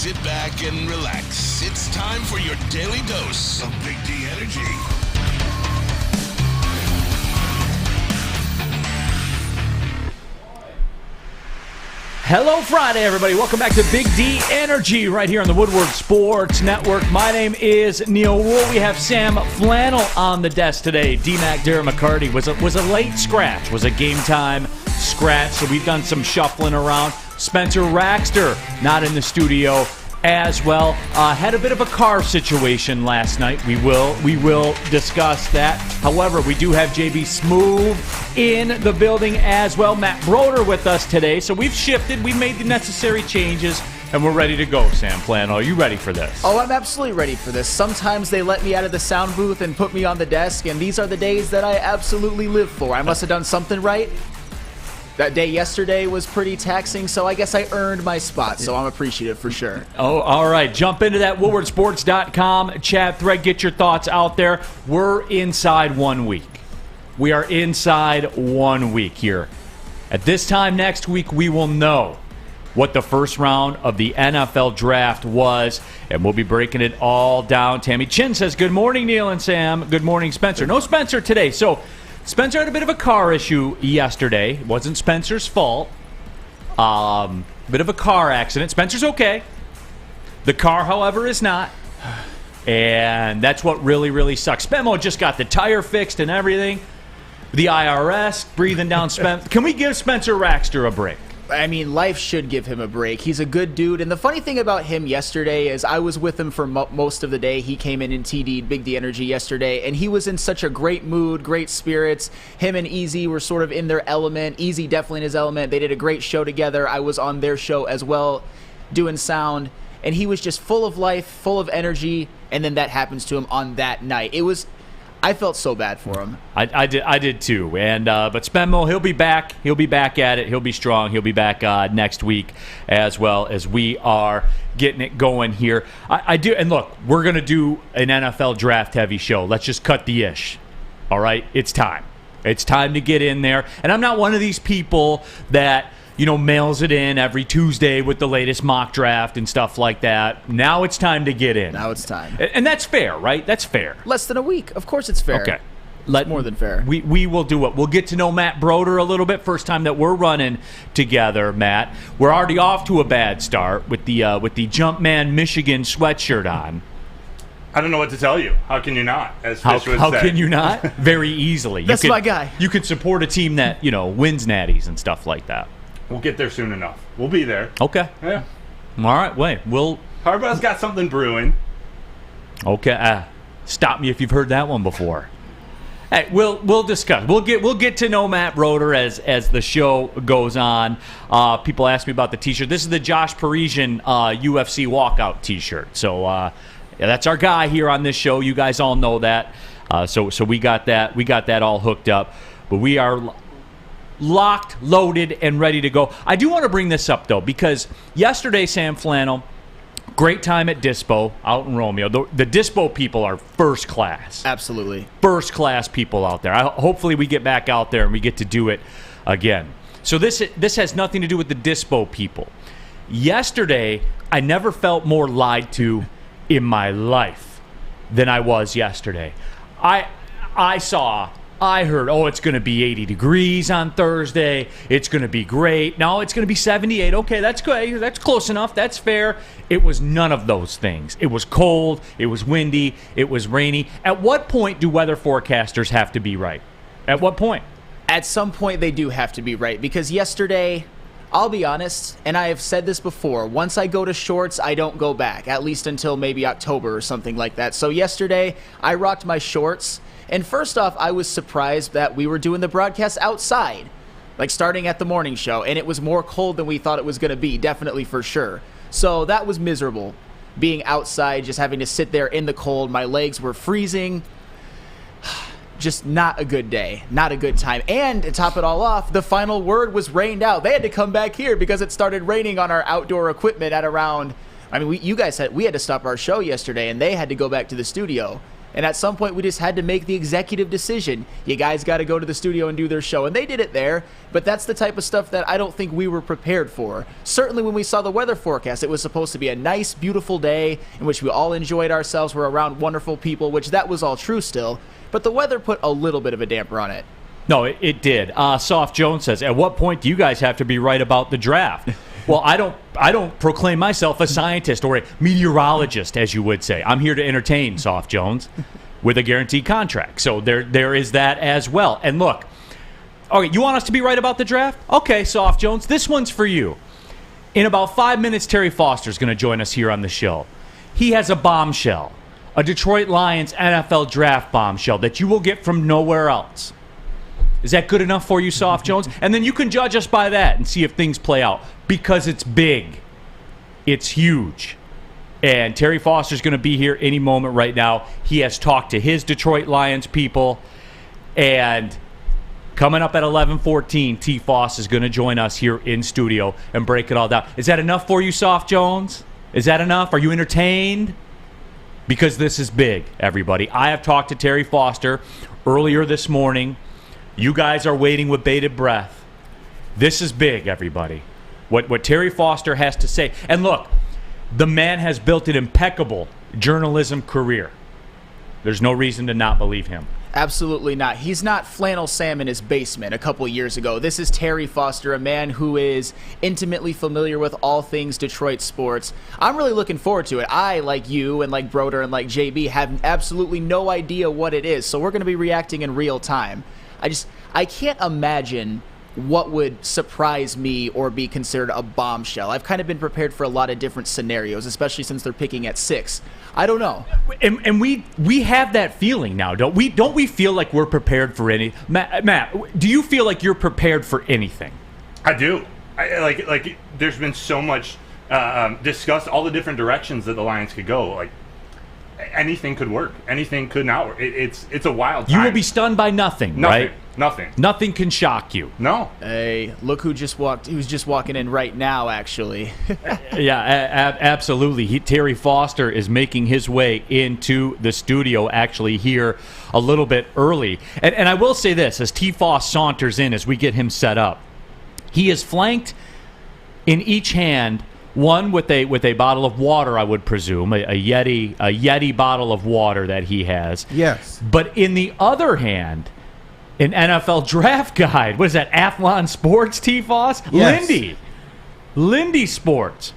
sit back and relax. It's time for your daily dose of Big D Energy. Hello, Friday, everybody. Welcome back to Big D Energy right here on the Woodward Sports Network. My name is Neal. We have Sam Flannel on the desk today. D-Mac Darren McCarty was a late scratch, was a game time scratch, so we've done some shuffling around. Spencer Raxter not in the studio as well. Had a bit of a car situation last night. We will discuss that. However, we do have JB Smooth in the building as well. Matt Broder with us today. So we've shifted. We've made the necessary changes, and we're ready to go, Sam Flannel. Are you ready for this? Oh, I'm absolutely ready for this. Sometimes they let me out of the sound booth and put me on the desk, and these are the days that I absolutely live for. I must have done something right. That day yesterday was pretty taxing, so I guess I earned my spot, so I'm appreciative for sure. Oh, all right. Jump into that WoodwardSports.com chat thread. Get your thoughts out there. We're inside 1 week. We are inside 1 week here. At this time next week, we will know what the first round of the NFL draft was, and we'll be breaking it all down. Tammy Chin says, good morning, Neal and Sam. Good morning, Spencer. No Spencer today, so Spencer had a bit of a car issue yesterday. It wasn't Spencer's fault. Bit of a car accident. Spencer's okay. The car, however, is not. And that's what really, really sucks. Spemo just got the tire fixed and everything. The IRS breathing down Spencer. Can we give Spencer Raxter a break? I mean, life should give him a break. He's a good dude. And the funny thing about him yesterday is I was with him for most of the day. He came in TD'd Big D Energy yesterday, and he was in such a great mood, great spirits. Him and Easy were sort of in their element. Easy definitely in his element. They did a great show together. I was on their show as well, doing sound. And he was just full of life, full of energy. And then that happens to him on that night. I felt so bad for him. I did too. And but Spenmo, he'll be back. He'll be back at it. He'll be strong. He'll be back next week as well as we are getting it going here. I do. And look, we're going to do an NFL draft heavy show. Let's just cut the ish. All right? It's time. It's time to get in there. And I'm not one of these people that, mails it in every Tuesday with the latest mock draft and stuff like that. Now it's time to get in. Now it's time. And that's fair, right? That's fair. Less than a week. Of course it's fair. Okay. More than fair. We will do it. We'll get to know Matt Broder a little bit. First time that we're running together, Matt. We're already off to a bad start with the Jumpman Michigan sweatshirt on. I don't know what to tell you. How can you not? As how Fish would say. Can you not? Very easily. That's my guy. You can support a team that wins natties and stuff like that. We'll get there soon enough. We'll be there. Okay. Yeah. All right. Wait. Harbaugh's got something brewing. Okay. Stop me if you've heard that one before. Hey, we'll discuss. We'll get to know Matt Broder as the show goes on. People ask me about the T-shirt. This is the Josh Parisian UFC walkout T-shirt. So that's our guy here on this show. You guys all know that. So we got that. We got that all hooked up. But we are locked, loaded, and ready to go. I do want to bring this up, though, because yesterday, Sam Flannel, great time at Dispo out in Romeo. The Dispo people are first class. Absolutely. First class people out there. Hopefully we get back out there and we get to do it again. So this has nothing to do with the Dispo people. Yesterday, I never felt more lied to in my life than I was yesterday. I heard, it's going to be 80 degrees on Thursday. It's going to be great. No, it's going to be 78. Okay, that's good. That's close enough. That's fair. It was none of those things. It was cold. It was windy. It was rainy. At what point do weather forecasters have to be right? At what point? At some point, they do have to be right, because yesterday, I'll be honest, and I have said this before, once I go to shorts, I don't go back, at least until maybe October or something like that. So yesterday, I rocked my shorts. And first off, I was surprised that we were doing the broadcast outside, like starting at the morning show, and it was more cold than we thought it was going to be, definitely for sure. So that was miserable, being outside, just having to sit there in the cold. My legs were freezing. Just not a good day, not a good time. And to top it all off, the final word was rained out. They had to come back here because it started raining on our outdoor equipment at around, we had to stop our show yesterday, and they had to go back to the studio. And at some point, we just had to make the executive decision. You guys got to go to the studio and do their show. And they did it there. But that's the type of stuff that I don't think we were prepared for. Certainly when we saw the weather forecast, it was supposed to be a nice, beautiful day in which we all enjoyed ourselves. We're around wonderful people, which that was all true still. But the weather put a little bit of a damper on it. No, it did. Soft Jones says, at what point do you guys have to be right about the draft? Well, I don't proclaim myself a scientist or a meteorologist, as you would say. I'm here to entertain, Soft Jones, with a guaranteed contract. So there is that as well. And look, okay, you want us to be right about the draft? Okay, Soft Jones, this one's for you. In about 5 minutes, Terry Foster's going to join us here on the show. He has a bombshell, a Detroit Lions NFL draft bombshell that you will get from nowhere else. Is that good enough for you, Soft Jones? And then you can judge us by that and see if things play out. Because it's big. It's huge. And Terry Foster's going to be here any moment right now. He has talked to his Detroit Lions people. And coming up at 11:14, T. Foss is going to join us here in studio and break it all down. Is that enough for you, Soft Jones? Is that enough? Are you entertained? Because this is big, everybody. I have talked to Terry Foster earlier this morning. You guys are waiting with bated breath. This is big, everybody. What Terry Foster has to say. And look, the man has built an impeccable journalism career. There's no reason to not believe him. Absolutely not. He's not Flannel Sam in his basement a couple years ago. This is Terry Foster, a man who is intimately familiar with all things Detroit sports. I'm really looking forward to it. I, like you and like Broder and like JB, have absolutely no idea what it is, so we're going to be reacting in real time. I can't imagine what would surprise me or be considered a bombshell. I've kind of been prepared for a lot of different scenarios, especially since they're picking at 6. I don't know. And we have that feeling now, don't we? Don't we feel like we're prepared for any? Matt, do you feel like you're prepared for anything? I do. Like there's been so much discussed, all the different directions that the Lions could go. Like anything could work. Anything could not work. It's a wild time. You will be stunned by nothing, right? Nothing. Nothing can shock you. No. Hey, look who just walked. Who's just walking in right now, actually. Yeah, absolutely. Terry Foster is making his way into the studio, actually, here a little bit early. And I will say this, as T. Foss saunters in, as we get him set up, he is flanked in each hand, one with a bottle of water, I would presume, a Yeti bottle of water that he has. Yes. But in the other hand, an NFL draft guide. What is that, Athlon Sports, T-Foss? Yes. Lindy Sports.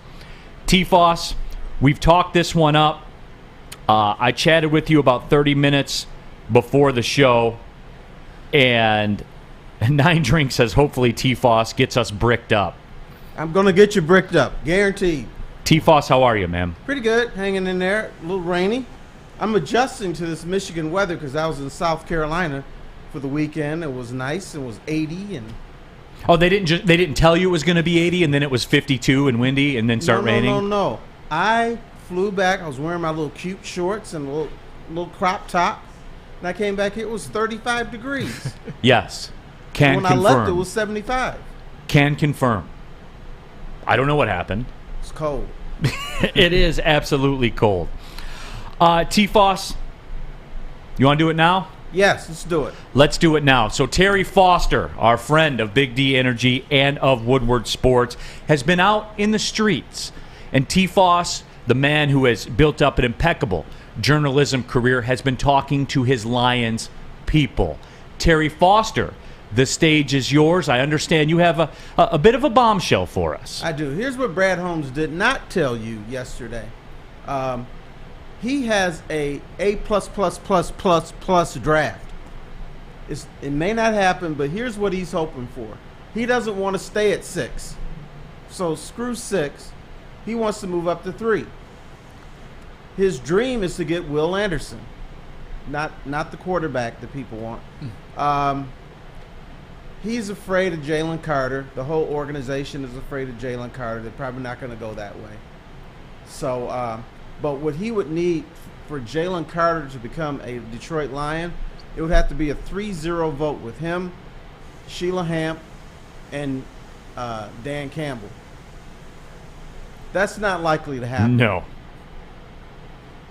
T-Foss, we've talked this one up. I chatted with you about 30 minutes before the show, and 9 Drink says hopefully T-Foss gets us bricked up. I'm going to get you bricked up, guaranteed. T-Foss, how are you, man? Pretty good, hanging in there, a little rainy. I'm adjusting to this Michigan weather because I was in South Carolina for the weekend. It was nice. It was 80 and. Oh, they didn't tell you it was going to be 80 and then it was 52 and windy and then start raining? No. I flew back. I was wearing my little cute shorts and a little crop top. And I came back, it was 35 degrees. Yes. Can confirm. When I left, it was 75. Can confirm. I don't know what happened. It's cold. It is absolutely cold. T-Foss, you want to do it now? Yes, let's do it. Let's do it now. So Terry Foster, our friend of Big D Energy and of Woodward Sports, has been out in the streets. And T-Foss, the man who has built up an impeccable journalism career, has been talking to his Lions people. Terry Foster, the stage is yours. I understand you have a bit of a bombshell for us. I do. Here's what Brad Holmes did not tell you yesterday. He has a plus draft. It may not happen, but here's what he's hoping for. He doesn't want to stay at 6. So screw 6. He wants to move up to 3. His dream is to get Will Anderson, not the quarterback that people want. He's afraid of Jalen Carter. The whole organization is afraid of Jalen Carter. They're probably not going to go that way. So, but what he would need for Jalen Carter to become a Detroit Lion, it would have to be a 3-0 vote with him, Sheila Hamp, and Dan Campbell. That's not likely to happen. No.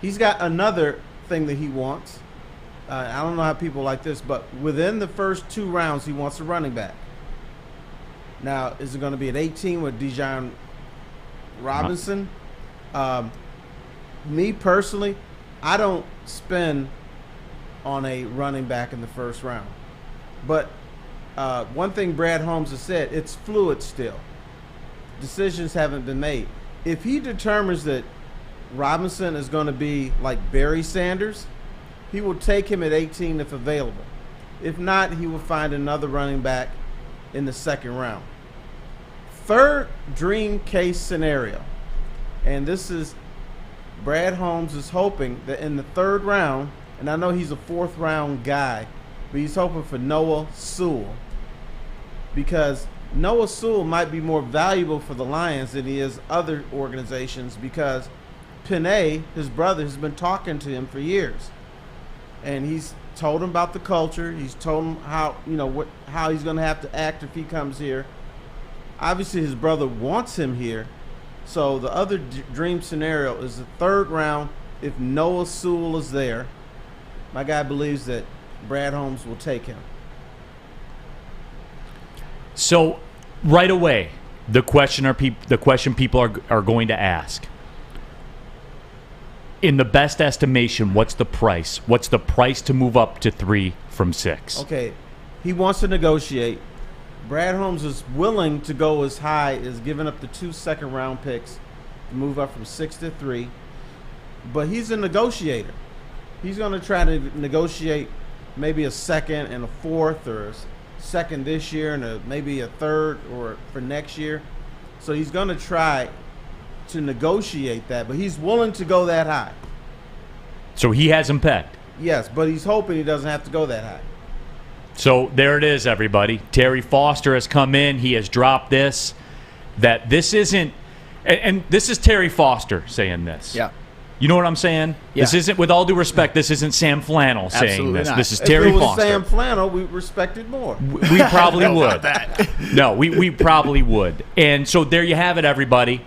He's got another thing that he wants. I don't know how people like this, but within the first 2 rounds, he wants a running back. Now, is it going to be at 18 with Dijon Robinson? Me personally, I don't spend on a running back in the first round. But one thing Brad Holmes has said, it's fluid still. Decisions haven't been made. If he determines that Robinson is going to be like Barry Sanders, he will take him at 18 if available. If not, he will find another running back in the second round. Third dream case scenario, and this is Brad Holmes is hoping that in the third round, and I know he's a 4th round guy, but he's hoping for Noah Sewell, because Noah Sewell might be more valuable for the Lions than he is other organizations, because Penei, his brother, has been talking to him for years, and he's told him about the culture. He's told him how how he's going to have to act if he comes here. Obviously, his brother wants him here. So the other dream scenario is the third round. If Noah Sewell is there, my guy believes that Brad Holmes will take him. So right away, the question people are going to ask: in the best estimation, what's the price? What's the price to move up to 3 from 6? Okay, he wants to negotiate. Brad Holmes is willing to go as high as giving up the 2 second-round picks to move up from 6 to 3. But he's a negotiator. He's going to try to negotiate maybe a second and a 4th, or a second this year and maybe a 3rd or for next year. So he's going to try to negotiate that, but he's willing to go that high. So he has him pegged. Yes, but he's hoping he doesn't have to go that high. So there it is, everybody. Terry Foster has come in. He has dropped this. That this isn't, and this is Terry Foster saying this. Yeah. You know what I'm saying? Yeah. This isn't, with all due respect, this isn't Sam Flannel saying Absolutely this. not. This is Terry If it was Foster. Sam Flannel, we respected more. We probably would. No, we probably would. And so there you have it, everybody.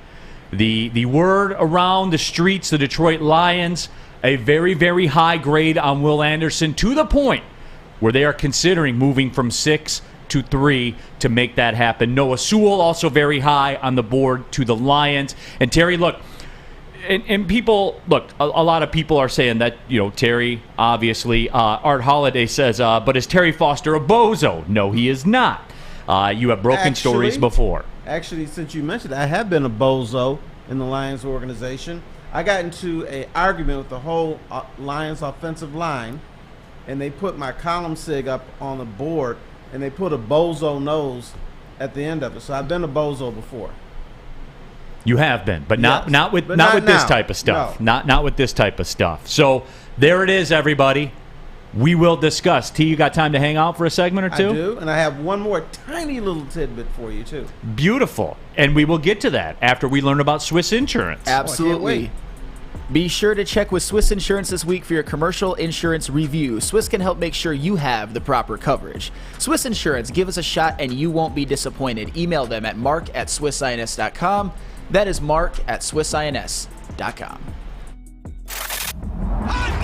The word around the streets, the Detroit Lions, a very, very high grade on Will Anderson, to the point where they are considering moving from 6 to 3 to make that happen. Noah Sewell also very high on the board to the Lions. And Terry, look, and people, look, a lot of people are saying that, Terry, obviously, Art Holiday says, but is Terry Foster a bozo? No, he is not. You have broken stories before. Actually, since you mentioned it, I have been a bozo in the Lions organization. I got into an argument with the whole Lions offensive line, and they put my column sig up on the board, and they put a bozo nose at the end of it. So I've been a bozo before. You have been, but Yes, not with but not not with this now. type of stuff. No. Not with this type of stuff. So there it is, everybody. We will discuss. T, you got time to hang out for a segment or two? I do, and I have one more tiny little tidbit for you, too. Beautiful. And we will get to that after we learn about Swiss Insurance. Absolutely. wait. Be sure to check with Swiss Insurance this week for your commercial insurance review. Swiss can help make sure you have the proper coverage. Swiss Insurance, give us a shot and you won't be disappointed. Email them at mark@swissins.com. That is mark@swissins.com.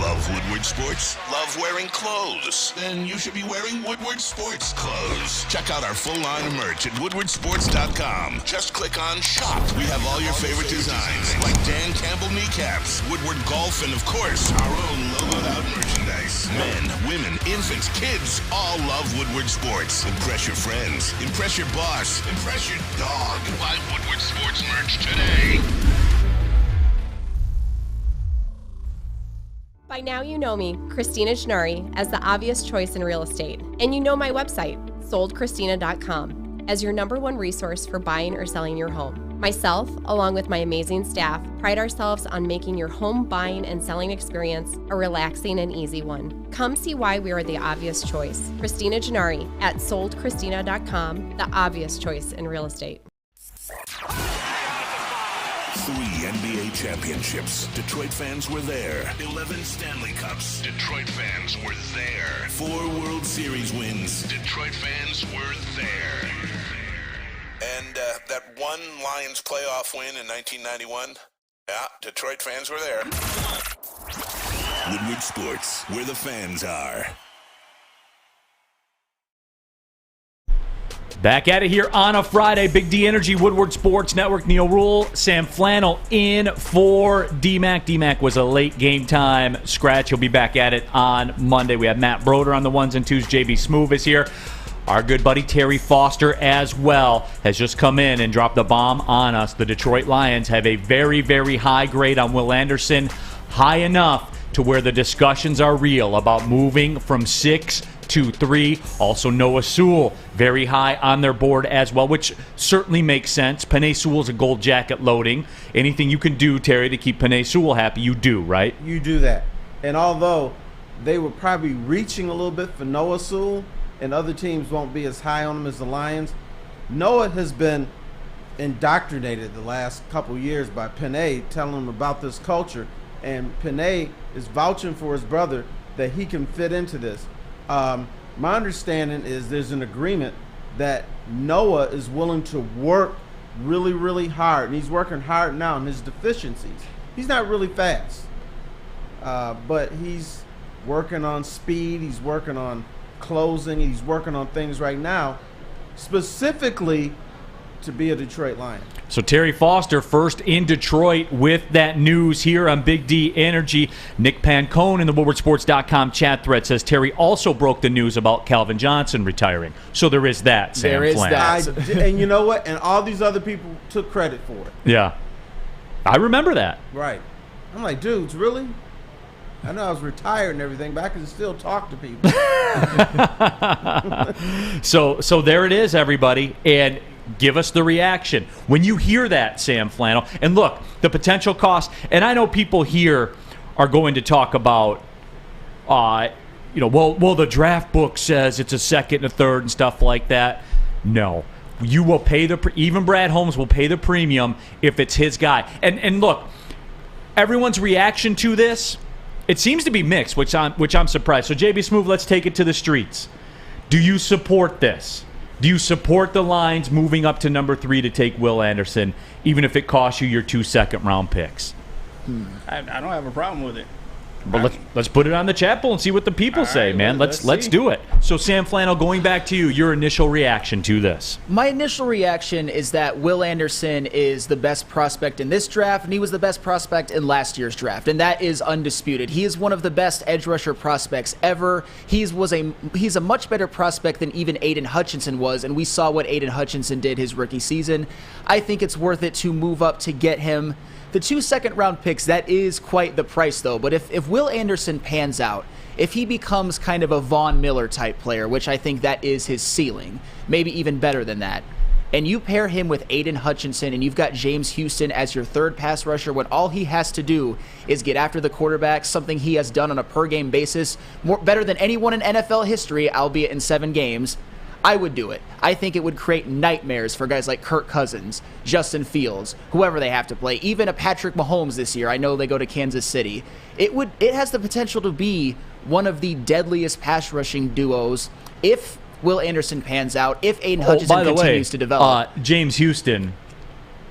Love Woodward Sports? Love wearing clothes? Then you should be wearing Woodward Sports clothes. Check out our full line of merch at woodwardsports.com. Just click on shop. We have all your favorite designs, like Dan Campbell kneecaps, Woodward golf, and of course, our own logoed out merchandise. Men, women, infants, kids all love Woodward Sports. Impress your friends. Impress your boss. Impress your dog. Buy Woodward Sports merch today. By now you know me, Christina Gennari, as the obvious choice in real estate. And you know my website, soldchristina.com, as your #1 resource for buying or selling your home. Myself, along with my amazing staff, pride ourselves on making your home buying and selling experience a relaxing and easy one. Come see why we are the obvious choice. Christina Gennari at soldchristina.com, the obvious choice in real estate. 3 NBA championships. Detroit fans were there. 11 Stanley Cups. Detroit fans were there. 4 World Series wins. Detroit fans were there. And that one Lions playoff win in 1991? Yeah, Detroit fans were there. Woodward Sports, where the fans are. Back at it here on a Friday. Big D Energy, Woodward Sports Network. Neal Ruhl, Sam Flannel in for D-Mac. D-Mac was a late game time scratch. He'll be back at it on Monday. We have Matt Broder on the ones and twos. JB Smoove is here. Our good buddy Terry Foster as well has just come in and dropped the bomb on us. The Detroit Lions have a very, very high grade on Will Anderson. High enough to where the discussions are real about moving from 6 to 3. Also Noah Sewell, very high on their board as well, which certainly makes sense. Penei Sewell's a gold jacket loading. Anything you can do, Terry, to keep Penei Sewell happy, you do, right? You do that. And although they were probably reaching a little bit for Noah Sewell, and other teams won't be as high on him as the Lions, Noah has been indoctrinated the last couple years by Penei, telling him about this culture. And Penei is vouching for his brother that he can fit into this. My understanding is there's an agreement that Noah is willing to work really, really hard, and he's working hard now on his deficiencies. He's not really fast, but he's working on speed, he's working on closing, he's working on things right now, specifically to be a Detroit Lion. So Terry Foster first in Detroit with that news here on Big D Energy. Nick Pancone in the WoodwardSports.com chat thread says Terry also broke the news about Calvin Johnson retiring. So there is that, Sam There is Flynn. that. And you know what? And all these other people took credit for it. Yeah. I remember that. Right. I'm like, dudes, really? I know I was retired and everything, but I can still talk to people. So there it is, everybody. And give us the reaction when you hear that, Sam Flannel. And look, the potential cost, and I know people here are going to talk about, well, the draft book says it's a second and a third and stuff like that. No. You will pay even Brad Holmes will pay the premium if it's his guy. And look, everyone's reaction to this, it seems to be mixed, which I'm surprised. So JB Smoove, let's take it to the streets. Do you support this? Do you support the Lions moving up to number 3 to take Will Anderson, even if it costs you your 2 second-round picks? I don't have a problem with it. But let's put it on the chat poll and see what the people say, right, man. let's Let's see. do it. So Sam Flannel, going back to you, your initial reaction to this. My initial reaction is that Will Anderson is the best prospect in this draft, and he was the best prospect in last year's draft, and that is undisputed. He is one of the best edge rusher prospects ever. He's a much better prospect than even Aiden Hutchinson was, and we saw what Aiden Hutchinson did his rookie season. I think it's worth it to move up to get him. The 2 second-round picks, that is quite the price, though. But if Will Anderson pans out, if he becomes kind of a Von Miller-type player, which I think that is his ceiling, maybe even better than that, and you pair him with Aiden Hutchinson and you've got James Houston as your third pass rusher when all he has to do is get after the quarterback, something he has done on a per-game basis, better than anyone in NFL history, albeit in 7 games, I would do it. I think it would create nightmares for guys like Kirk Cousins, Justin Fields, whoever they have to play, even a Patrick Mahomes this year. I know they go to Kansas City. It has the potential to be one of the deadliest pass rushing duos if Will Anderson pans out, if Aiden Hutchinson continues to develop. James Houston,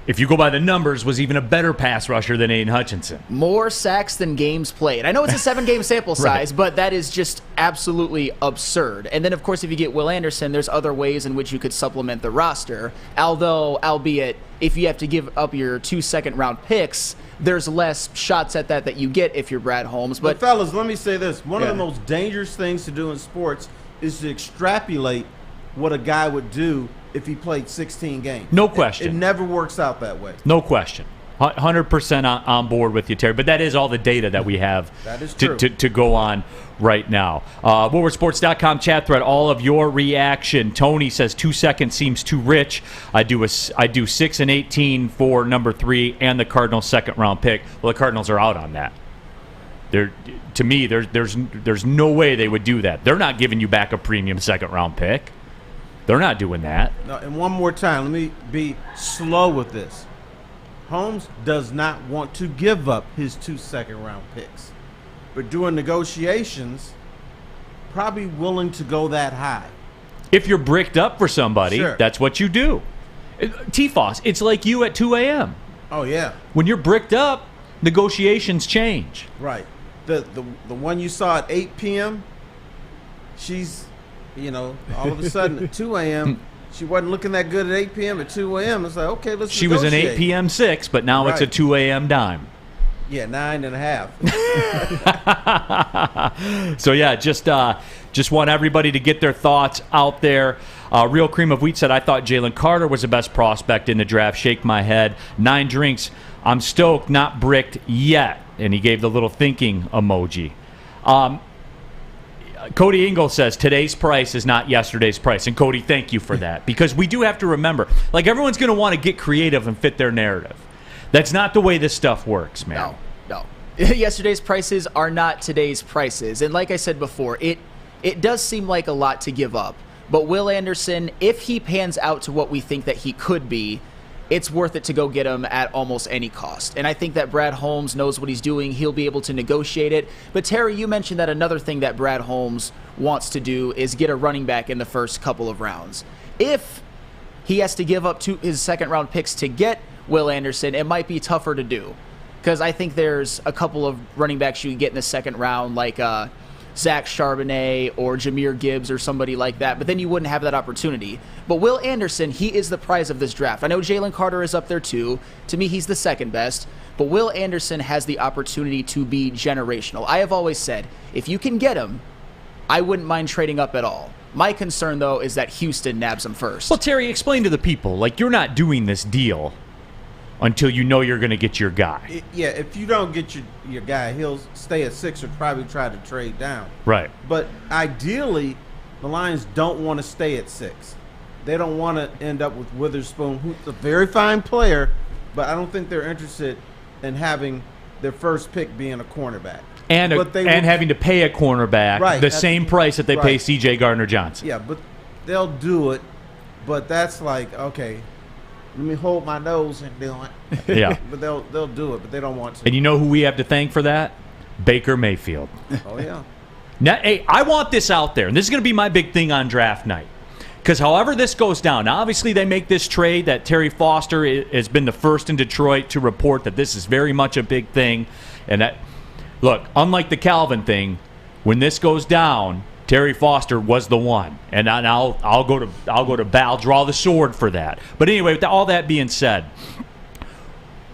if you go by the numbers, was even a better pass rusher than Aiden Hutchinson. More sacks than games played. I know it's a 7-game sample size, Right. but that is just absolutely absurd. And then, of course, if you get Will Anderson, there's other ways in which you could supplement the roster. Albeit, if you have to give up your 2 second-round picks, there's less shots at that you get if you're Brad Holmes. But But fellas, let me say this. One of the Yeah. most dangerous things to do in sports is to extrapolate what a guy would do if he played 16 games. No question. It never works out that way. No question. 100% on board with you, Terry. But that is all the data that we have That is true. to go on right now. WoodwardSports.com chat thread, all of your reaction. Tony says 2 seconds seems too rich. I do 6 and 18 for number 3 and the Cardinals' second-round pick. Well, the Cardinals are out on that. To me, there's no way they would do that. They're not giving you back a premium second-round pick. They're not doing that. No, and one more time, let me be slow with this. Holmes does not want to give up his 2 second-round picks. But during negotiations, probably willing to go that high. If you're bricked up for somebody, Sure. that's what you do. T-Foss, it's like you at 2 a.m. Oh, yeah. When you're bricked up, negotiations change. Right. the one you saw at 8 p.m., she's, all of a sudden at 2 a.m., she wasn't looking that good at 8 p.m. At 2 a.m., it's like, okay, let's She was an 8 p.m. 6, but now it's a 2 a.m. dime. Yeah, 9.5. So, yeah, just want everybody to get their thoughts out there. Real Cream of Wheat said, I thought Jalen Carter was the best prospect in the draft. Shake my head. 9 drinks. I'm stoked, not bricked yet. And he gave the little thinking emoji. Cody Engel says, today's price is not yesterday's price. And, Cody, thank you for that. Because we do have to remember, like, everyone's going to want to get creative and fit their narrative. That's not the way this stuff works, man. No. Yesterday's prices are not today's prices. And like I said before, it does seem like a lot to give up. But Will Anderson, if he pans out to what we think that he could be, it's worth it to go get him at almost any cost. And I think that Brad Holmes knows what he's doing. He'll be able to negotiate it. But Terry, you mentioned that another thing that Brad Holmes wants to do is get a running back in the first couple of rounds. If he has to give up his second-round picks to get Will Anderson, it might be tougher to do. Because I think there's a couple of running backs you can get in the second round, like Zach Charbonnet or Jahmyr Gibbs or somebody like that, but then you wouldn't have that opportunity. But Will Anderson, he is the prize of this draft. I know Jalen Carter is up there too. To me, he's the second best. But Will Anderson has the opportunity to be generational. I have always said, if you can get him, I wouldn't mind trading up at all. My concern, though, is that Houston nabs him first. Well, Terry, explain to the people, like, you're not doing this deal until you know you're going to get your guy. Yeah, if you don't get your guy, he'll stay at 6 or probably try to trade down. Right. But ideally, the Lions don't want to stay at 6. They don't want to end up with Witherspoon, who's a very fine player, but I don't think they're interested in having their first pick being a cornerback. And having to pay a cornerback the same price that they pay C.J. Gardner-Johnson. Yeah, but they'll do it. But that's like, okay, let me hold my nose and do it. Yeah. But they'll do it, but they don't want to. And you know who we have to thank for that? Baker Mayfield. Oh, yeah. Now, hey, I want this out there, and this is going to be my big thing on draft night. Because however this goes down, now obviously they make this trade that Terry Foster has been the first in Detroit to report that this is very much a big thing. And that, look, unlike the Calvin thing, when this goes down, Terry Foster was the one, and I'll go to I'll draw the sword for that. But anyway, with all that being said,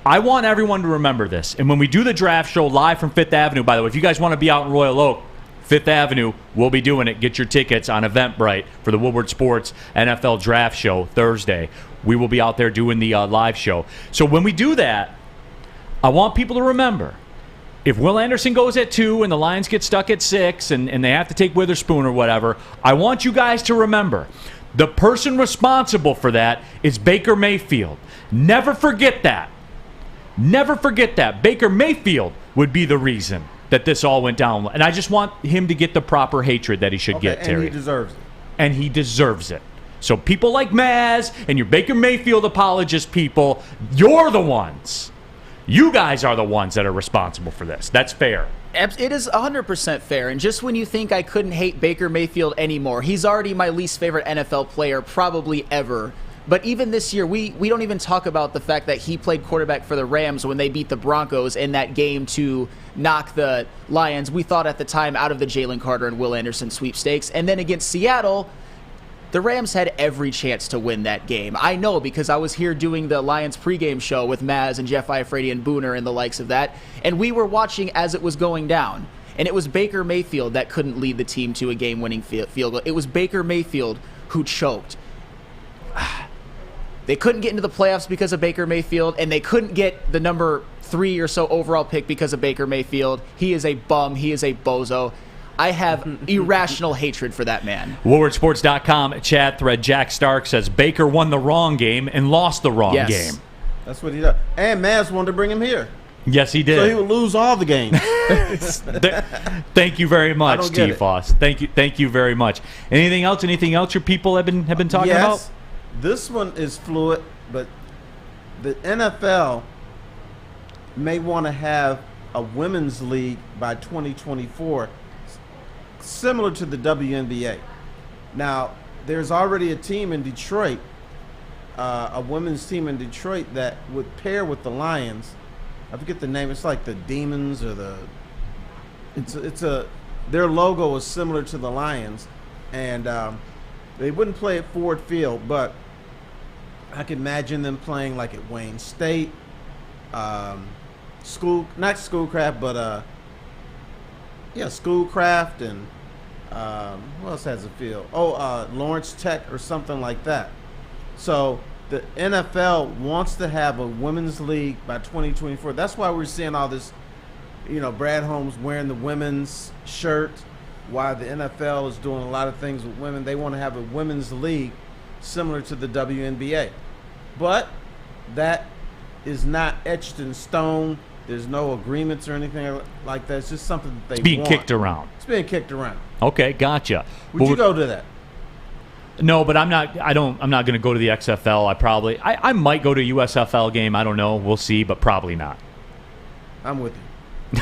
I want everyone to remember this. And when we do the draft show live from Fifth Avenue, by the way, if you guys want to be out in Royal Oak, Fifth Avenue, we'll be doing it. Get your tickets on Eventbrite for the Woodward Sports NFL Draft Show Thursday. We will be out there doing the live show. So when we do that, I want people to remember, if Will Anderson goes at 2 and the Lions get stuck at 6 and they have to take Witherspoon or whatever, I want you guys to remember, the person responsible for that is Baker Mayfield. Never forget that. Never forget that. Baker Mayfield would be the reason that this all went down. And I just want him to get the proper hatred that he should get, Terry. And he deserves it. And he deserves it. So people like Maz and your Baker Mayfield apologist people, you're the ones. You guys are the ones that are responsible for this. That's fair. It is 100% fair. And just when you think I couldn't hate Baker Mayfield anymore, he's already my least favorite NFL player probably ever. But even this year, we don't even talk about the fact that he played quarterback for the Rams when they beat the Broncos in that game to knock the Lions, we thought at the time, out of the Jalen Carter and Will Anderson sweepstakes. And then against Seattle, the Rams had every chance to win that game. I know because I was here doing the Lions pregame show with Maz and Jeff Iafrate and Booner and the likes of that, and we were watching as it was going down. And it was Baker Mayfield that couldn't lead the team to a game-winning field goal. It was Baker Mayfield who choked. They couldn't get into the playoffs because of Baker Mayfield, and they couldn't get the number 3 or so overall pick because of Baker Mayfield. He is a bum. He is a bozo. I have irrational hatred for that man. WoodwardSports.com chat thread. Jack Stark says Baker won the wrong game and lost the wrong game. That's what he does. And Maz wanted to bring him here. Yes, he did. So he would lose all the games. Thank you very much, T. Foss. Thank you very much. Anything else? Anything else your people have been talking about? This one is fluid, but the NFL may want to have a women's league by 2024, similar to the WNBA. Now, there's already a team in Detroit, a women's team in Detroit that would pair with the Lions. I forget the name. It's like the Demons or their logo is similar to the Lions, and they wouldn't play at Ford Field, but I can imagine them playing like at Wayne State, not Schoolcraft, but Schoolcraft, and who else has a field? Lawrence Tech or something like that. So the NFL wants to have a women's league by 2024. That's why we're seeing all this, Brad Holmes wearing the women's shirt, why the NFL is doing a lot of things with women. They want to have a women's league similar to the WNBA. But that is not etched in stone. There's no agreements or anything like that. It's just something that they being want. kicked around. It's being kicked around. Okay, gotcha. Would you go to that? No, but I'm not going to go to the XFL. I might go to a USFL game. I don't know. We'll see, but probably not. I'm with you. We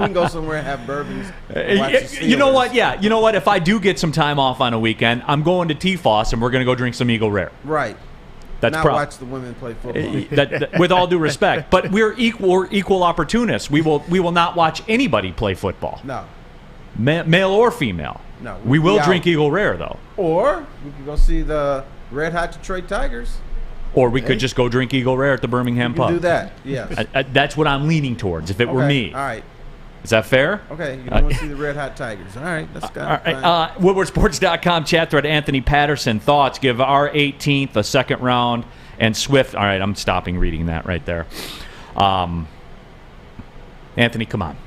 can go somewhere and have bourbons. And watch the You know Steelers. what? Yeah. You know what? If I do get some time off on a weekend, I'm going to T-Foss, and we're going to go drink some Eagle Rare. Right. That's not watch the women play football. that, with all due respect, but we're equal opportunists. We will not watch anybody play football. No. Male or female. No. We will out. drink Eagle Rare though. Or we could go see the Red Hot Detroit Tigers. Or we could just go drink Eagle Rare at the Birmingham You pub. can do that. Yes. That's what I'm leaning towards. If it were me. All right. Is that fair? Okay. You don't want to see the Red Hot Tigers. All right. That's good. All right. WoodwardSports.com chat thread. Anthony Patterson thoughts. Give our 18th a second round. And Swift, all right, I'm stopping reading that right there. Anthony, come on.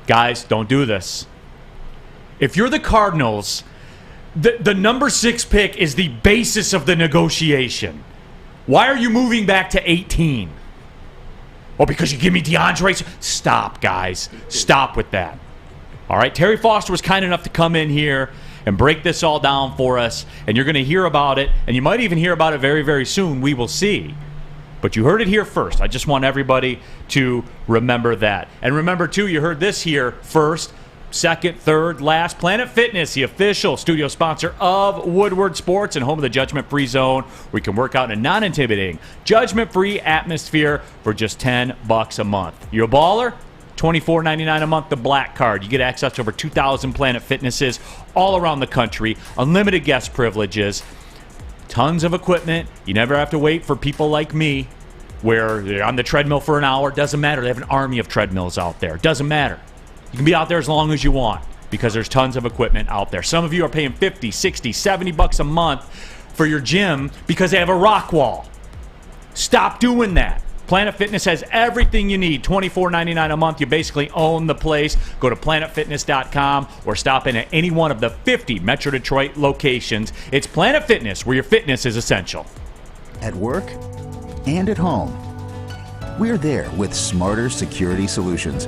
Guys, don't do this. If you're the Cardinals, the number 6 pick is the basis of the negotiation. Why are you moving back to 18? Oh, because you give me DeAndre? Stop, guys. Stop with that. All right, Terry Foster was kind enough to come in here and break this all down for us, and you're going to hear about it, and you might even hear about it very, very soon. We will see. But you heard it here first. I just want everybody to remember that. And remember, too, you heard this here first, second, third, last. Planet Fitness, the official studio sponsor of Woodward Sports and home of the Judgment-Free Zone, where you can work out in a non-intimidating, judgment-free atmosphere for just $10 a month. You a baller? $24.99 a month, the Black Card. You get access to over 2,000 Planet Fitnesses all around the country, unlimited guest privileges, tons of equipment. You never have to wait for people like me where they're on the treadmill for an hour. Doesn't matter. They have an army of treadmills out there. Doesn't matter. You can be out there as long as you want because there's tons of equipment out there. Some of you are paying $50, $60, $70 a month for your gym because they have a rock wall. Stop doing that. Planet Fitness has everything you need, $24.99 a month. You basically own the place. Go to planetfitness.com or stop in at any one of the 50 Metro Detroit locations. It's Planet Fitness, where your fitness is essential. At work and at home, we're there with smarter security solutions.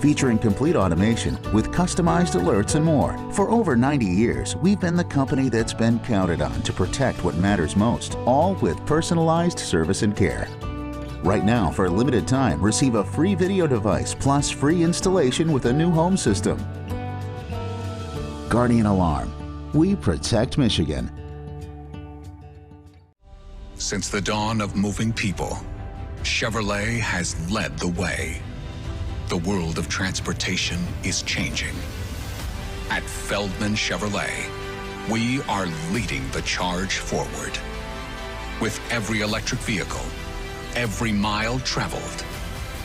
Featuring complete automation with customized alerts and more. For over 90 years, we've been the company that's been counted on to protect what matters most, all with personalized service and care. Right now, for a limited time, receive a free video device plus free installation with a new home system. Guardian Alarm. We protect Michigan. Since the dawn of moving people, Chevrolet has led the way. The world of transportation is changing. At Feldman Chevrolet, we are leading the charge forward. With every electric vehicle, every mile traveled,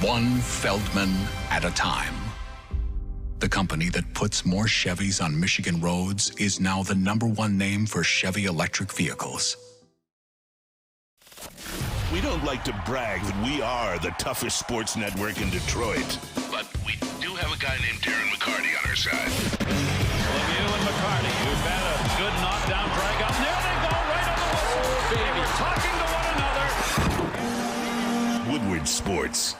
one Feldman at a time. The company that puts more Chevys on Michigan roads is now the #1 name for Chevy electric vehicles. We don't like to brag that we are the toughest sports network in Detroit, but we do have a guy named Darren McCarty on our side. Lemieux and McCarty, who've had a good knockdown drag up. There they go, right on the whistle. They were talking to one another. Woodward Sports.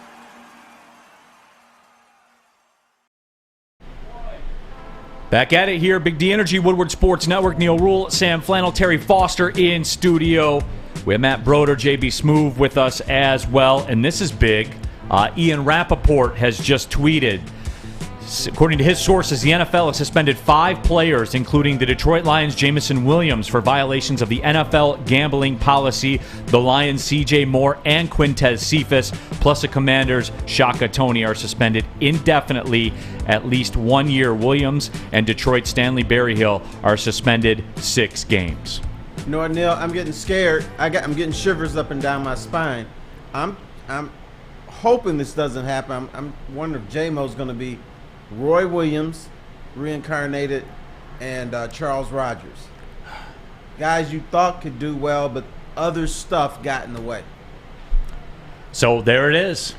Back at it here, Big D Energy, Woodward Sports Network. Neal Ruhl, Sam Flannel, Terry Foster in studio. We have Matt Broder, JB Smoove with us as well, and this is big. Ian Rappaport has just tweeted, According to his sources, the NFL has suspended 5 players, including the Detroit Lions' Jamison Williams, for violations of the NFL gambling policy. The Lions' C.J. Moore and Quintez Cephas, plus the Commanders' Shaka Toney, are suspended indefinitely at least 1 year. Williams and Detroit's Stanley Berryhill are suspended 6 games. You know what, Neal? I'm getting scared. I'm getting shivers up and down my spine. I'm hoping this doesn't happen. I'm wondering if J-Mo's going to be Roy Williams, reincarnated, and Charles Rogers. Guys you thought could do well, but other stuff got in the way. So there it is.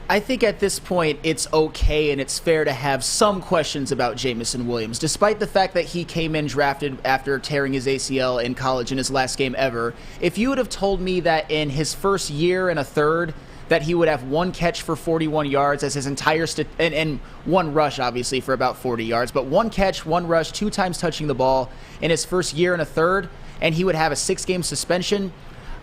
I think at this point it's okay and it's fair to have some questions about Jamison Williams, despite the fact that he came in drafted after tearing his ACL in college in his last game ever. If you would have told me that in his first year and a third that he would have 1 catch for 41 yards as his entire and 1 rush, obviously, for about 40 yards, but 1 catch, 1 rush, 2 times touching the ball in his first year and a third, and he would have a 6-game suspension,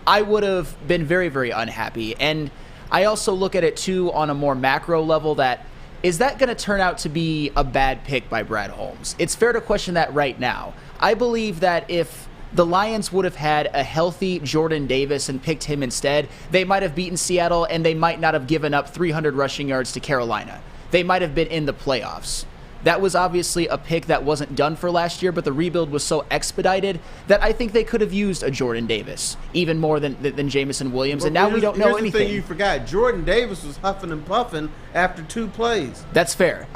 I would have been very, very unhappy. And I also look at it, too, on a more macro level that, is that going to turn out to be a bad pick by Brad Holmes? It's fair to question that right now. I believe that if the Lions would have had a healthy Jordan Davis and picked him instead, they might have beaten Seattle and they might not have given up 300 rushing yards to Carolina. They might have been in the playoffs. That was obviously a pick that wasn't done for last year, but the rebuild was so expedited that I think they could have used a Jordan Davis even more than Jamison Williams, and now we don't know anything. Here's the thing you forgot. Jordan Davis was huffing and puffing after 2 plays. That's fair.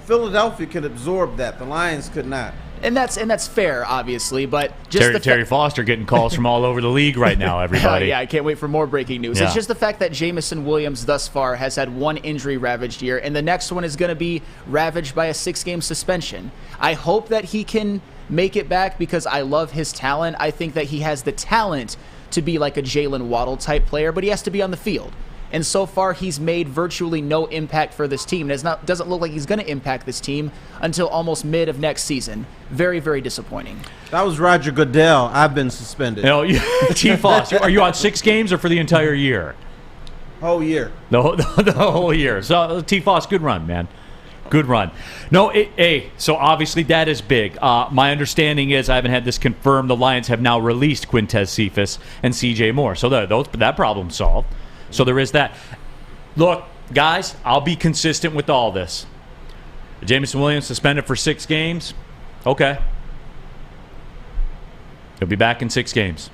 Philadelphia could absorb that. The Lions could not. And that's fair, obviously, but just Terry Foster getting calls from all over the league right now, everybody. Yeah, I can't wait for more breaking news. Yeah. It's just the fact that Jamison Williams thus far has had 1 injury-ravaged year, and the next one is going to be ravaged by a 6-game suspension. I hope that he can make it back because I love his talent. I think that he has the talent to be like a Jalen Waddle-type player, but he has to be on the field. And so far, he's made virtually no impact for this team. It doesn't look like he's going to impact this team until almost mid of next season. Very, very disappointing. That was Roger Goodell. I've been suspended. No, T-Foss, are you on 6 games or for the entire year? Whole year. The whole year. So, T-Foss, good run, man. Good run. No, so obviously that is big. My understanding is, I haven't had this confirmed, the Lions have now released Quintez Cephas and C.J. Moore. So that problem's solved. So there is that. Look, guys, I'll be consistent with all this. Jamison Williams suspended for 6 games. Okay. He'll be back in 6 games.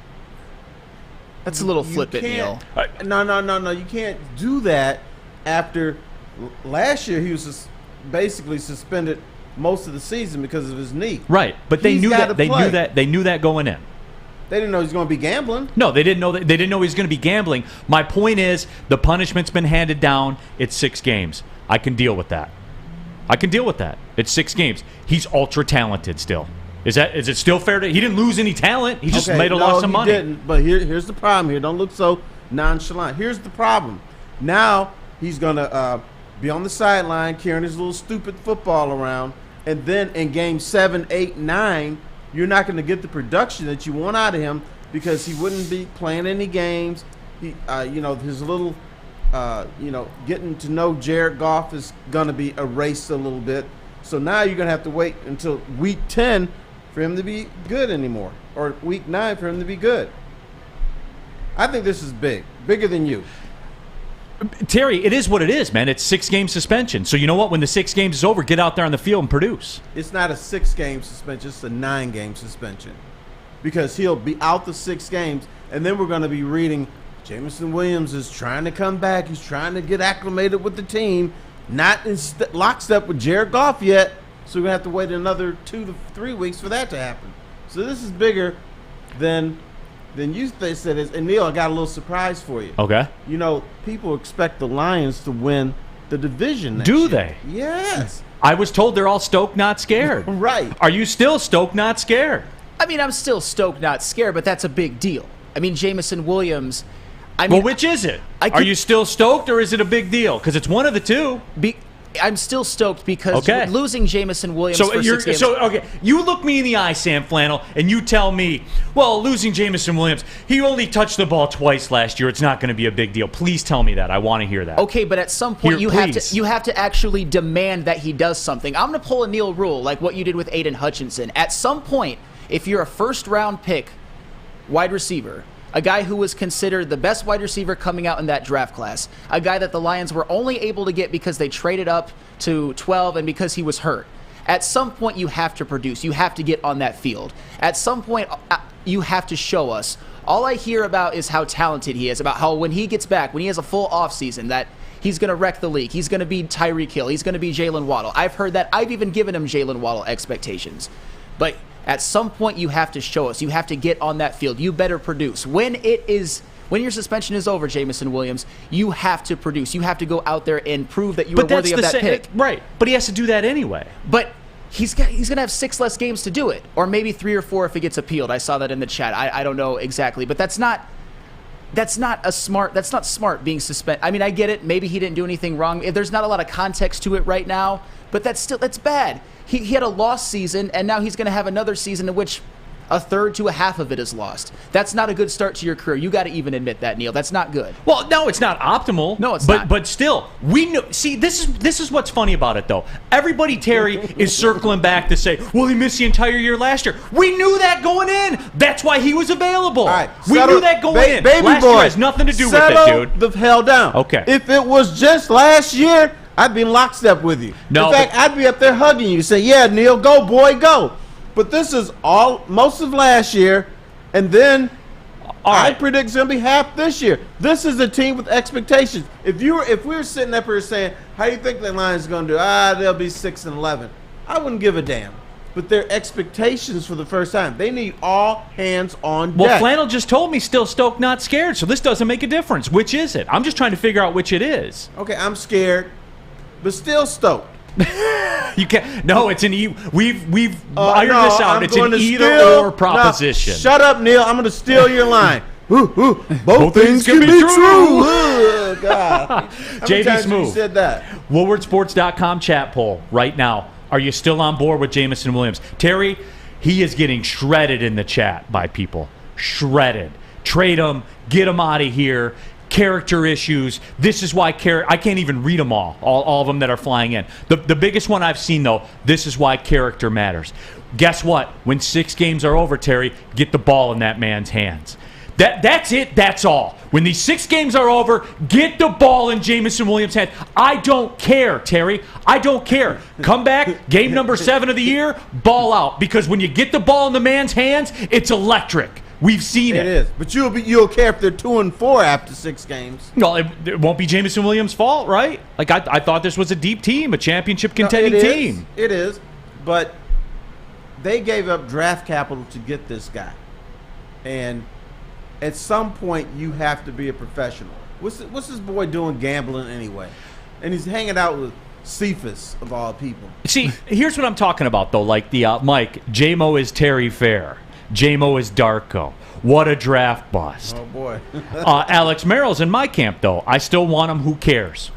That's a little flippant, Neal. No. You can't do that after last year he was basically suspended most of the season because of his knee. Right, but they knew that. They knew that going in. They didn't know he was going to be gambling. No, they didn't know that. They didn't know he was going to be gambling. My point is, the punishment's been handed down. It's 6 games. I can deal with that. It's 6 games. He's ultra talented still. Is it still fair to? He didn't lose any talent. He just made a lot of money. He didn't. But here's the problem. Here, don't look so nonchalant. Here's the problem. Now he's going to be on the sideline carrying his little stupid football around, and then in game 7, 8, 9. You're not going to get the production that you want out of him because he wouldn't be playing any games. He, his little, getting to know Jared Goff is going to be erased a little bit. So now you're going to have to wait until week 10 for him to be good anymore, or week 9 for him to be good. I think this is bigger than you. Terry, it is what it is, man. It's 6-game suspension. So you know what? When the 6 games is over, get out there on the field and produce. It's not a 6-game suspension. It's a 9-game suspension because he'll be out the 6 games, and then we're going to be reading Jamison Williams is trying to come back. He's trying to get acclimated with the team, not in lockstep with Jared Goff yet. So we're going to have to wait another 2 to 3 weeks for that to happen. So this is bigger than you said. And Neal, I got a little surprise for you. Okay. People expect the Lions to win the division next year. Do they? Yes. I was told they're all stoked, not scared. Right. Are you still stoked, not scared? I mean, I'm still stoked, not scared, but that's a big deal. I mean, Jamison Williams. Well, which is it? Are you still stoked or is it a big deal? Because it's one of the two. I'm still stoked because losing Jamison Williams for 6 games. You look me in the eye, Sam Flannel, and you tell me, well, losing Jamison Williams, he only touched the ball twice last year. It's not going to be a big deal. Please tell me that. I want to hear that. Okay, but at some point you have to actually demand that he does something. I'm going to pull a Neal Ruhl, like what you did with Aiden Hutchinson. At some point, if you're a first-round pick wide receiver, a guy who was considered the best wide receiver coming out in that draft class, a guy that the Lions were only able to get because they traded up to 12 and because he was hurt. At some point, you have to produce. You have to get on that field. At some point, you have to show us. All I hear about is how talented he is, about how when he gets back, when he has a full offseason, that he's going to wreck the league. He's going to be Tyreek Hill. He's going to be Jalen Waddle. I've heard that. I've even given him Jalen Waddle expectations. But at some point, you have to show us. You have to get on that field. You better produce. When your suspension is over, Jamison Williams, you have to produce. You have to go out there and prove that you are worthy of that pick. Right. But he has to do that anyway. But he's going to have 6 less games to do it, or maybe 3 or 4 if it gets appealed. I saw that in the chat. I don't know exactly, but that's not smart being suspended. I mean, I get it. Maybe he didn't do anything wrong. There's not a lot of context to it right now, but that's bad. He had a lost season, and now he's going to have another season in which a third to a half of it is lost. That's not a good start to your career. You got to even admit that, Neal. That's not good. Well, no, it's not optimal. No, it's not. But still, we know. See, this is what's funny about it, though. Everybody, Terry, is circling back to say, well, he missed the entire year last year. We knew that going in. That's why he was available. All right, we knew that going in. Baby last boy, year has nothing to do with it, dude. The hell down. Okay. If it was just last year, I'd be in lockstep with you. No, in fact, I'd be up there hugging you, saying, yeah, Neal, go, boy, go. But this is most of last year, and then I predict it's going to be half this year. This is a team with expectations. If we were sitting up here saying, how do you think the Lions are going to do? They'll be 6-11. I wouldn't give a damn. But their expectations for the first time, they need all hands on deck. Well, Flannel just told me still stoked, not scared, so this doesn't make a difference. Which is it? I'm just trying to figure out which it is. Okay, I'm scared, but still stoked. You can't. No, it's an we've ironed this out. It's an either-or proposition. No, shut up, Neal. I'm going to steal your line. Both things can be true. Oh, God. JB Smooth. You said that. WoodwardSports.com chat poll right now. Are you still on board with Jamison Williams? Terry, he is getting shredded in the chat by people. Shredded. Trade him. Get him out of here. Character issues. This is why I can't even read them all of them that are flying in. The biggest one I've seen, though, this is why character matters. Guess what? When 6 games are over, Terry, get the ball in that man's hands. That's it. That's all. When these 6 games are over, get the ball in Jamison Williams' hands. I don't care, Terry. I don't care. Come back, game number 7 of the year, ball out. Because when you get the ball in the man's hands, it's electric. We've seen it. It is. But you'll care if they're 2-4 after 6 games. No, it won't be Jamison Williams' fault, right? Like I thought this was a deep team, a championship contending team. It is. But they gave up draft capital to get this guy. And at some point, you have to be a professional. What's this boy doing gambling anyway? And he's hanging out with Cephas, of all people. See, here's what I'm talking about, though. Like the Mike, J-Mo is Terry Fair. J-Mo is Darko. What a draft bust. Oh, boy. Alex Merrill's in my camp, though. I still want him. Who cares?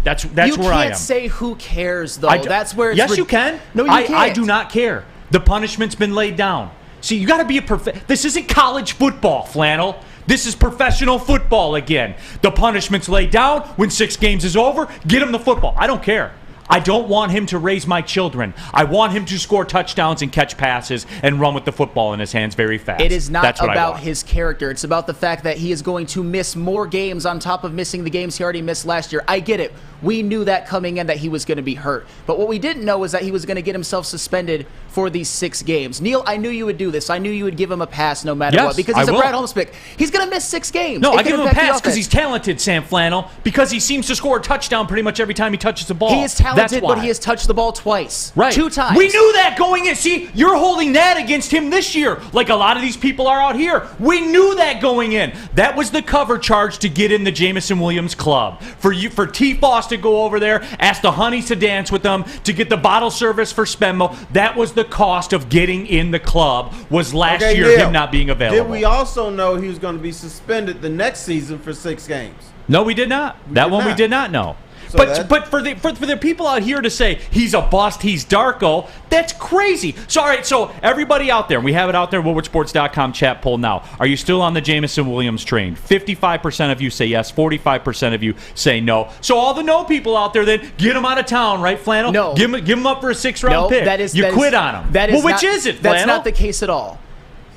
That's where I am. You can't say who cares, though. That's where it's... Yes, you can. No, you can't. I do not care. The punishment's been laid down. See, you got to be This isn't college football, Flannel. This is professional football again. The punishment's laid down. When 6 games is over, get him the football. I don't care. I don't want him to raise my children. I want him to score touchdowns and catch passes and run with the football in his hands very fast. It is not about his character. It's about the fact that he is going to miss more games on top of missing the games he already missed last year. I get it. We knew that coming in, that he was going to be hurt. But what we didn't know is that he was going to get himself suspended for these 6 games. Neal, I knew you would do this. I knew you would give him a pass no matter what. Because he's a Brad Holmes pick. He's going to miss 6 games. No, I give him a pass because he's talented, Sam Flannel. Because he seems to score a touchdown pretty much every time he touches the ball. He is talented, but he has touched the ball twice. Right. 2 times. We knew that going in. See, you're holding that against him this year, like a lot of these people are out here. We knew that going in. That was the cover charge to get in the Jamison Williams club. For T-Foss to go over there, ask the honeys to dance with them, to get the bottle service for Spenmo. That was the cost of getting in the club, was last year, Neal, him not being available. Did we also know he was going to be suspended the next season for 6 games? No, we did not. We did not know. So but for the people out here to say he's a bust, he's Darko, that's crazy. So all right, so everybody out there, we have it out there, WoodwardSports.com chat poll now. Are you still on the Jameson Williams train? 55% of you say yes, 45% of you say no. So all the no people out there, then get him out of town, right, Flannel? No. Give him up for a 6th-round pick. You quit on him. That is which is it, Flannel? That's not the case at all.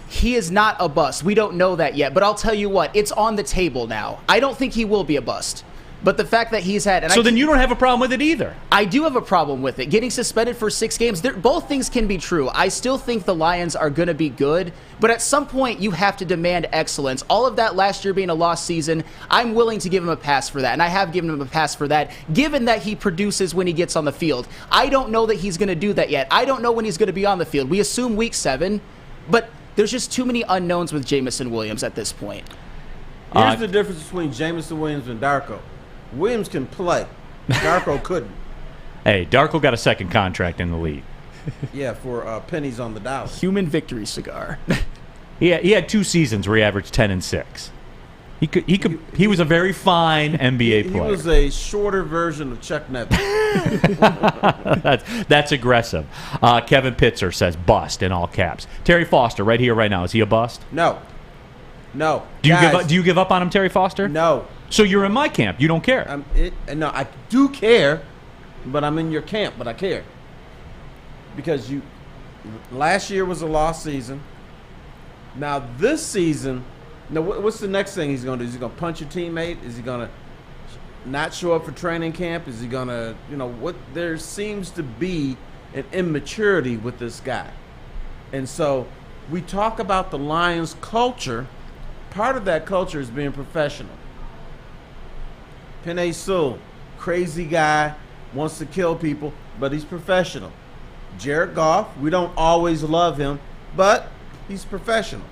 He is not a bust. We don't know that yet, but I'll tell you what, it's on the table now. I don't think he will be a bust. But the fact that he's had... then you don't have a problem with it either. I do have a problem with it. Getting suspended for 6 games, both things can be true. I still think the Lions are going to be good, but at some point you have to demand excellence. All of that last year being a lost season, I'm willing to give him a pass for that, and I have given him a pass for that, given that he produces when he gets on the field. I don't know that he's going to do that yet. I don't know when he's going to be on the field. We assume week 7, but there's just too many unknowns with Jameson Williams at this point. Here's the difference between Jameson Williams and Darko. Williams can play. Darko couldn't. Hey, Darko got a second contract in the league. Yeah, for pennies on the dollar. Human victory cigar. He had 2 seasons where he averaged 10 and 6. He was a very fine NBA player. He was a shorter version of Chuck Neville. That's aggressive. Kevin Pitzer says bust in all caps. Terry Foster, right here, right now, is he a bust? No. Do you give up on him, Terry Foster? No. So you're in my camp. You don't care. No, I do care, but I'm in your camp, but I care. Because last year was a lost season. Now this season, what's the next thing he's going to do? Is he going to punch a teammate? Is he going to not show up for training camp? Is he going to, there seems to be an immaturity with this guy. And so we talk about the Lions culture. Part of that culture is being professional. Penei Sewell, crazy guy, wants to kill people, but he's professional. Jared Goff, we don't always love him, but he's professional.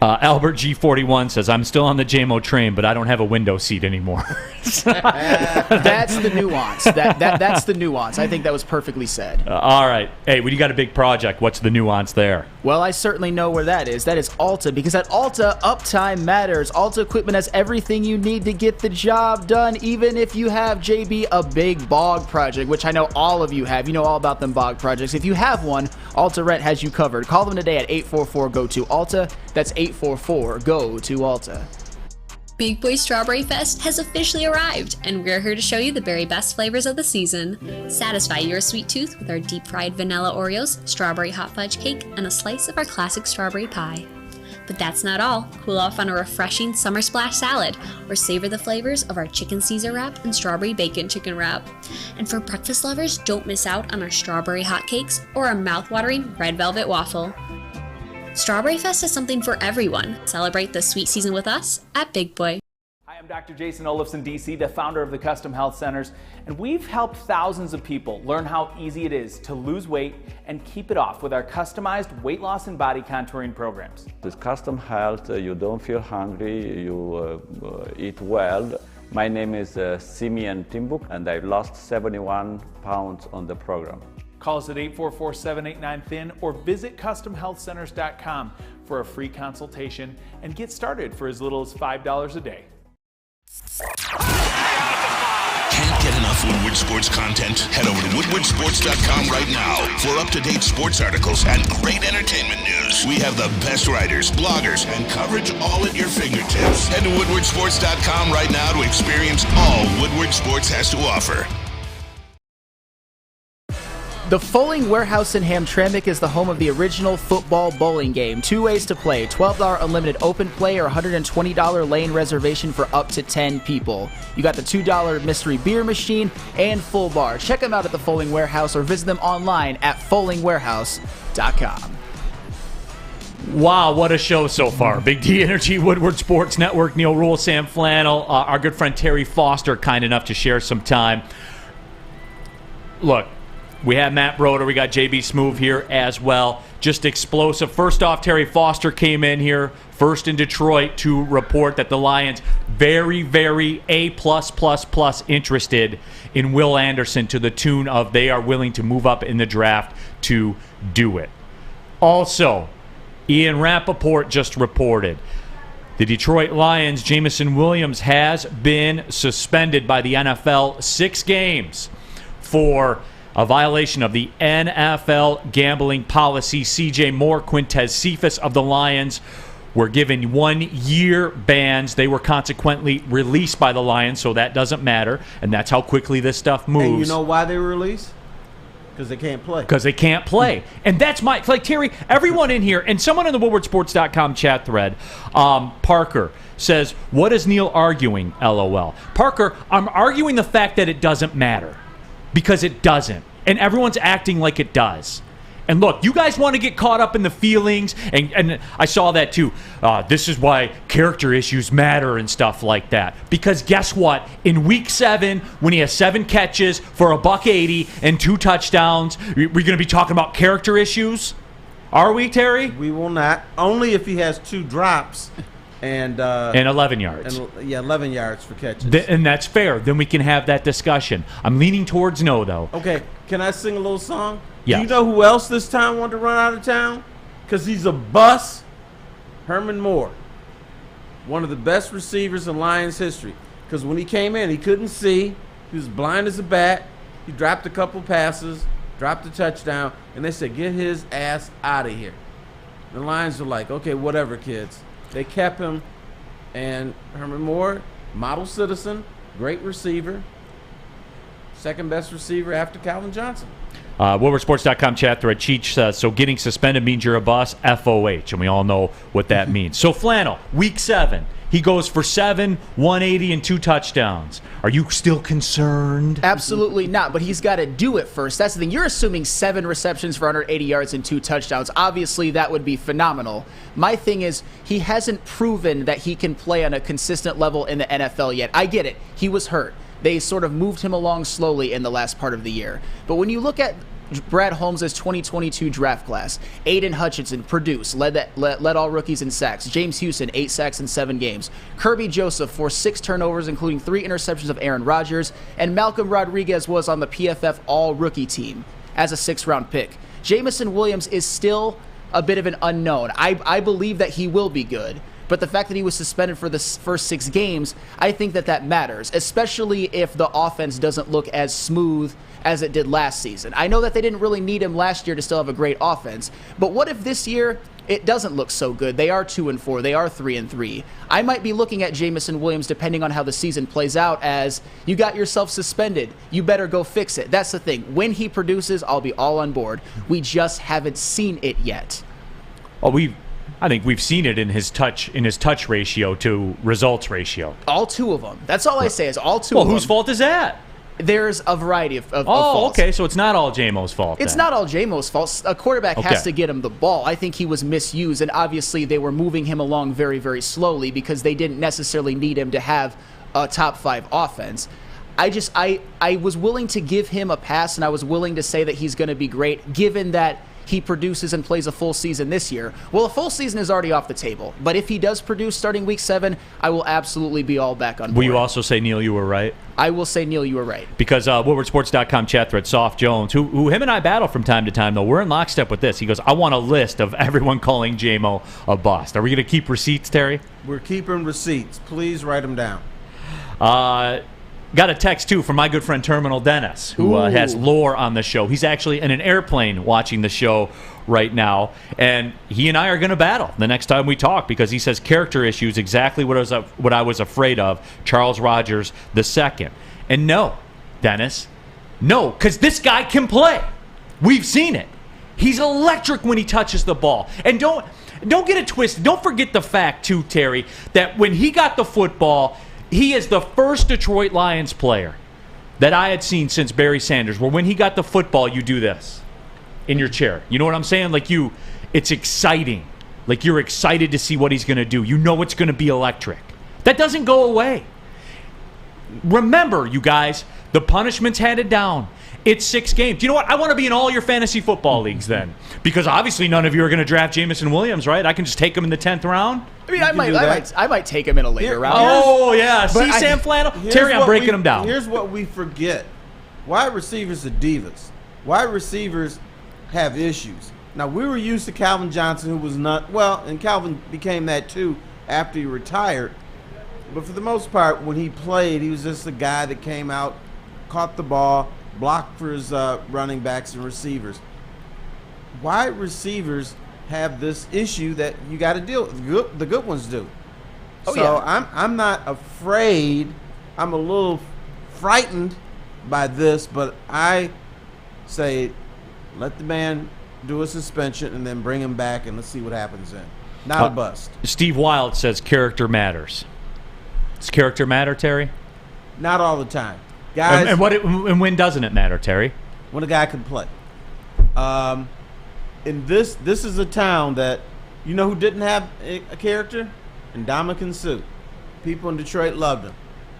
Albert G41 says, I'm still on the JMO train, but I don't have a window seat anymore. That's the nuance. That's the nuance. I think that was perfectly said. All right. Hey, when you got a big project, what's the nuance there? Well, I certainly know where that is. That is Alta, because at Alta, uptime matters. Alta equipment has everything you need to get the job done, even if you have, JB, a big bog project, which I know all of you have. You know all about them bog projects. If you have one, Alta Rent has you covered. Call them today at 844-GO-TO-ALTA. That's 844-GO-TO-ALTA. Big Boy Strawberry Fest has officially arrived, and we're here to show you the very best flavors of the season. Satisfy your sweet tooth with our deep-fried vanilla Oreos, strawberry hot fudge cake, and a slice of our classic strawberry pie. But that's not all. Cool off on a refreshing summer splash salad, or savor the flavors of our chicken Caesar wrap and strawberry bacon chicken wrap. And for breakfast lovers, don't miss out on our strawberry hotcakes or our mouth-watering red velvet waffle. Strawberry Fest is something for everyone. Celebrate the sweet season with us at Big Boy. Hi, I'm Dr. Jason Olafson, DC, the founder of the Custom Health Centers, and we've helped thousands of people learn how easy it is to lose weight and keep it off with our customized weight loss and body contouring programs. With Custom Health, you don't feel hungry, you eat well. My name is Simeon Timbuk, and I lost 71 pounds on the program. Call us at 844-789-THIN or visit CustomHealthCenters.com for a free consultation and get started for as little as $5 a day. Can't get enough Woodward Sports content? Head over to WoodwardSports.com right now for up-to-date sports articles and great entertainment news. We have the best writers, bloggers, and coverage all at your fingertips. Head to WoodwardSports.com right now to experience all Woodward Sports has to offer. The Folling Warehouse in Hamtramck is the home of the original football bowling game. 2 ways to play: $12 unlimited open play or $120 lane reservation for up to 10 people. You got the $2 mystery beer machine and full bar. Check them out at the Folling Warehouse or visit them online at follingwarehouse.com. Wow, what a show so far. Big D Energy, Woodward Sports Network, Neal, Ruhl, Sam Flannel, our good friend Terry Foster, kind enough to share some time. Look, we have Matt Broder. We got JB Smoove here as well. Just explosive. First off, Terry Foster came in here first in Detroit to report that the Lions very, very A+++ interested in Will Anderson to the tune of they are willing to move up in the draft to do it. Also, Ian Rappaport just reported The Detroit Lions, Jameson Williams, has been suspended by the NFL 6 games for a violation of the NFL gambling policy. C.J. Moore, Quintez Cephas of the Lions were given 1-year bans. They were consequently released by the Lions, so that doesn't matter, and that's how quickly this stuff moves. And you know why they were released? Because they can't play. Because they can't play. And that's like, Terry, everyone in here, and someone in the WoodwardSports.com chat thread, Parker, says, what is Neal arguing, LOL? Parker, I'm arguing the fact that it doesn't matter. Because it doesn't. And everyone's acting like it does. And look, you guys want to get caught up in the feelings, and I saw that too. This is why character issues matter and stuff like that. Because guess what? In Week 7, when he has 7 catches for $180 and 2 touchdowns, we're going to be talking about character issues? Are we, Terry? We will not. Only if he has 2 drops and 11 yards. 11 yards for catches. And that's fair. Then we can have that discussion. I'm leaning towards no, though. Okay, can I sing a little song? Yeah. Do you know who else this time wanted to run out of town? Because he's a bust. Herman Moore. One of the best receivers in Lions history. Because when he came in, he couldn't see. He was blind as a bat. He dropped a couple passes, dropped a touchdown, and they said, get his ass out of here. The Lions were like, okay, whatever, kids. They kept him, and Herman Moore, model citizen, great receiver, second best receiver after Calvin Johnson. WoodwardSports.com chat thread. Cheech says, so getting suspended means you're a boss? FOH. And we all know what that means. So Flannel, Week 7. He goes for 7, 180, and 2 touchdowns. Are you still concerned? Absolutely not, but he's got to do it first. That's the thing. You're assuming 7 receptions for 180 yards and 2 touchdowns. Obviously, that would be phenomenal. My thing is, he hasn't proven that he can play on a consistent level in the NFL yet. I get it. He was hurt. They sort of moved him along slowly in the last part of the year. But when you look at Brad Holmes' 2022 draft class, Aiden Hutchinson produced, led all rookies in sacks. James Houston, 8 sacks in 7 games. Kirby Joseph forced 6 turnovers, including 3 interceptions of Aaron Rodgers. And Malcolm Rodriguez was on the PFF all-rookie team as a 6th-round pick. Jameson Williams is still a bit of an unknown. I believe that he will be good. But the fact that he was suspended for the first 6 games, I think that matters, especially if the offense doesn't look as smooth as it did last season. I know that they didn't really need him last year to still have a great offense, but what if this year it doesn't look so good? They are 2-4, they are 3-3. I might be looking at Jameson Williams, depending on how the season plays out, as you got yourself suspended. You better go fix it. That's the thing. When he produces, I'll be all on board. We just haven't seen it yet. I think we've seen it in his touch ratio to results ratio. All 2 of them. That's all I say is all 2 of them. Well, whose fault is that? There's a variety of faults. Oh, okay, so it's not all JMO's fault. It's not all JMO's fault. A quarterback has to get him the ball. I think he was misused, and obviously they were moving him along very, very slowly because they didn't necessarily need him to have a top 5 offense. I was willing to give him a pass, and I was willing to say that he's going to be great, given that he produces and plays a full season this year. Well, a full season is already off the table. But if he does produce starting Week 7, I will absolutely be all back on board. Will you also say, Neal, you were right? I will say, Neal, you were right. Because WoodwardSports.com chat thread, Soft Jones, who him and I battle from time to time, though, we're in lockstep with this. He goes, I want a list of everyone calling JMO a bust. Are we going to keep receipts, Terry? We're keeping receipts. Please write them down. Got a text, too, from my good friend Terminal Dennis, who has lore on the show. He's actually in an airplane watching the show right now, and he and I are going to battle the next time we talk because he says character issues, exactly what I was afraid of, Charles Rogers II. And no, Dennis, no, because this guy can play. We've seen it. He's electric when he touches the ball. And don't get it twisted. Don't forget the fact, too, Terry, that when he got the football, he is the first Detroit Lions player that I had seen since Barry Sanders, where when he got the football, you do this in your chair. You know what I'm saying? It's exciting. Like you're excited to see what he's going to do. You know it's going to be electric. That doesn't go away. Remember, you guys, the punishment's handed down. It's 6 games. You know what? I want to be in all your fantasy football leagues then. Because obviously none of you are going to draft Jameson Williams, right? I can just take him in the 10th round. I mean, I might take him in a later round. Oh, yeah. See, Sam Flannel? Terry, I'm breaking him down. Here's what we forget. Wide receivers are divas. Wide receivers have issues. Now, we were used to Calvin Johnson, who was not, well, and Calvin became that too, after he retired. But for the most part, when he played, he was just a guy that came out, caught the ball, blocked for his running backs and receivers. Wide receivers have this issue that you got to deal with. The good ones do. Oh, so yeah. I'm not afraid. I'm a little frightened by this, but I say let the man do a suspension and then bring him back and let's see what happens then. Not a bust. Steve Wild says character matters. Does character matter, Terry? Not all the time. Guys, and when doesn't it matter, Terry? When a guy can play. And this is a town that, you know who didn't have a character? Ndamukong Suh. People in Detroit loved him.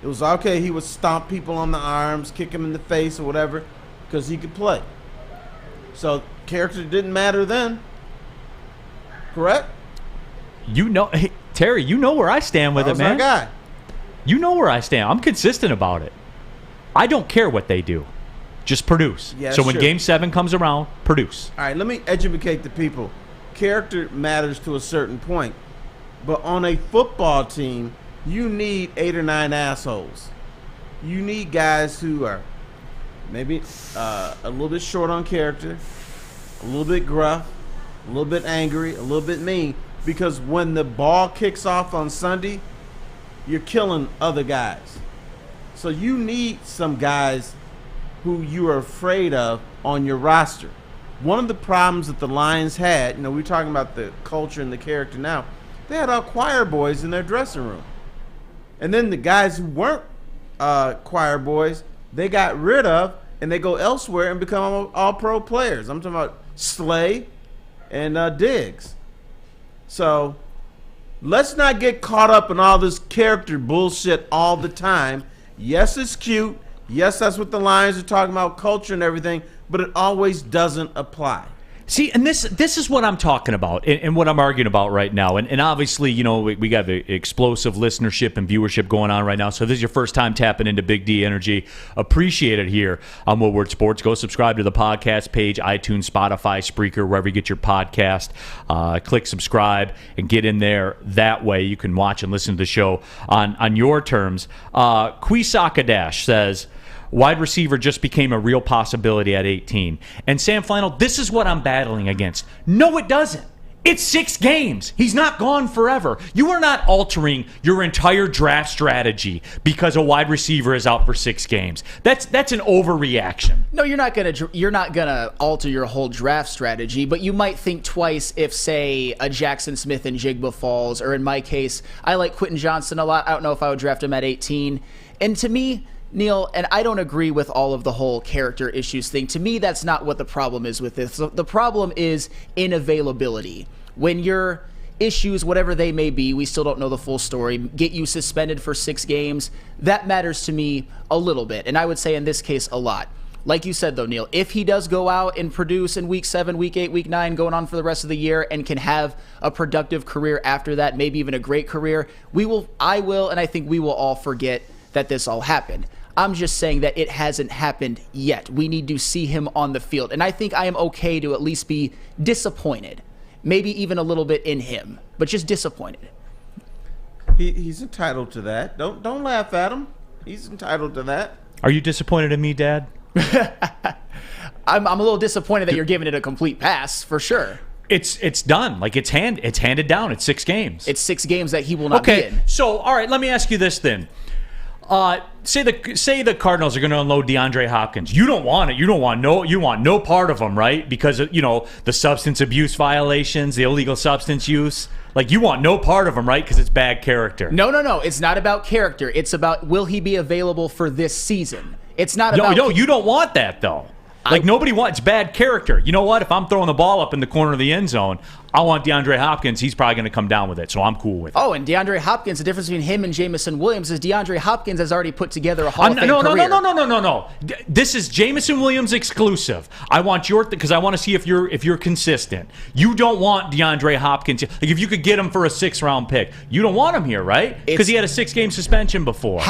It was okay, he would stomp people on the arms, kick him in the face or whatever, because he could play. So character didn't matter then. Correct? You know, hey, Terry, you know where I stand with it, man. Our guy. You know where I stand. I'm consistent about it. I don't care what they do. Just produce. Yeah, so when sure. Game 7 comes around, produce. All right, let me educate the people. Character matters to a certain point. But on a football team, you need 8 or 9 assholes. You need guys who are maybe a little bit short on character, a little bit gruff, a little bit angry, a little bit mean. Because when the ball kicks off on Sunday, you're killing other guys. So you need some guys who you are afraid of on your roster. One of the problems that the Lions had, you know, we're talking about the culture and the character now, they had all choir boys in their dressing room. And then the guys who weren't choir boys, they got rid of, and they go elsewhere and become all pro players. I'm talking about Slay and Diggs. So let's not get caught up in all this character bullshit all the time. Yes, it's cute. Yes, that's what the Lions are talking about, culture and everything, but it always doesn't apply. See, and this is what I'm talking about and what I'm arguing about right now. And obviously, you know, we got the explosive listenership and viewership going on right now. So if this is your first time tapping into Big D Energy, appreciate it here on Woodward Sports. Go subscribe to the podcast page, iTunes, Spotify, Spreaker, wherever you get your podcast. Click subscribe and get in there. That way you can watch and listen to the show on your terms. Quisaka says, wide receiver just became a real possibility at 18. And Sam Flannel, this is what I'm battling against. No, it doesn't. It's 6 games. He's not gone forever. You are not altering your entire draft strategy because a wide receiver is out for 6 games. That's an overreaction. No, you're not gonna alter your whole draft strategy, but you might think twice if, say, a Jackson Smith and Jigba falls, or in my case, I like Quentin Johnson a lot. I don't know if I would draft him at 18. And to me, Neal, and I don't agree with all of the whole character issues thing. To me, that's not what the problem is with this. The problem is inavailability. When your issues, whatever they may be, we still don't know the full story, get you suspended for 6 games, that matters to me a little bit. And I would say in this case, a lot. Like you said, though, Neal, if he does go out and produce in week 7, week 8, week 9, going on for the rest of the year, and can have a productive career after that, maybe even a great career, I will, and I think we will all forget that this all happened. I'm just saying that it hasn't happened yet. We need to see him on the field. And I think I am okay to at least be disappointed. Maybe even a little bit in him, but just disappointed. He's entitled to that. Don't laugh at him. He's entitled to that. Are you disappointed in me, Dad? I'm a little disappointed that you're giving it a complete pass, for sure. It's done. Like, it's handed down. It's 6 games. It's 6 games that he will not be in. So, all right, let me ask you this then. Say the Cardinals are going to unload DeAndre Hopkins. You don't want it. You want no part of him, right? Because of, the substance abuse violations, the illegal substance use. Like, you want no part of him, right? Because it's bad character. No. It's not about character. It's about, will he be available for this season? It's not about... No, you don't want that, though. Like, nobody wants bad character. You know what? If I'm throwing the ball up in the corner of the end zone, I want DeAndre Hopkins. He's probably going to come down with it, so I'm cool with it. Oh, and DeAndre Hopkins, the difference between him and Jameson Williams is DeAndre Hopkins has already put together a Hall of Fame career. No. This is Jameson Williams exclusive. I want because I want to see if you're consistent. You don't want DeAndre Hopkins. Like, if you could get him for a 6th-round pick, you don't want him here, right? Because he had a 6-game suspension before.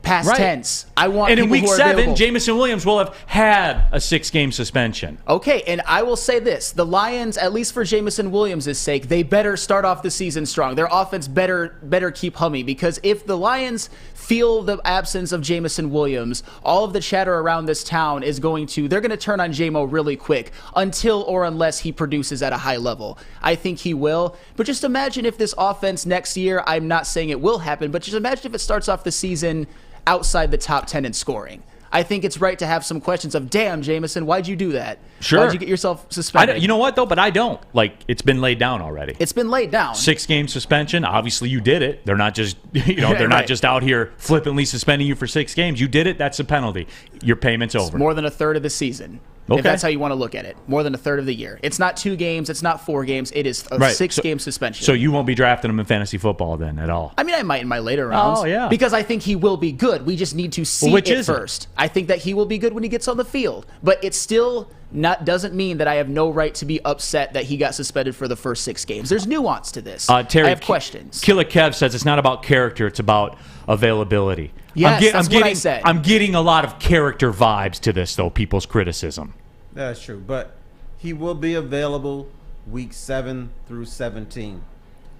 Past tense. I want And in people week who are 7, available. Jamison Williams will have had a 6-game suspension. Okay, and I will say this. The Lions, at least for Jamison Williams' sake, they better start off the season strong. Their offense better keep humming, because if the Lions feel the absence of Jamison Williams, all of the chatter around this town is they're going to turn on J-Mo really quick until or unless he produces at a high level. I think he will. But just imagine if this offense next year, I'm not saying it will happen, but just imagine if it starts off the season outside the top 10 in scoring. I think it's right to have some questions of, damn, Jamison, why'd you do that? Sure. Why'd you get yourself suspended? You know what, though? But I don't. It's been laid down already. It's been laid down. 6-game suspension. Obviously, you did it. They're not just, they're not just out here flippantly suspending you for 6 games. You did it. That's a penalty. Your payment's over. It's more than a third of the season. Okay. If that's how you want to look at it. More than a third of the year. It's not 2 games. It's not 4 games. It is a 6-game suspension. So you won't be drafting him in fantasy football then at all? I mean, I might in my later rounds. Oh, yeah. Because I think he will be good. We just need to see it first. I think that he will be good when he gets on the field. But it still doesn't mean that I have no right to be upset that he got suspended for the first 6 games. There's nuance to this. Terry, I have questions. Killer Kev says it's not about character. It's about availability. Yes, that's what I said. I'm getting a lot of character vibes to this, though, people's criticism. That's true, but he will be available week 7 through 17.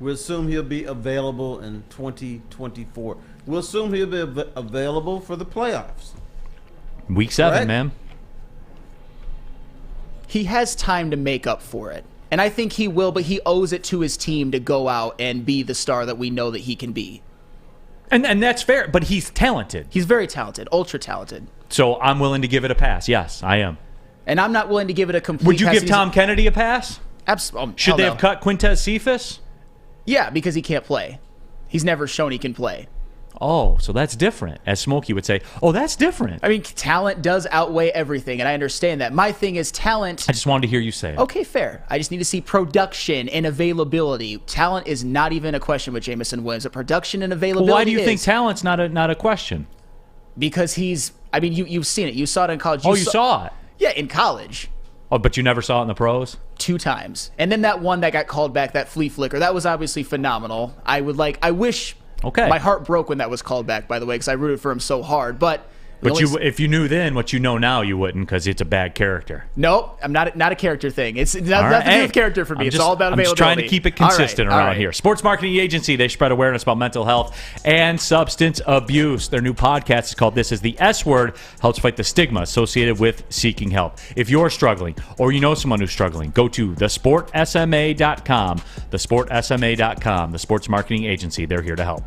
We'll assume he'll be available in 2024. We'll assume he'll be available for the playoffs. Week 7, Correct? man. He has time to make up for it. And I think he will, but he owes it to his team to go out and be the star that we know that he can be. And that's fair, but he's talented. He's very talented, ultra talented. So I'm willing to give it a pass. Yes, I am. And I'm not willing to give it a complete Would you pass. give Tom Kennedy a pass? Absolutely. Should they have cut Quintez Cephas? Yeah, because he can't play. He's never shown he can play. Oh, so that's different. As Smokey would say, oh, that's different. I mean, talent does outweigh everything, and I understand that. My thing is talent. I just wanted to hear you say it. Okay, fair. I just need to see production and availability. Talent is not even a question with Jamison Williams. But production and availability. Well, why do you think talent's not a question? Because he's. I mean, you've seen it. You saw it in college. You saw it. Yeah, in college. Oh, but you never saw it in the pros? 2 times. And then that one that got called back, that flea flicker, that was obviously phenomenal. I wish my heart broke when that was called back, by the way, because I rooted for him so hard. But if you knew then what you know now, you wouldn't, because it's a bad character. No, I'm not a character thing. It's nothing to do with character for me. It's all about availability. I'm just trying to keep it consistent around here. Sports Marketing Agency, they spread awareness about mental health and substance abuse. Their new podcast is called This Is the S Word, helps fight the stigma associated with seeking help. If you're struggling or you know someone who's struggling, go to thesportsma.com, thesportsma.com, the Sports Marketing Agency. They're here to help.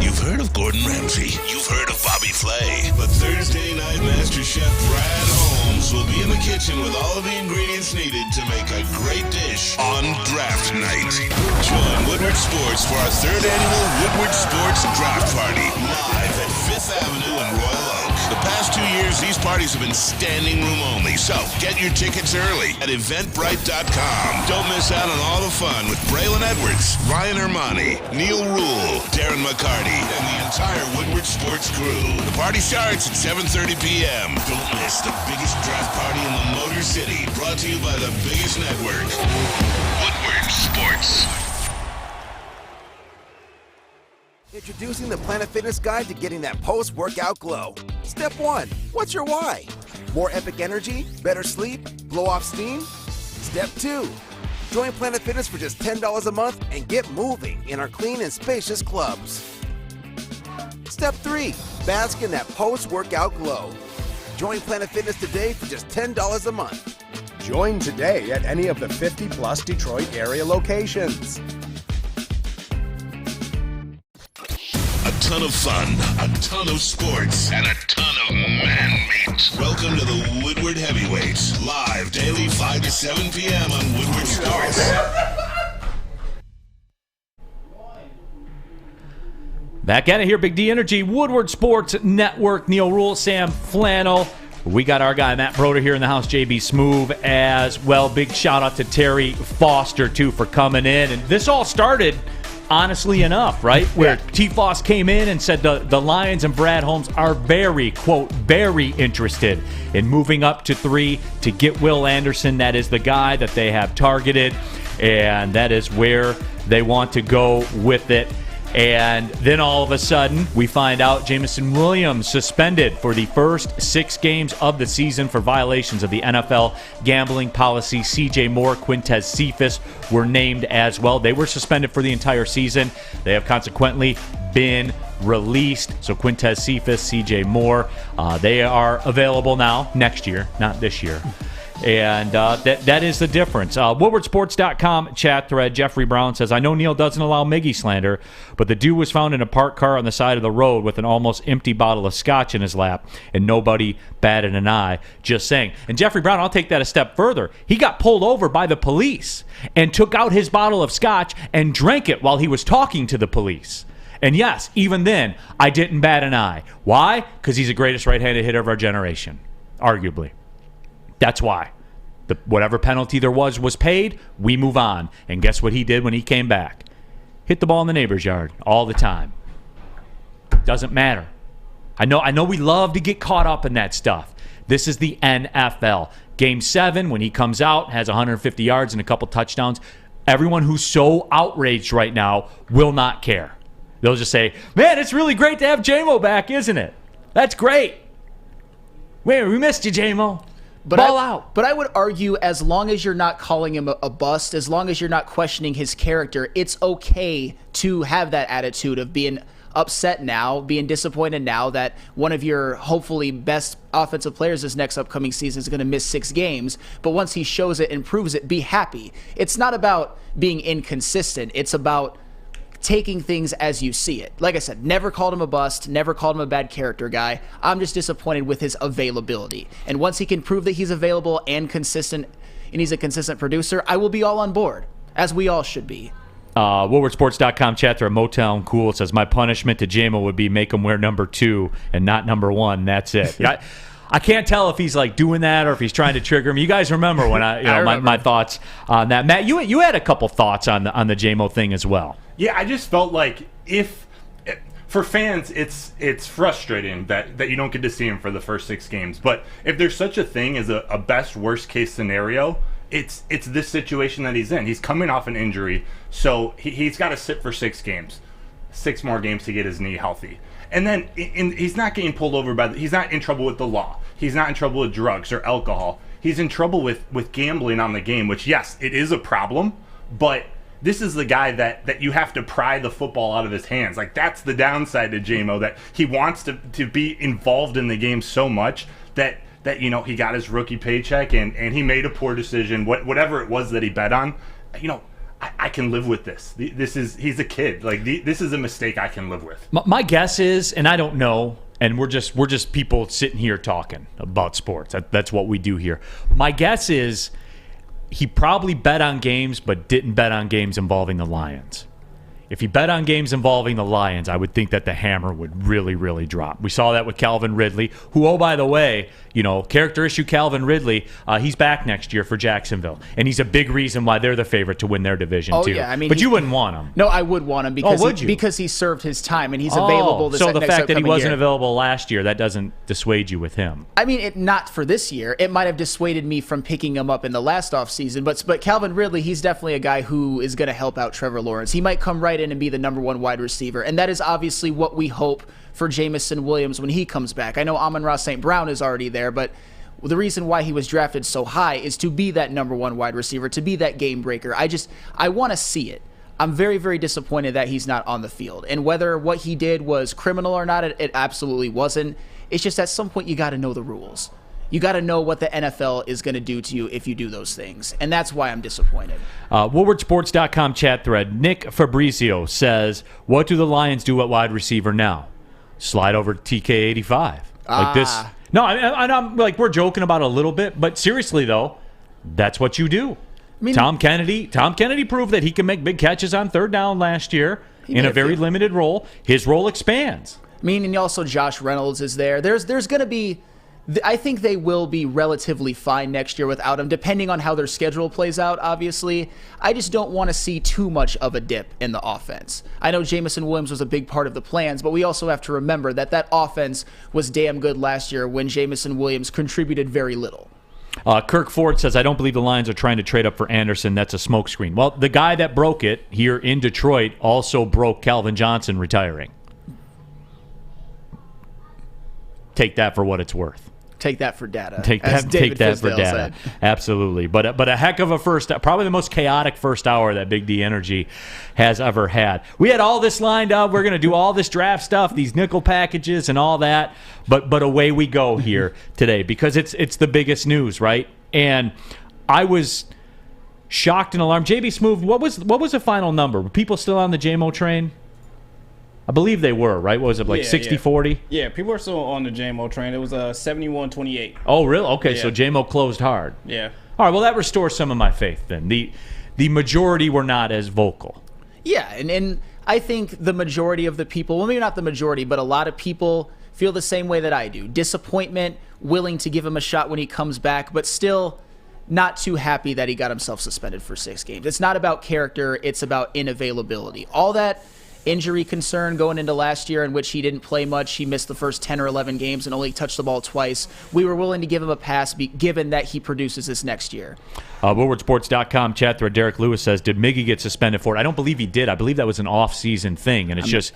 You've heard of Gordon Ramsay. You've heard of Bobby Flay. But Thursday night Master Chef Brad Holmes will be in the kitchen with all of the ingredients needed to make a great dish on draft night. Join Woodward Sports for our 3rd annual Woodward Sports Draft Party, live at 5th Avenue in Royal Oak. The past 2 years, these parties have been standing room only, so get your tickets early at eventbrite.com. Don't miss out on all the fun with Braylon Edwards, Ryan Ermanni, Neal Ruhl, Darren McCarty, and the entire Woodward Sports crew. The party starts at 7:30 p.m. Don't miss the biggest draft party in the Motor City, brought to you by the biggest network, Woodward Sports. Introducing the Planet Fitness Guide to getting that post-workout glow. Step 1, what's your why? More epic energy, better sleep, blow off steam? Step 2, join Planet Fitness for just $10 a month and get moving in our clean and spacious clubs. Step 3, bask in that post-workout glow. Join Planet Fitness today for just $10 a month. Join today at any of the 50-plus Detroit area locations. A ton of fun, a ton of sports, and a ton of man meat. Welcome to the Woodward Heavyweights, live daily 5 to 7 p.m. on Woodward Sports. Back at it here, Big D Energy, Woodward Sports Network, Neal Ruhl, Sam Flannel. We got our guy Matt Broder here in the house, JB Smoove as well. Big shout out to Terry Foster, too, for coming in. And this all started, honestly enough, right? Where T-Foss came in and said the Lions and Brad Holmes are very, quote, very interested in moving up to 3 to get Will Anderson. That is the guy that they have targeted, and that is where they want to go with it. And then all of a sudden, we find out Jameson Williams suspended for the first 6 games of the season for violations of the NFL gambling policy. CJ Moore, Quintez Cephas were named as well. They were suspended for the entire season. They have consequently been released. So Quintez Cephas, CJ Moore, they are available now next year, not this year. And that is the difference. WoodwardSports.com chat thread. Jeffrey Brown says, I know Neal doesn't allow Miggy slander, but the dude was found in a parked car on the side of the road with an almost empty bottle of scotch in his lap, and nobody batted an eye. Just saying. And Jeffrey Brown, I'll take that a step further. He got pulled over by the police and took out his bottle of scotch and drank it while he was talking to the police. And yes, even then, I didn't bat an eye. Why? Because he's the greatest right-handed hitter of our generation, arguably. That's why. Whatever penalty there was paid, we move on. And guess what he did when he came back? Hit the ball in the neighbor's yard all the time. Doesn't matter. I know we love to get caught up in that stuff. This is the NFL. Game 7, when he comes out, has 150 yards and a couple touchdowns, everyone who's so outraged right now will not care. They'll just say, man, it's really great to have J-Mo back, isn't it? That's great. Man, we missed you, J-Mo. Ball out. But I would argue, as long as you're not calling him a bust, as long as you're not questioning his character, it's okay to have that attitude of being upset now, being disappointed now that one of your hopefully best offensive players this next upcoming season is going to miss 6 games. But once he shows it and proves it, be happy. It's not about being inconsistent. It's about taking things as you see it. Like I said, never called him a bust, never called him a bad character guy. I'm just disappointed with his availability. And once he can prove that he's available and consistent, and he's a consistent producer, I will be all on board, as we all should be. WoodwardSports.com chat through Motown Cool says, my punishment to J-Mo would be make him wear number 2 and not number 1. That's it. I can't tell if he's like doing that or if he's trying to trigger him. You guys remember when my thoughts on that. Matt, you had a couple thoughts on the J-Mo thing as well. Yeah, I just felt like for fans, it's frustrating that you don't get to see him for the first 6 games. But if there's such a thing as a best worst case scenario, it's this situation that he's in. He's coming off an injury, so he's got to sit for 6 games, 6 more games to get his knee healthy. And then he's not getting pulled over he's not in trouble with the law. He's not in trouble with drugs or alcohol. He's in trouble with gambling on the game, which, yes, it is a problem, but this is the guy that you have to pry the football out of his hands. Like, that's the downside to J-Mo, that he wants to be involved in the game so much that he got his rookie paycheck and he made a poor decision, whatever it was that he bet on. I can live with this. He's a kid. Like, this is a mistake I can live with. My guess is, and I don't know, and we're just people sitting here talking about sports. That's what we do here. My guess is he probably bet on games but didn't bet on games involving the Lions. If he bet on games involving the Lions, I would think that the hammer would really, really drop. We saw that with Calvin Ridley, who, oh, by the way, character issue Calvin Ridley, he's back next year for Jacksonville. And he's a big reason why they're the favorite to win their division, too. Yeah, but you wouldn't want him. No, I would want him because he served his time and he's available this next So the fact that he wasn't year. available last year, that doesn't dissuade you with him. I mean, not for this year. It might have dissuaded me from picking him up in the last offseason. But Calvin Ridley, he's definitely a guy who is going to help out Trevor Lawrence. He might come right in and be the number 1 wide receiver. And that is obviously what we hope for Jameson Williams when he comes back. I know Amon-Ra St. Brown is already there, but the reason why he was drafted so high is to be that number 1 wide receiver, to be that game breaker. I want to see it. I'm very, very disappointed that he's not on the field. And whether what he did was criminal or not, it absolutely wasn't. It's just at some point you got to know the rules. You got to know what the NFL is going to do to you if you do those things. And that's why I'm disappointed. WoodwardSports.com chat thread. Nick Fabrizio says, what do the Lions do at wide receiver now? Slide over to TK85. Like this. No, I'm like, we're joking about it a little bit, but seriously though, that's what you do. Tom Kennedy proved that he can make big catches on 3rd down last year in a very limited role. His role expands. And also Josh Reynolds is there. There's going to be, I think they will be relatively fine next year without him, depending on how their schedule plays out, obviously. I just don't want to see too much of a dip in the offense. I know Jameson Williams was a big part of the plans, but we also have to remember that offense was damn good last year when Jameson Williams contributed very little. Kirk Ford says, I don't believe the Lions are trying to trade up for Anderson. That's a smokescreen. Well, the guy that broke it here in Detroit also broke Calvin Johnson retiring. Take that for what it's worth. Take that for data. Take that for data. Said. Absolutely. But a heck of a probably the most chaotic first hour that Big D Energy has ever had. We had all this lined up. We're going to do all this draft stuff, these nickel packages and all that. But away we go here today because it's the biggest news, right? And I was shocked and alarmed. JB Smoove, what was the final number? Were people still on the JMO train? I believe they were, right? What was it, like 60-40? Yeah, people are still on the JMO train. It was 71-28. Oh, really? Okay, so JMO closed hard. Yeah. All right, well, that restores some of my faith then. The majority were not as vocal. Yeah, and I think the majority of the people, well, maybe not the majority, but a lot of people feel the same way that I do. Disappointment, willing to give him a shot when he comes back, but still not too happy that he got himself suspended for 6 games. It's not about character, it's about inavailability. All that injury concern going into last year in which he didn't play much. He missed the first 10 or 11 games and only touched the ball twice. We were willing to give him a pass given that he produces this next year. WoodwardSports.com chat thread, Derek Lewis says, did Miggy get suspended for it? I don't believe he did. I believe that was an off-season thing, and it was just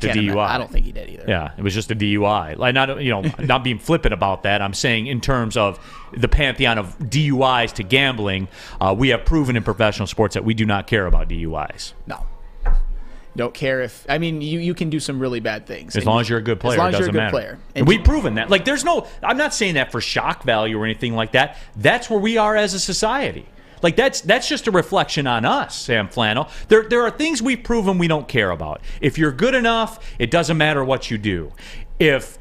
a DUI. I don't think he did either. Yeah, it was just a DUI. Like, not being flippant about that. I'm saying in terms of the pantheon of DUIs to gambling, we have proven in professional sports that we do not care about DUIs. No. Don't care if you can do some really bad things as long as you're a good player. As long as you're a good matter. player, and we've proven that. Like, I'm not saying that for shock value or anything like that. That's where we are as a society. Like, that's just a reflection on us, Sam Flannel. There are things we've proven we don't care about. If you're good enough, it doesn't matter what you do. If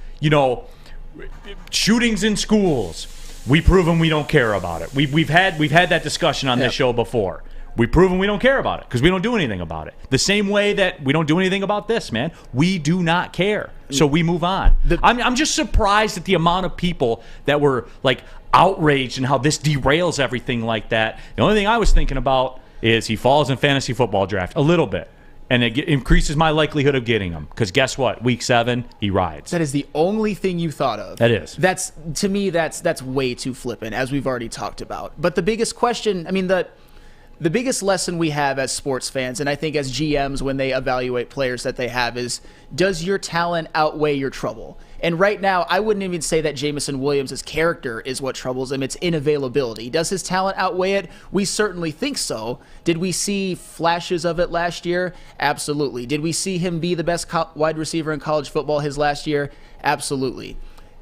shootings in schools, we've proven we don't care about it. We've had that discussion on this show before. We've proven we don't care about it because we don't do anything about it. The same way that we don't do anything about this, man. We do not care. So we move on. I'm just surprised at the amount of people that were like outraged and how this derails everything like that. The only thing I was thinking about is he falls in fantasy football draft a little bit. And it increases my likelihood of getting him. Because guess what? Week 7, he rides. That is the only thing you thought of. That is. To me, that's way too flippant, as we've already talked about. But the biggest question, the biggest lesson we have as sports fans, and I think as GMs when they evaluate players that they have, is does your talent outweigh your trouble? And right now, I wouldn't even say that Jameson Williams' character is what troubles him. It's inavailability. Does his talent outweigh it? We certainly think so. Did we see flashes of it last year? Absolutely. Did we see him be the best wide receiver in college football his last year? Absolutely.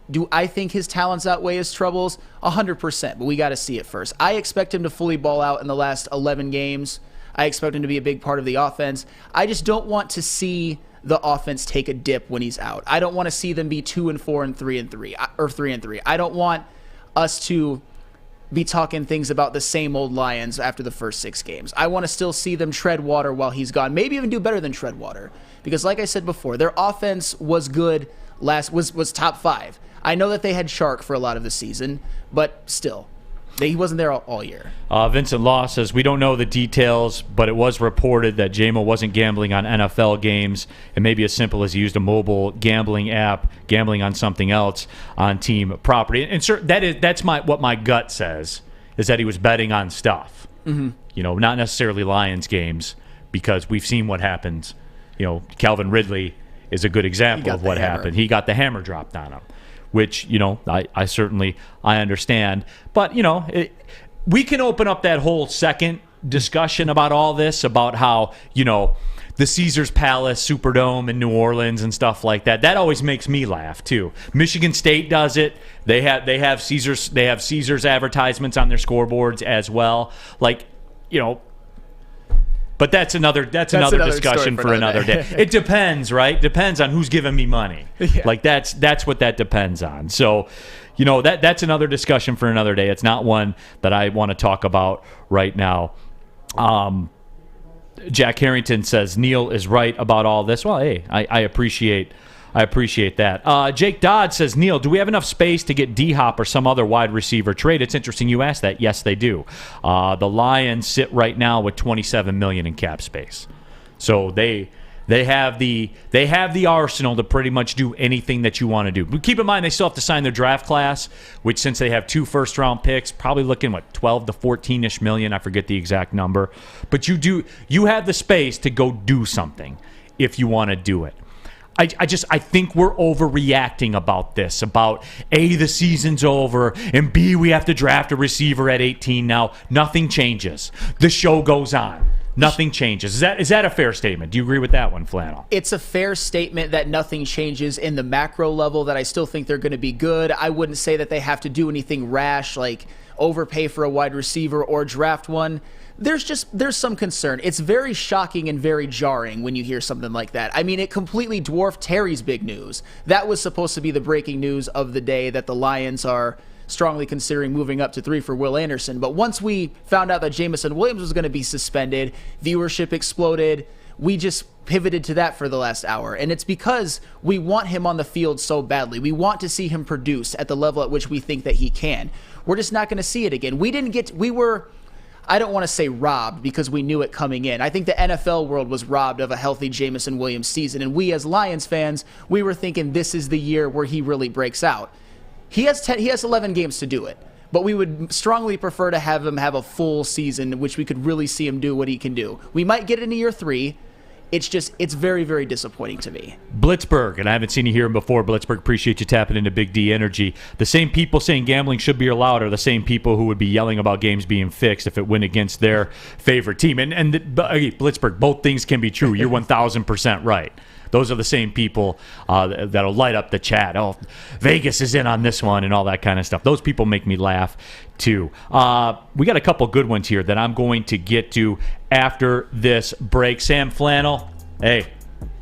Do I think his talents outweigh his troubles? 100%, but we got to see it first. I expect him to fully ball out in the last 11 games. I expect him to be a big part of the offense. I just don't want to see the offense take a dip when he's out. I don't want to see them be 2-4 and 3-3 or 3-3. I don't want us to be talking things about the same old Lions after the first 6 games. I want to still see them tread water while he's gone. Maybe even do better than tread water. Because like I said before, their offense was good was top 5. I know that they had Shark for a lot of the season, but still, he wasn't there all year. Vincent Law says, we don't know the details, but it was reported that JMO wasn't gambling on NFL games. It may be as simple as he used a mobile gambling app, gambling on something else on team property. And sir, that's what my gut says, is that he was betting on stuff. Mm-hmm. Not necessarily Lions games, because we've seen what happens. Calvin Ridley is a good example of what happened. He got the hammer dropped on him. Which, I certainly understand. But, we can open up that whole second discussion about all this, about how, the Caesars Palace, Superdome in New Orleans and stuff like that. That always makes me laugh, too. Michigan State does it. They have Caesars advertisements on their scoreboards as well. Like, but that's another discussion for another day. It depends, right? Depends on who's giving me money. Yeah. Like that's what that depends on. So, that's another discussion for another day. It's not one that I want to talk about right now. Jack Harrington says Neal is right about all this. Well, hey, I appreciate that. Jake Dodd says, Neal, do we have enough space to get D-Hop or some other wide receiver trade? It's interesting you asked that. Yes, they do. The Lions sit right now with $27 million in cap space. So they They have the arsenal to pretty much do anything that you want to do. But keep in mind, they still have to sign their draft class, which since they have 2 first-round picks, probably looking, 12 to 14-ish million. I forget the exact number. But you have the space to go do something if you want to do it. I think we're overreacting about this, about A, the season's over, and B, we have to draft a receiver at 18 now. Nothing changes. The show goes on. Nothing changes. Is that a fair statement? Do you agree with that one, Flannel? It's a fair statement that nothing changes in the macro level, that I still think they're going to be good. I wouldn't say that they have to do anything rash, like overpay for a wide receiver or draft one. There's some concern. It's very shocking and very jarring when you hear something like that. I mean, it completely dwarfed Terry's big news. That was supposed to be the breaking news of the day, that the Lions are strongly considering moving up to 3 for Will Anderson. But once we found out that Jameson Williams was going to be suspended, viewership exploded. We just pivoted to that for the last hour. And it's because we want him on the field so badly. We want to see him produce at the level at which we think that he can. We're just not going to see it again. We were, I don't want to say robbed, because we knew it coming in. I think the NFL world was robbed of a healthy Jameson Williams season. And we as Lions fans, we were thinking this is the year where he really breaks out. He has 11 games to do it, but we would strongly prefer to have him have a full season in which we could really see him do what he can do. We might get it in year 3. It's very, very disappointing to me. Blitzberg, and I haven't seen you hear him before. Blitzberg, appreciate you tapping into Big D Energy. The same people saying gambling should be allowed are the same people who would be yelling about games being fixed if it went against their favorite team. And Blitzberg, both things can be true. You're 1,000% right. Those are the same people that'll light up the chat. Oh, Vegas is in on this one and all that kind of stuff. Those people make me laugh, too. We got a couple good ones here that I'm going to get to after this break. Sam Flannel, hey,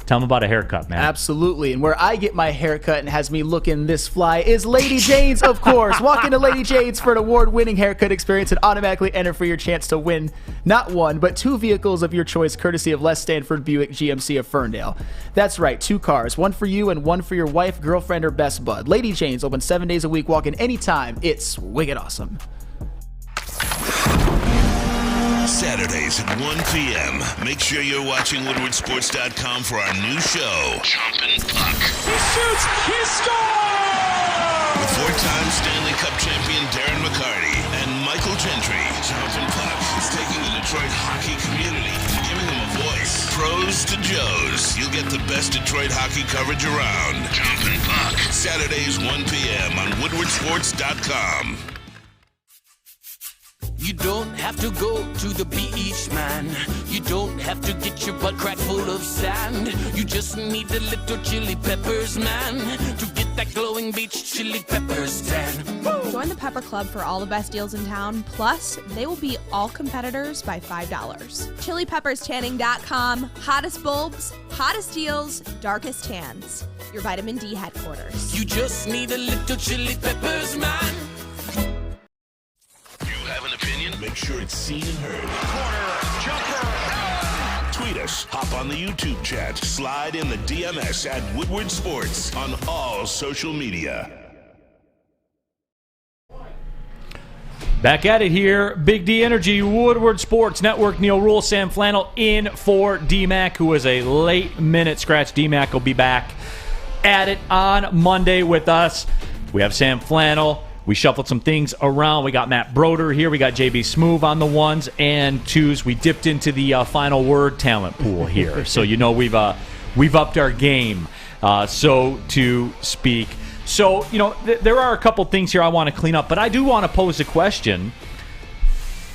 tell them about a haircut, man. Absolutely. And where I get my haircut and has me looking this fly is Lady Jane's, of course. Walk into Lady Jane's for an award-winning haircut experience and automatically enter for your chance to win not 1, but 2 vehicles of your choice, courtesy of Les Stanford Buick GMC of Ferndale. That's right, 2 cars, 1 for you and 1 for your wife, girlfriend, or best bud. Lady Jane's open 7 days a week. Walk in anytime. It's wicked awesome. Saturdays at 1 p.m. Make sure you're watching WoodwardSports.com for our new show, Chompin' Puck. He shoots! He scores! With 4-time Stanley Cup champion Darren McCarty and Michael Gentry, Chompin' Puck is taking the Detroit hockey community, giving them a voice. Pros to Joes. You'll get the best Detroit hockey coverage around. Chompin' Puck. Saturdays 1 p.m. on WoodwardSports.com. You don't have to go to the beach, man. You don't have to get your butt crack full of sand. You just need a little chili peppers, man, to get that glowing beach chili peppers tan. Join the Pepper Club for all the best deals in town. Plus, they will beat all competitors by $5. ChiliPeppersTanning.com. Hottest bulbs, hottest deals, darkest tans. Your vitamin D headquarters. You just need a little chili peppers, man. Have an opinion? Make sure it's seen and heard. Corner, jumper. Tweet us, hop on the YouTube chat, slide in the DMS at Woodward Sports on all social media. Back at it here, Big D Energy, Woodward Sports Network. Neal, Ruhl, Sam Flannel in for D-Mac, who is a late-minute scratch. D-Mac will be back at it on Monday with us. We have Sam Flannel. We shuffled some things around. We got Matt Broder here. We got JB Smoove on the 1s and 2s. We dipped into the final word talent pool here. So, you know, we've upped our game, so to speak. So, you know, there are a couple things here I want to clean up, but I do want to pose a question.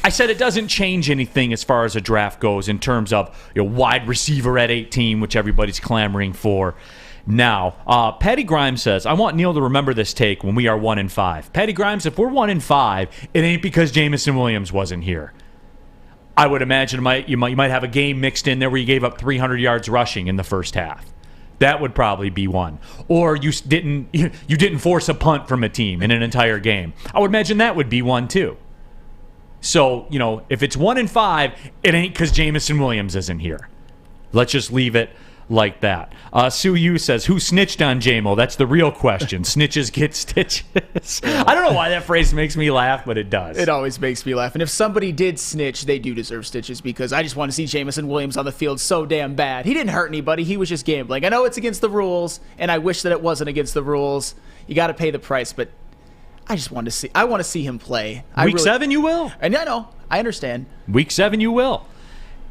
I said it doesn't change anything as far as a draft goes in terms of, you know, wide receiver at 18, which everybody's clamoring for. Now, Patty Grimes says, I want Neal to remember this take when we are 1-5. Patty Grimes, if we're 1-5, it ain't because Jameson Williams wasn't here. I would imagine you might have a game mixed in there where you gave up 300 yards rushing in the first half. That would probably be one. Or you didn't force a punt from a team in an entire game. I would imagine that would be one too. So, you know, if it's 1-5, it ain't because Jameson Williams isn't here. Let's just leave it like that. Sue Yu says, who snitched on J-Mo? That's the real question. Snitches get stitches. I don't know why that phrase makes me laugh, but it does. It always makes me laugh. And if somebody did snitch, they do deserve stitches, because I just want to see Jamison Williams on the field so damn bad. He didn't hurt anybody. He was just gambling. I know it's against the rules, and I wish that it wasn't against the rules. You got to pay the price, but I want to see him play. Week 7 you will. And I know. I understand. Week 7 you will.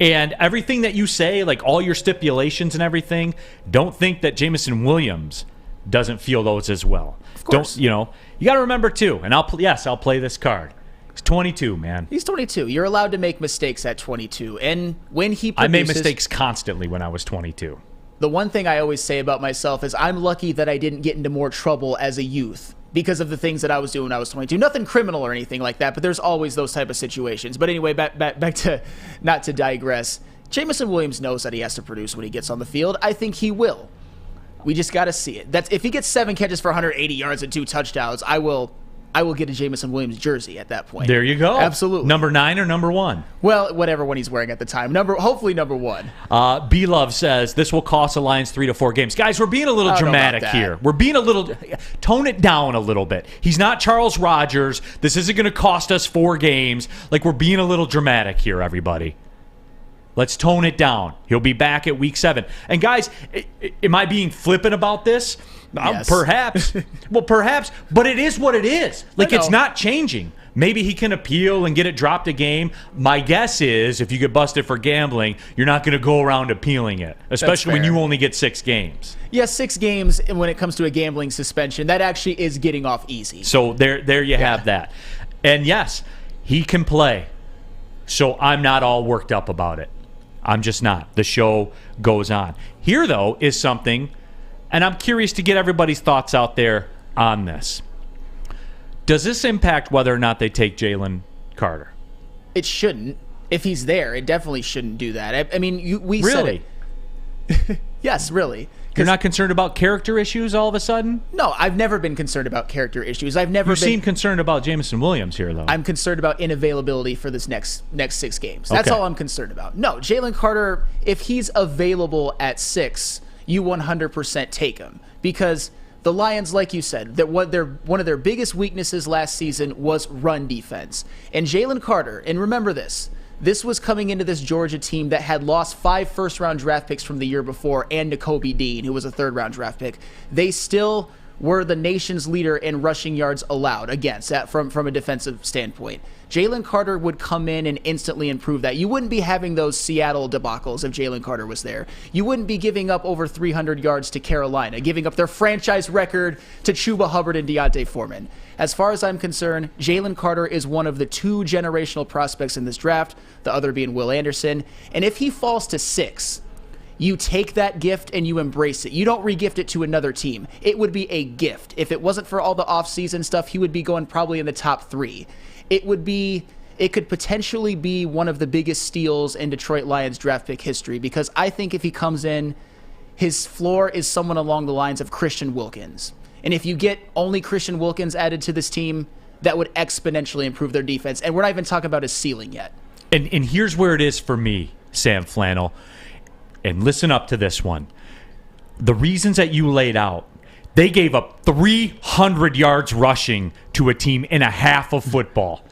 And everything that you say, like all your stipulations and everything, don't think that Jamison Williams doesn't feel those as well. Of course. You got to remember too, and I'll play this card. He's 22, man. He's 22. You're allowed to make mistakes at 22. And when he produces, I made mistakes constantly when I was 22. The one thing I always say about myself is I'm lucky that I didn't get into more trouble as a youth because of the things that I was doing when I was 22. Nothing criminal or anything like that, but there's always those type of situations. But anyway, back to, not to digress, Jamison Williams knows that he has to produce when he gets on the field. I think he will. We just got to see it. If he gets 7 catches for 180 yards and 2 touchdowns, I will get a Jamison Williams jersey at that point. There you go. Absolutely. Number 9 or number 1? Well, whatever one he's wearing at the time. Hopefully number 1. B-Love says, this will cost the Lions 3 to 4 games. Guys, we're being a little dramatic here. We're being a little... Tone it down a little bit. He's not Charles Rogers. This isn't going to cost us 4 games. Like, we're being a little dramatic here, everybody. Let's tone it down. He'll be back at week 7. And guys, am I being flippant about this? Yes. Perhaps. Well, perhaps. But it is what it is. Like, it's not changing. Maybe he can appeal and get it dropped a game. My guess is if you get busted for gambling, you're not going to go around appealing it, especially when you only get 6 games. Yeah, 6 games when it comes to a gambling suspension. That actually is getting off easy. So there you have that. And yes, he can play. So I'm not all worked up about it. I'm just not. The show goes on. Here, though, is something, and I'm curious to get everybody's thoughts out there on this. Does this impact whether or not they take Jalen Carter? It shouldn't. If he's there, it definitely shouldn't do that. I mean, we really? said it. Yes, really. You're not concerned about character issues all of a sudden? No, I've never been concerned about character issues. You seem concerned about Jamison Williams here, though. I'm concerned about inavailability for this next 6 games. That's all I'm concerned about. No, Jalen Carter, if he's available at 6, you 100% take him. Because the Lions, like you said, that one of their biggest weaknesses last season was run defense. And Jalen Carter, and remember this was coming into this Georgia team that had lost 5 first-round draft picks from the year before and Nakobe Dean, who was a third-round draft pick. They still were the nation's leader in rushing yards allowed against that from a defensive standpoint. Jalen Carter would come in and instantly improve that. You wouldn't be having those Seattle debacles if Jalen Carter was there. You wouldn't be giving up over 300 yards to Carolina, giving up their franchise record to Chuba Hubbard and Deontay Foreman. As far as I'm concerned, Jalen Carter is one of the 2 generational prospects in this draft, the other being Will Anderson. And if he falls to 6, you take that gift and you embrace it. You don't re-gift it to another team. It would be a gift. If it wasn't for all the off-season stuff, he would be going probably in the top 3. It could potentially be one of the biggest steals in Detroit Lions draft pick history, because I think if he comes in, his floor is someone along the lines of Christian Wilkins. And if you get only Christian Wilkins added to this team, that would exponentially improve their defense. And we're not even talking about his ceiling yet. And here's where it is for me, Sam Flannel. And listen up to this one. The reasons that you laid out, they gave up 300 yards rushing to a team in a half of football.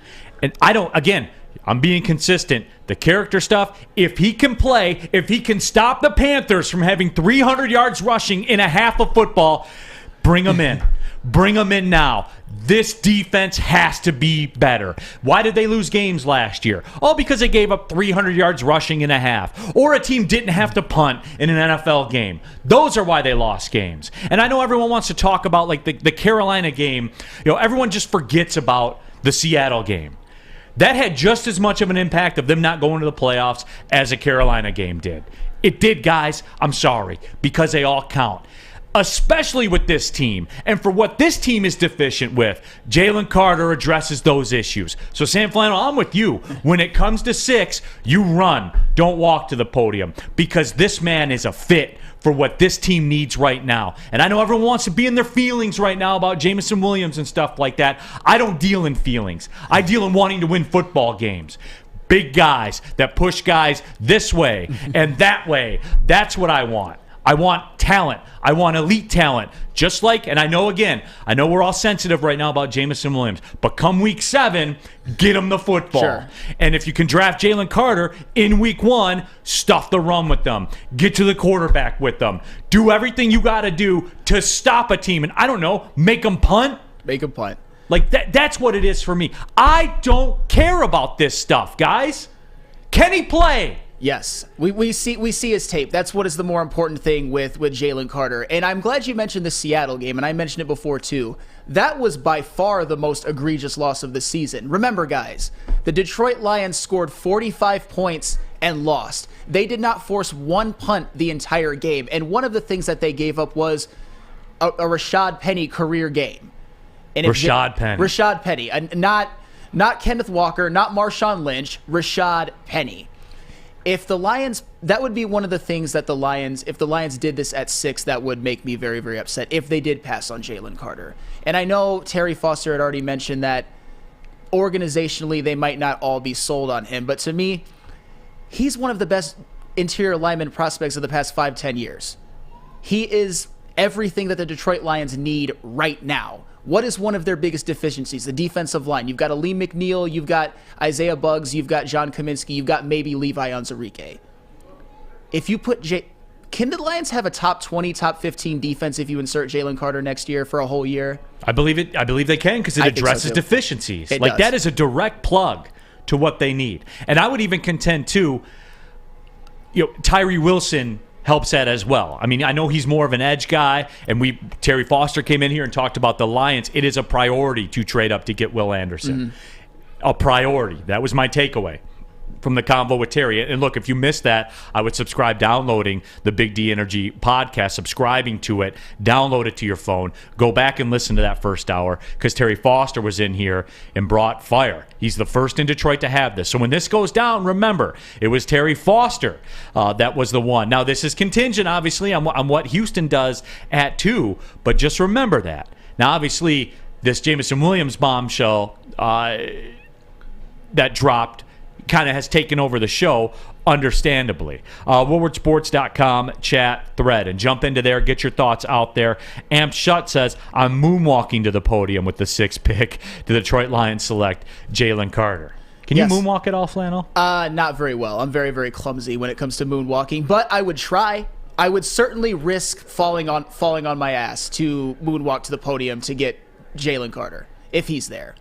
And I'm being consistent. The character stuff, if he can play, if he can stop the Panthers from having 300 yards rushing in a half of football, bring him in. Bring him in now. This defense has to be better. Why did they lose games last year? All because they gave up 300 yards rushing in a half. Or a team didn't have to punt in an NFL game. Those are why they lost games. And I know everyone wants to talk about like the Carolina game. Everyone just forgets about the Seattle game. That had just as much of an impact of them not going to the playoffs as a Carolina game did. It did, guys. I'm sorry. Because they all count. Especially with this team. And for what this team is deficient with, Jalen Carter addresses those issues. So, Sam Flannel, I'm with you. When it comes to 6, you run. Don't walk to the podium. Because this man is a fit for what this team needs right now. And I know everyone wants to be in their feelings right now about Jamison Williams and stuff like that. I don't deal in feelings. I deal in wanting to win football games. Big guys that push guys this way and that way. That's what I want. I want talent. I want elite talent. Just like, and I know we're all sensitive right now about Jamison Williams, but come week 7, get him the football. Sure. And if you can draft Jalen Carter in week 1, stuff the run with them. Get to the quarterback with them. Do everything you got to do to stop a team. And I don't know, make them punt. Make them punt. Like that's what it is for me. I don't care about this stuff, guys. Can he play? Yes, we see his tape. That's what is the more important thing with Jalen Carter. And I'm glad you mentioned the Seattle game, and I mentioned it before too. That was by far the most egregious loss of the season. Remember, guys, the Detroit Lions scored 45 points and lost. They did not force one punt the entire game, and one of the things that they gave up was a Rashad Penny career game. And Rashad Penny, and not Kenneth Walker, not Marshawn Lynch, Rashad Penny. If the Lions, that would be one of the things that if the Lions did this at 6, that would make me very, very upset if they did pass on Jalen Carter. And I know Terry Foster had already mentioned that organizationally they might not all be sold on him, but to me, he's one of the best interior lineman prospects of the past 5-10 years. He is everything that the Detroit Lions need right now. What is one of their biggest deficiencies? The defensive line. You've got Lee McNeil, you've got Isaiah Buggs, you've got John Kaminsky, you've got maybe Levi Onwuzurike. If you put can the Lions have a top 20, top 15 defense if you insert Jalen Carter next year for a whole year? I believe they can because it addresses deficiencies. It like does. That is a direct plug to what they need. And I would even contend too, Tyree Wilson helps that as well. I mean, I know he's more of an edge guy, and Terry Foster came in here and talked about the Lions. It is a priority to trade up to get Will Anderson. A priority. That was my takeaway from the convo with Terry. And look, if you missed that, I would subscribe downloading the Big D Energy podcast, subscribing to it, download it to your phone, go back and listen to that first hour because Terry Foster was in here and brought fire. He's the first in Detroit to have this. So when this goes down, remember, it was Terry Foster that was the one. Now, this is contingent, obviously, on what Houston does at 2, but just remember that. Now, obviously, this Jamison Williams bombshell that dropped kind of has taken over the show, understandably. Woodwardsports.com chat thread, and jump into there, get your thoughts out there. Amp Shut says, I'm moonwalking to the podium with the 6th pick. The Detroit Lions select Jalen Carter. Can you moonwalk at all, Flannel? Not very well. I'm very, very clumsy when it comes to moonwalking, but I would try. I would certainly risk falling on my ass to moonwalk to the podium to get Jalen Carter if he's there.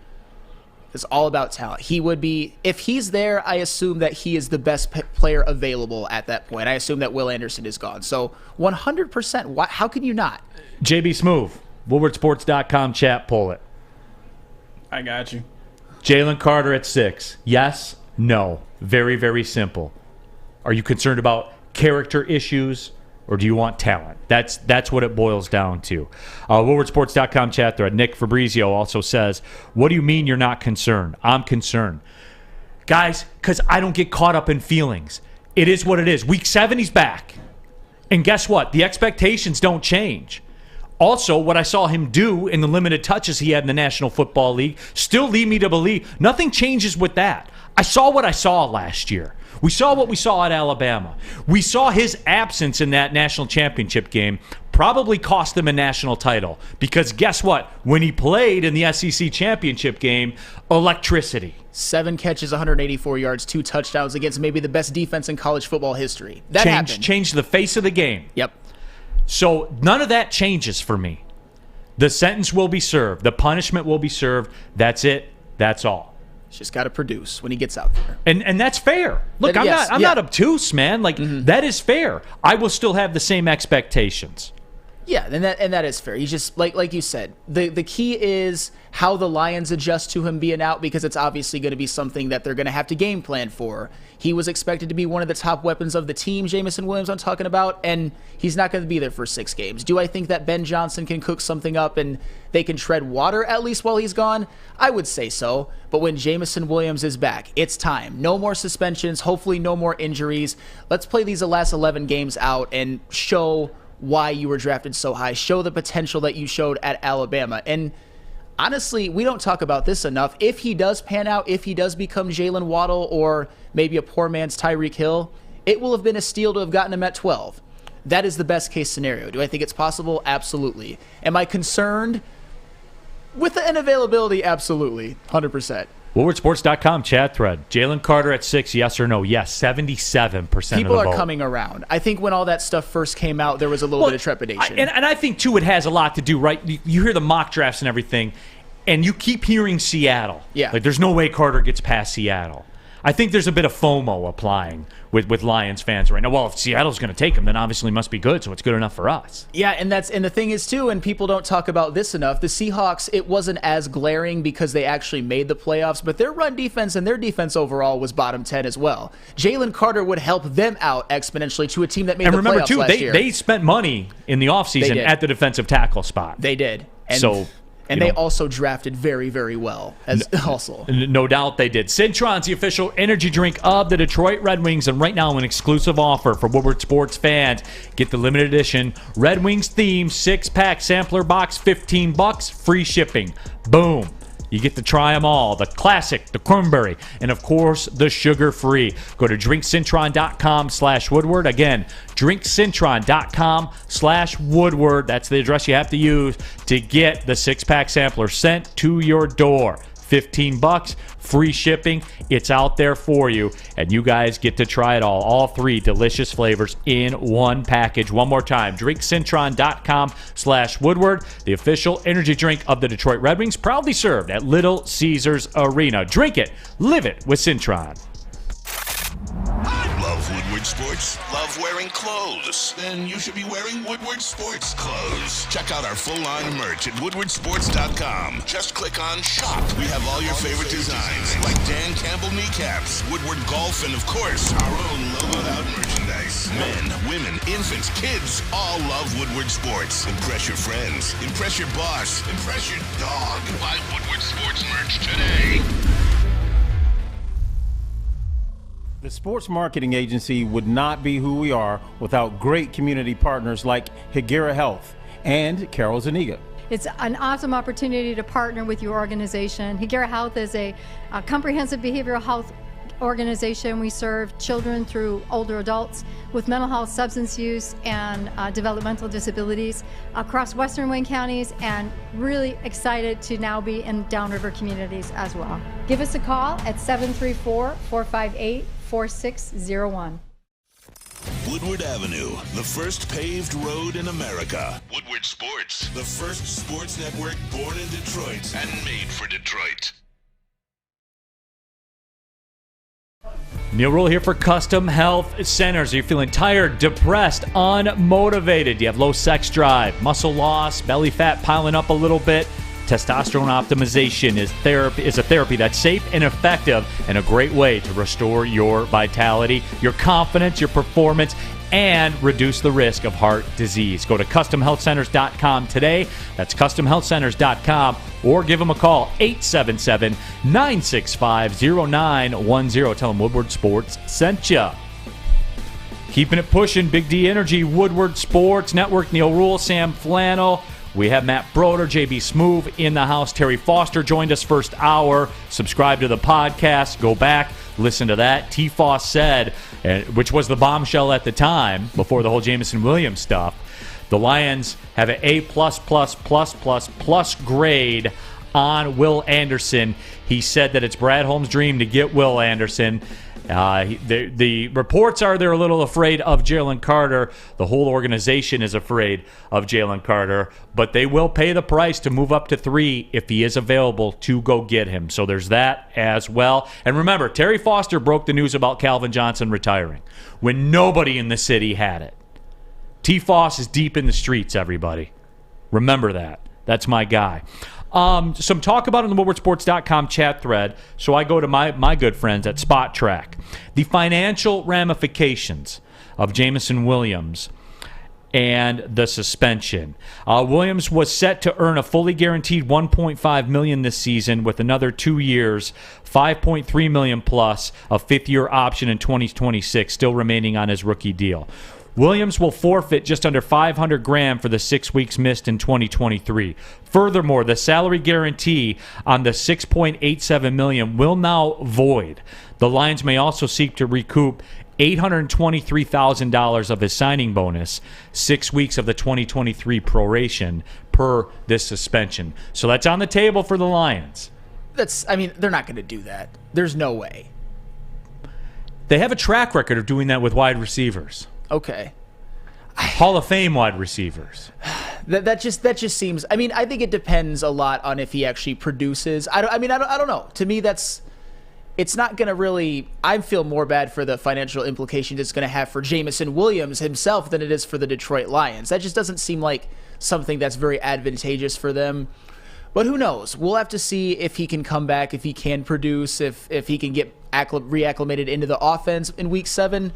It's all about talent. He would be, if he's there, I assume that he is the best player available at that point. I assume that Will Anderson is gone. So 100%. How can you not? JB Smoove, WoodwardSports.com chat, pull it. I got you. Jalen Carter at 6. Yes, no. Very, very simple. Are you concerned about character issues, or do you want talent? That's what it boils down to. WoodwardSports.com chat thread. Nick Fabrizio also says, what do you mean you're not concerned? I'm concerned. Guys, because I don't get caught up in feelings. It is what it is. Week 7, he's back. And guess what? The expectations don't change. Also, what I saw him do in the limited touches he had in the National Football League still lead me to believe nothing changes with that. I saw what I saw last year. We saw what we saw at Alabama. We saw his absence in that national championship game probably cost them a national title. Because guess what? When he played in the SEC championship game, electricity. 7 catches, 184 yards, 2 touchdowns against maybe the best defense in college football history. That happened. Changed the face of the game. Yep. So none of that changes for me. The sentence will be served. The punishment will be served. That's it. That's all. He's just got to produce when he gets out there. And that's fair. Look, I'm not obtuse, man. Like, that is fair. I will still have the same expectations. Yeah, and that is fair. He's just, like you said, the key is how the Lions adjust to him being out, because it's obviously going to be something that they're going to have to game plan for. He was expected to be one of the top weapons of the team, Jamison Williams I'm talking about, and he's not going to be there for 6 games. Do I think that Ben Johnson can cook something up and they can tread water at least while he's gone? I would say so. But when Jamison Williams is back, it's time. No more suspensions, hopefully no more injuries. Let's play these last 11 games out and show why you were drafted so high. Show the potential that you showed at Alabama. And honestly, we don't talk about this enough. If he does pan out, if he does become Jalen Waddle or maybe a poor man's Tyreek Hill, it will have been a steal to have gotten him at 12. That is the best case scenario. Do I think it's possible? Absolutely. Am I concerned with the unavailability? Absolutely. 100%. WoodwardSports.com chat thread. Jalen Carter at 6, yes or no? Yes, 77% People of the are vote. coming around. I think when all that stuff first came out, there was a little bit of trepidation. And I think, too, it has a lot to do, right? You hear the mock drafts and everything, and you keep hearing Seattle. Yeah. Like, there's no way Carter gets past Seattle. I think there's a bit of FOMO applying with Lions fans right now. Well, if Seattle's going to take him, then obviously it must be good, so it's good enough for us. Yeah, and the thing is, too, and people don't talk about this enough, the Seahawks, it wasn't as glaring because they actually made the playoffs, but their run defense and their defense overall was bottom 10 as well. Jalen Carter would help them out exponentially to a team that made the remember, playoffs too, last year. they spent money in the offseason at the defensive tackle spot. They did. And they also drafted very, very well. No doubt they did. Cintron's the official energy drink of the Detroit Red Wings, and right now an exclusive offer for Woodward Sports fans. Get the limited edition Red Wings themed 6-pack sampler box, $15, free shipping. Boom. You get to try them all. The classic, the cranberry, and of course, the sugar-free. Go to drinkcintron.com/Woodward. Again, drinkcintron.com/Woodward. That's the address you have to use to get the 6-pack sampler sent to your door. $15, free shipping. It's out there for you, and you guys get to try it all. All 3 delicious flavors in one package. One more time, drinkcintron.com/Woodward, the official energy drink of the Detroit Red Wings, proudly served at Little Caesars Arena. Drink it, live it with Cintron. Love Woodward Sports? Love wearing clothes? Then you should be wearing Woodward Sports clothes. Check out our full line of merch at woodwardsports.com. Just click on shop. We have all your favorite designs, like Dan Campbell kneecaps, Woodward golf, and of course, our own logoed out merchandise. Men, women, infants, kids all love Woodward Sports. Impress your friends. Impress your boss. Impress your dog. Buy Woodward Sports merch today. The sports marketing agency would not be who we are without great community partners like Higuera Health and Carol Zuniga. It's an awesome opportunity to partner with your organization. Higuera Health is a comprehensive behavioral health organization. We serve children through older adults with mental health, substance use, and developmental disabilities across Western Wayne counties, and really excited to now be in downriver communities as well. Give us a call at 734-458-4601. Woodward Avenue, the first paved road in America. Woodward Sports, the first sports network born in Detroit and made for Detroit. Neal Ruhl here for Custom Health Centers. Are you feeling tired, depressed, unmotivated? Do you have low sex drive, muscle loss, belly fat piling up a little bit? Testosterone optimization is a therapy that's safe and effective and a great way to restore your vitality, your confidence, your performance, and reduce the risk of heart disease. Go to CustomHealthCenters.com today. That's CustomHealthCenters.com, or give them a call, 877-965-0910. Tell them Woodward Sports sent you. Keeping it pushing, Big D Energy, Woodward Sports Network, Neal Ruhl, Sam Flannel. We have Matt Broder, JB Smoove in the house. Terry Foster joined us first hour. Subscribe to the podcast. Go back, listen to that. T. Foss said, which was the bombshell at the time, before the whole Jameson Williams stuff, the Lions have an A+++++ grade on Will Anderson. He said that it's Brad Holmes' dream to get Will Anderson. The reports are they're a little afraid of Jalen Carter. The whole organization is afraid of Jalen Carter, but they will pay the price to move up to 3 if he is available to go get him. So there's that as well. And remember, Terry Foster broke the news about Calvin Johnson retiring when nobody in the city had it. T. Foss is deep in the streets, everybody. Remember that. That's my guy. Some talk about it in the WoodwardSports.com chat thread, so I go to my good friends at Spot Track. The financial ramifications of Jameson Williams and the suspension. Williams was set to earn a fully guaranteed $1.5 million this season with another 2 years, $5.3 million plus, a fifth-year option in 2026 still remaining on his rookie deal. Williams will forfeit just under $500,000 for the 6 weeks missed in 2023. Furthermore, the salary guarantee on the $6.87 million will now void. The Lions may also seek to recoup $823,000 of his signing bonus, 6 weeks of the 2023 proration per this suspension. So that's on the table for the Lions. They're not going to do that. There's no way. They have a track record of doing that with wide receivers. Okay. Hall of Fame wide receivers. That just seems. I think it depends a lot on if he actually produces. I don't know. To me, it's not going to really. I feel more bad for the financial implications it's going to have for Jameson Williams himself than it is for the Detroit Lions. That just doesn't seem like something that's very advantageous for them. But who knows? We'll have to see if he can come back, if he can produce, if he can get reacclimated into the offense in Week 7.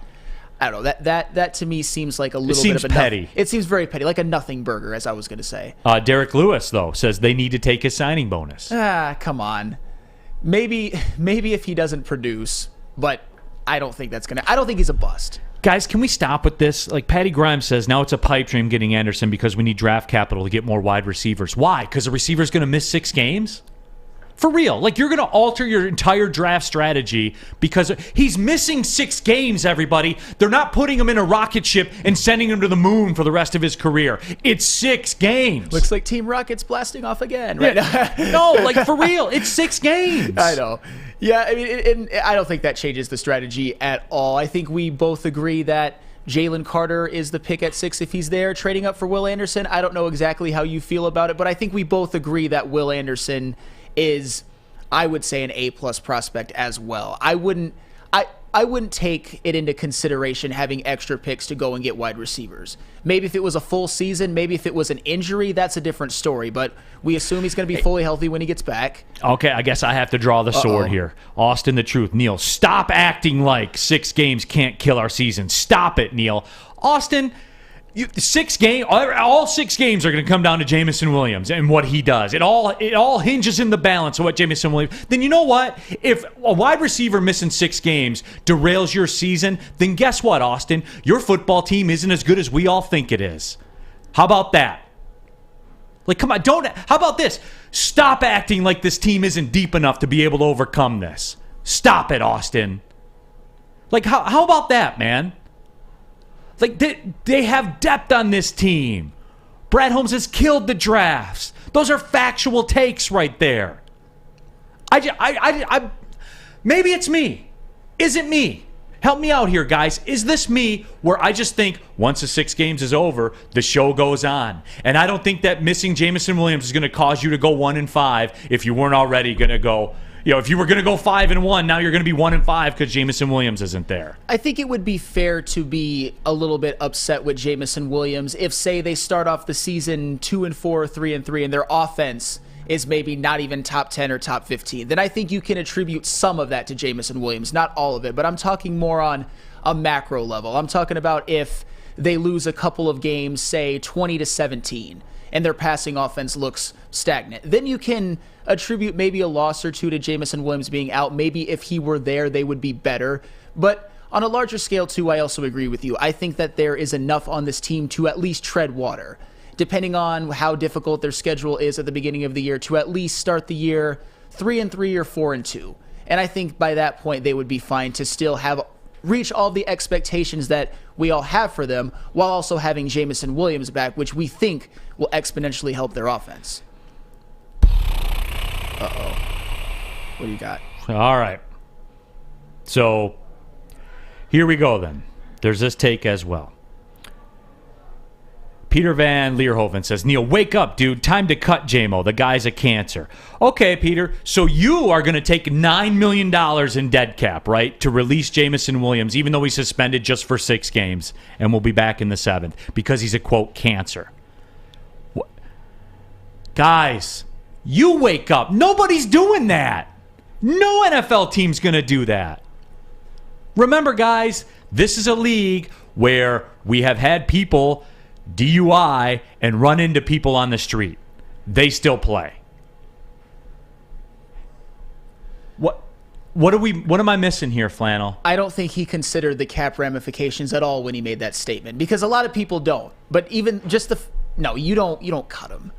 I don't know. That to me seems like a little bit of a petty. It seems very petty, like a nothing burger, as I was going to say. Derek Lewis, though, says they need to take his signing bonus. Come on. Maybe if he doesn't produce, but I don't think he's a bust. Guys, can we stop with this? Like Patty Grimes says, now it's a pipe dream getting Anderson because we need draft capital to get more wide receivers. Why? Because the receiver's going to miss 6 games? For real. Like, you're going to alter your entire draft strategy because he's missing 6 games, everybody. They're not putting him in a rocket ship and sending him to the moon for the rest of his career. It's 6 games. Looks like Team Rocket's blasting off again right now. No, like, for real. It's 6 games. I know. Yeah, I don't think that changes the strategy at all. I think we both agree that Jalen Carter is the pick at 6 if he's there, trading up for Will Anderson. I don't know exactly how you feel about it, but I think we both agree that Will Anderson is, I would say, an A-plus prospect as well. I wouldn't take it into consideration having extra picks to go and get wide receivers. Maybe if it was a full season, maybe if it was an injury, that's a different story. But we assume he's going to be fully healthy when he gets back. Okay, I guess I have to draw the sword here. Austin, the truth. Neal, stop acting like 6 games can't kill our season. Stop it, Neal. Austin, 6 games, all 6 games are going to come down to Jameson Williams and what he does. It all hinges in the balance of what Jameson Williams. Then you know what? If a wide receiver missing 6 games derails your season, then guess what, Austin? Your football team isn't as good as we all think it is. How about that? Like, come on, how about this? Stop acting like this team isn't deep enough to be able to overcome this. Stop it, Austin. Like, how about that, man? Like, they have depth on this team. Brad Holmes has killed the drafts. Those are factual takes right there. Maybe it's me. Is it me? Help me out here, guys. Is this me where I just think once the 6 games is over, the show goes on? And I don't think that missing Jameson Williams is going to cause you to go 1-5 if you weren't already going to go. If you were going to go 5-1, now you're going to be 1-5 because Jameson Williams isn't there. I think it would be fair to be a little bit upset with Jameson Williams if, say, they start off the season 2-4, 3-3, and their offense is maybe not even top 10 or top 15. Then I think you can attribute some of that to Jameson Williams, not all of it. But I'm talking more on a macro level. I'm talking about if they lose a couple of games, say 20-17, and their passing offense looks stagnant. Then you can attribute maybe a loss or two to Jameson Williams being out. Maybe if he were there, they would be better. But on a larger scale, too, I also agree with you. I think that there is enough on this team to at least tread water, depending on how difficult their schedule is at the beginning of the year, to at least start the year 3-3 or 4-2. And I think by that point, they would be fine to still reach all the expectations that we all have for them, while also having Jameson Williams back, which we think will exponentially help their offense. What do you got? All right. So here we go then. There's this take as well. Peter Van Leerhoven says, Neal, wake up, dude. Time to cut J-Mo. The guy's a cancer. Okay, Peter. So you are going to take $9 million in dead cap, right, to release Jameson Williams, even though he's suspended just for 6 games and will be back in the 7th because he's a, quote, cancer. What? Guys, you wake up. Nobody's doing that. No NFL team's going to do that. Remember, guys, this is a league where we have had people DUI and run into people on the street. They still play. What am I missing here, Flannel? I don't think he considered the cap ramifications at all when he made that statement, because a lot of people don't. But even just you don't cut him.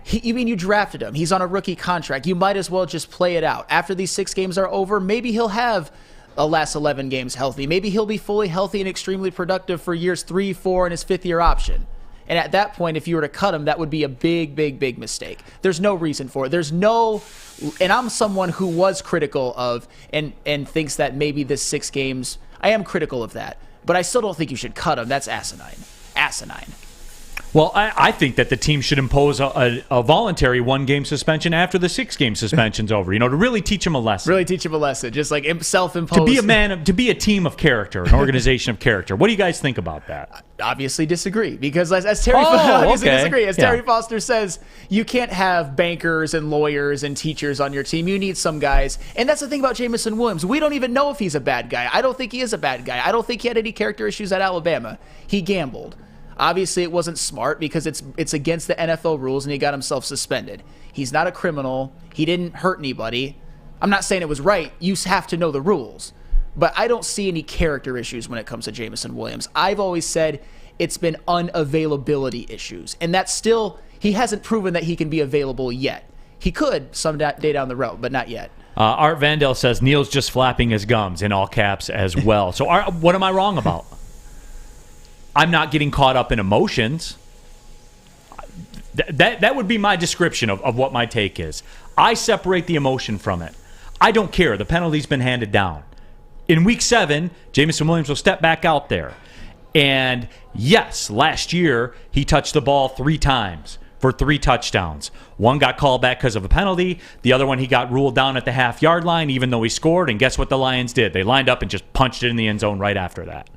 You drafted him. He's on a rookie contract. You might as well just play it out. After these 6 games are over, maybe he'll have last 11 games healthy. Maybe he'll be fully healthy and extremely productive for years 3, 4, and his 5th-year option. And at that point, if you were to cut him, that would be a big, big, big mistake. There's no reason for it. And I'm someone who was critical of and thinks that maybe this 6 games, I am critical of that. But I still don't think you should cut him. That's asinine. Asinine. Well, I think that the team should impose a voluntary 1-game suspension after the 6-game suspension's over, to really teach him a lesson. Really teach him a lesson, just like self-imposed. To be a team of character, an organization of character. What do you guys think about that? Obviously disagree, because as Terry Terry Foster says, you can't have bankers and lawyers and teachers on your team. You need some guys. And that's the thing about Jameson Williams. We don't even know if he's a bad guy. I don't think he is a bad guy. I don't think he had any character issues at Alabama. He gambled. Obviously, it wasn't smart because it's against the NFL rules, and he got himself suspended. He's not a criminal. He didn't hurt anybody. I'm not saying it was right. You have to know the rules. But I don't see any character issues when it comes to Jameson Williams. I've always said it's been unavailability issues. And that's still, he hasn't proven that he can be available yet. He could some day down the road, but not yet. Art Vandale says Neal's just flapping his gums, in all caps as well. So what am I wrong about? I'm not getting caught up in emotions. That would be my description of what my take is. I separate the emotion from it. I don't care. The penalty's been handed down. In Week 7, Jameson Williams will step back out there. And yes, last year, he touched the ball 3 times for 3 touchdowns. One got called back because of a penalty. The other one, he got ruled down at the half-yard line, even though he scored. And guess what the Lions did? They lined up and just punched it in the end zone right after that.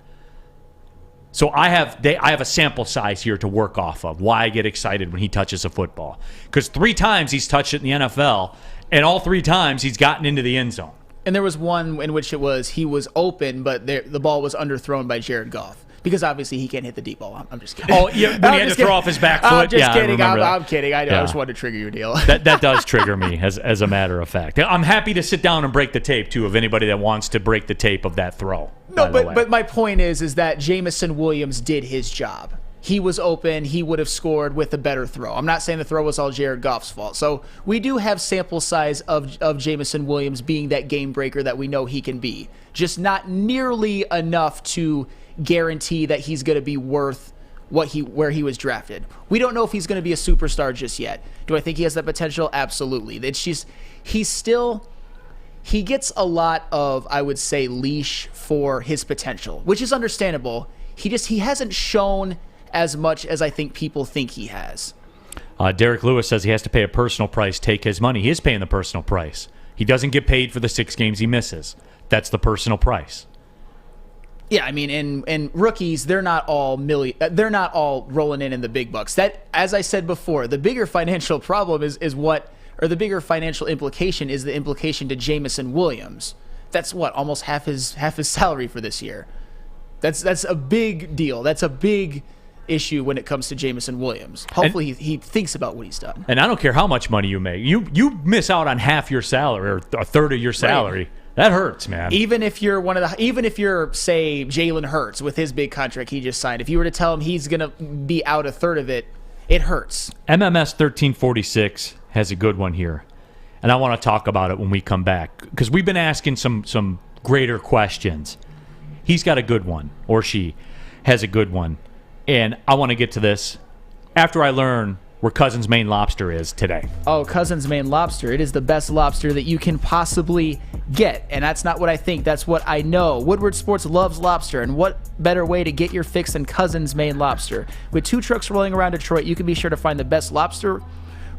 So I have a sample size here to work off of, why I get excited when he touches a football. Because 3 times he's touched it in the NFL, and all 3 times he's gotten into the end zone. And there was one in which he was open, but the ball was underthrown by Jared Goff. Because obviously he can't hit the deep ball. I'm just kidding. Oh, yeah, when he had to throw off his back foot? I'm just kidding. I'm kidding. I know. I just wanted to trigger your deal. That does trigger me, as a matter of fact. I'm happy to sit down and break the tape, too, of anybody that wants to break the tape of that throw. No, but my point is that Jameson Williams did his job. He was open. He would have scored with a better throw. I'm not saying the throw was all Jared Goff's fault. So we do have sample size of Jameson Williams being that game breaker that we know he can be. Just not nearly enough to guarantee that he's going to be worth where he was drafted. We don't know if he's going to be a superstar just yet. Do I think he has that potential? Absolutely. It's just he gets a lot of, I would say, leash for his potential, which is understandable. He hasn't shown as much as I think people think he has. Derek Lewis says he has to pay a personal price, take his money. He is paying the personal price. He doesn't get paid for the 6 games he misses. That's the personal price. Yeah, I mean, and rookies, they're not all rolling in the big bucks. That, as I said before, the bigger financial problem the bigger financial implication is the implication to Jameson Williams. That's almost half his salary for this year. That's a big deal. That's a big issue when it comes to Jameson Williams. Hopefully he thinks about what he's done. And I don't care how much money you make. You miss out on half your salary or a third of your salary. Right. That hurts, man. Even if you're say Jalen Hurts with his big contract he just signed, if you were to tell him he's gonna be out a third of it, it hurts. MMS 1346 has a good one here, and I want to talk about it when we come back because we've been asking some greater questions. He's got a good one, or she has a good one, and I want to get to this after I learn where Cousins Maine Lobster is today. Oh, Cousins Maine Lobster. It is the best lobster that you can possibly get. And that's not what I think. That's what I know. Woodward Sports loves lobster. And what better way to get your fix than Cousins Maine Lobster? With 2 trucks rolling around Detroit, you can be sure to find the best lobster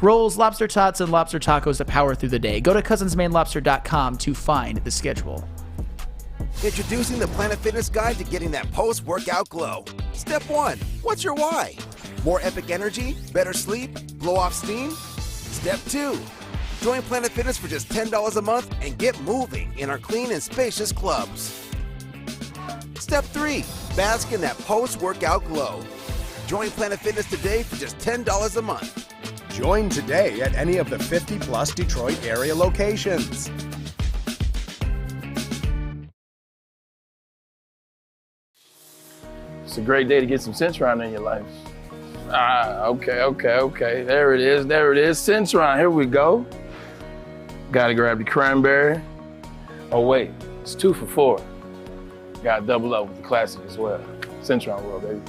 rolls, lobster tots, and lobster tacos to power through the day. Go to cousinsmainelobster.com to find the schedule. Introducing the Planet Fitness Guide to getting that post-workout glow. Step 1. What's your why? More epic energy? Better sleep? Blow off steam? Step 2. Join Planet Fitness for just $10 a month and get moving in our clean and spacious clubs. Step 3. Bask in that post-workout glow. Join Planet Fitness today for just $10 a month. Join today at any of the 50-plus Detroit area locations. It's a great day to get some Centron in your life. Okay. There it is. Centron, here we go. Gotta grab the cranberry. Oh wait, It's 2 for $4. Got to double up with the classic as well. Centron World, baby.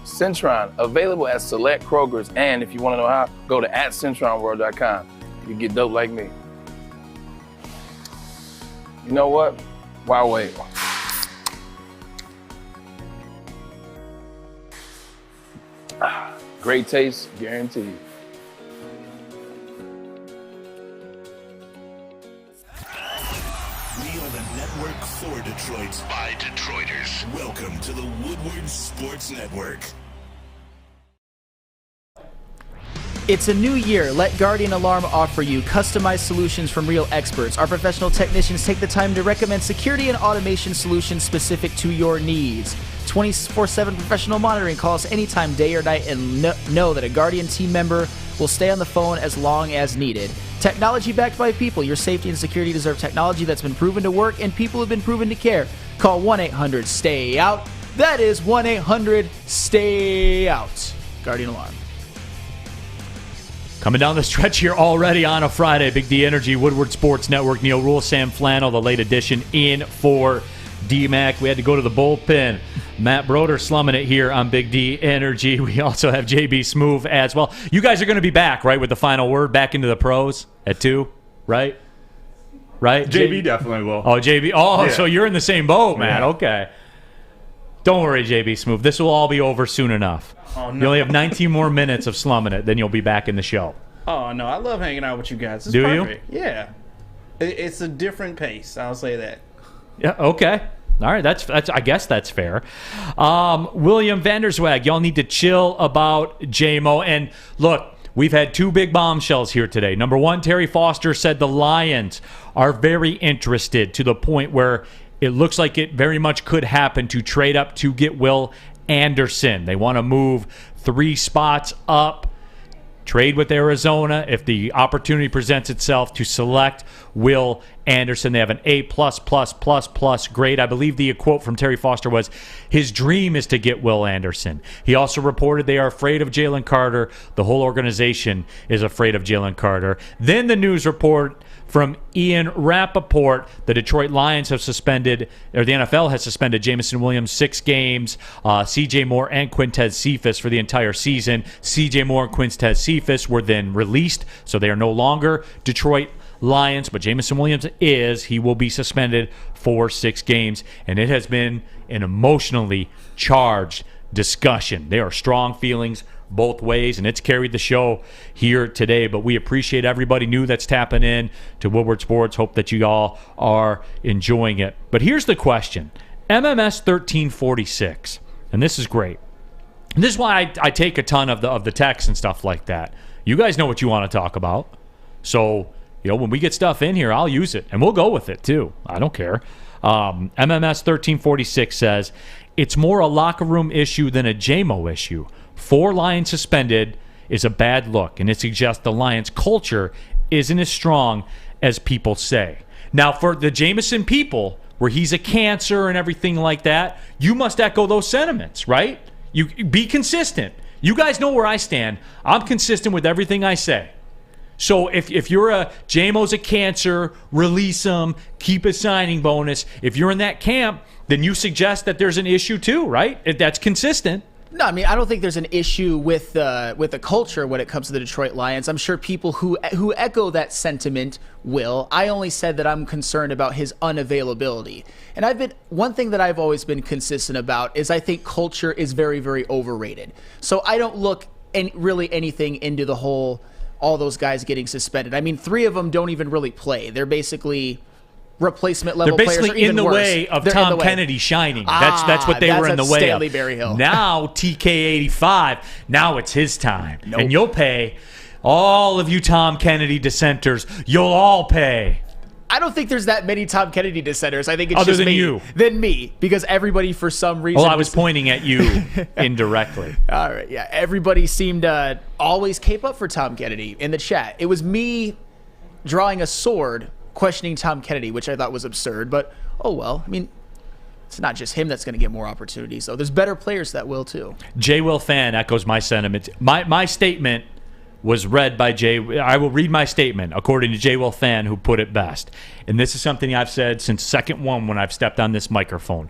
Centron, available at select Kroger's, and if you want to know how, go to @CentronWorld.com. You can get dope like me. You know what? Why wait? Great taste, guaranteed. We are the network for Detroit by Detroiters. Welcome to the Woodward Sports Network. It's a new year. Let Guardian Alarm offer you customized solutions from real experts. Our professional technicians take the time to recommend security and automation solutions specific to your needs. 24/7 professional monitoring. Call us anytime, day or night, and know that a Guardian team member will stay on the phone as long as needed. Technology backed by people. Your safety and security deserve technology that's been proven to work and people who have been proven to care. Call 1-800-STAY-OUT. That is 1-800-STAY-OUT. Guardian Alarm. Coming down the stretch here already on a Friday. Big D Energy, Woodward Sports Network, Neal, Ruhl, Sam Flannel, the late edition in for D-Mac. We had to go to the bullpen. Matt Broder slumming it here on Big D Energy. We also have JB Smoove as well. You guys are going to be back, right, with the final word, back into the pros at 2, right? Right? JB definitely will. Oh, JB. Oh, Yeah. So you're in the same boat, man. Yeah. Okay. Don't worry, JB Smoove. This will all be over soon enough. Oh, no. You only have 19 more minutes of slumming it, then you'll be back in the show. Oh, no, I love hanging out with you guys. It's Do you? perfect. Yeah. It's a different pace, I'll say that. Yeah, okay. All right, that's I guess that's fair. William Vanderswag, y'all need to chill about J-Mo. And look, we've had 2 big bombshells here today. Number 1, Terry Foster said the Lions are very interested to the point where it looks like it very much could happen to trade up to get Will Anderson. They want to move 3 spots up, trade with Arizona if the opportunity presents itself to select Will Anderson. They have an A++++ grade. I believe the quote from Terry Foster was, his dream is to get Will Anderson. He also reported they are afraid of Jalen Carter. The whole organization is afraid of Jalen Carter. Then the news report from Ian Rappaport, the Detroit Lions have suspended, or the NFL has suspended Jameson Williams 6 games, C.J. Moore and Quintez Cephas for the entire season. C.J. Moore and Quintez Cephas were then released, so they are no longer Detroit Lions, but Jameson Williams is. He will be suspended for 6 games, and it has been an emotionally charged discussion. There are strong feelings both ways, and it's carried the show here today, but we appreciate everybody new that's tapping in to Woodward Sports. Hope that you all are enjoying it. But here's the question. MMS 1346, and this is great. And this is why I take a ton of the text and stuff like that. You guys know what you want to talk about. So, when we get stuff in here, I'll use it, and we'll go with it too. I don't care. MMS 1346 says, it's more a locker room issue than a JMO issue. 4 Lions suspended is a bad look, and it suggests the Lions culture isn't as strong as people say. Now, for the Jameson people, where he's a cancer and everything like that, you must echo those sentiments, right? You be consistent. You guys know where I stand. I'm consistent with everything I say. So if you're a JMO's a cancer, release him, keep a signing bonus. If you're in that camp, then you suggest that there's an issue too, right? That's consistent. No, I mean, I don't think there's an issue with the culture when it comes to the Detroit Lions. I'm sure people who echo that sentiment will. I only said that I'm concerned about his unavailability. And one thing that I've always been consistent about is I think culture is very, very overrated. So I don't look really anything into the whole, all those guys getting suspended. I mean, 3 of them don't even really play. They're basically replacement level players. They're basically in the way of Tom Kennedy shining. That's what they were in the way Stanley of. Berryhill. Now TK85. Now it's his time, and you'll pay. All of you Tom Kennedy dissenters, you'll all pay. I don't think there's that many Tom Kennedy dissenters. I think it's Other just than me. you. Than me, because everybody for some reason. Well, I was pointing at you indirectly. All right, yeah. Everybody seemed to always cape up for Tom Kennedy in the chat. It was me drawing a sword questioning Tom Kennedy, which I thought was absurd, but oh well. I mean, it's not just him that's going to get more opportunities, so there's better players that will too. J. Will Fan echoes my sentiment. My statement was read by Jay. I will read my statement according to J. Will Fan, who put it best. And this is something I've said since second one when I've stepped on this microphone.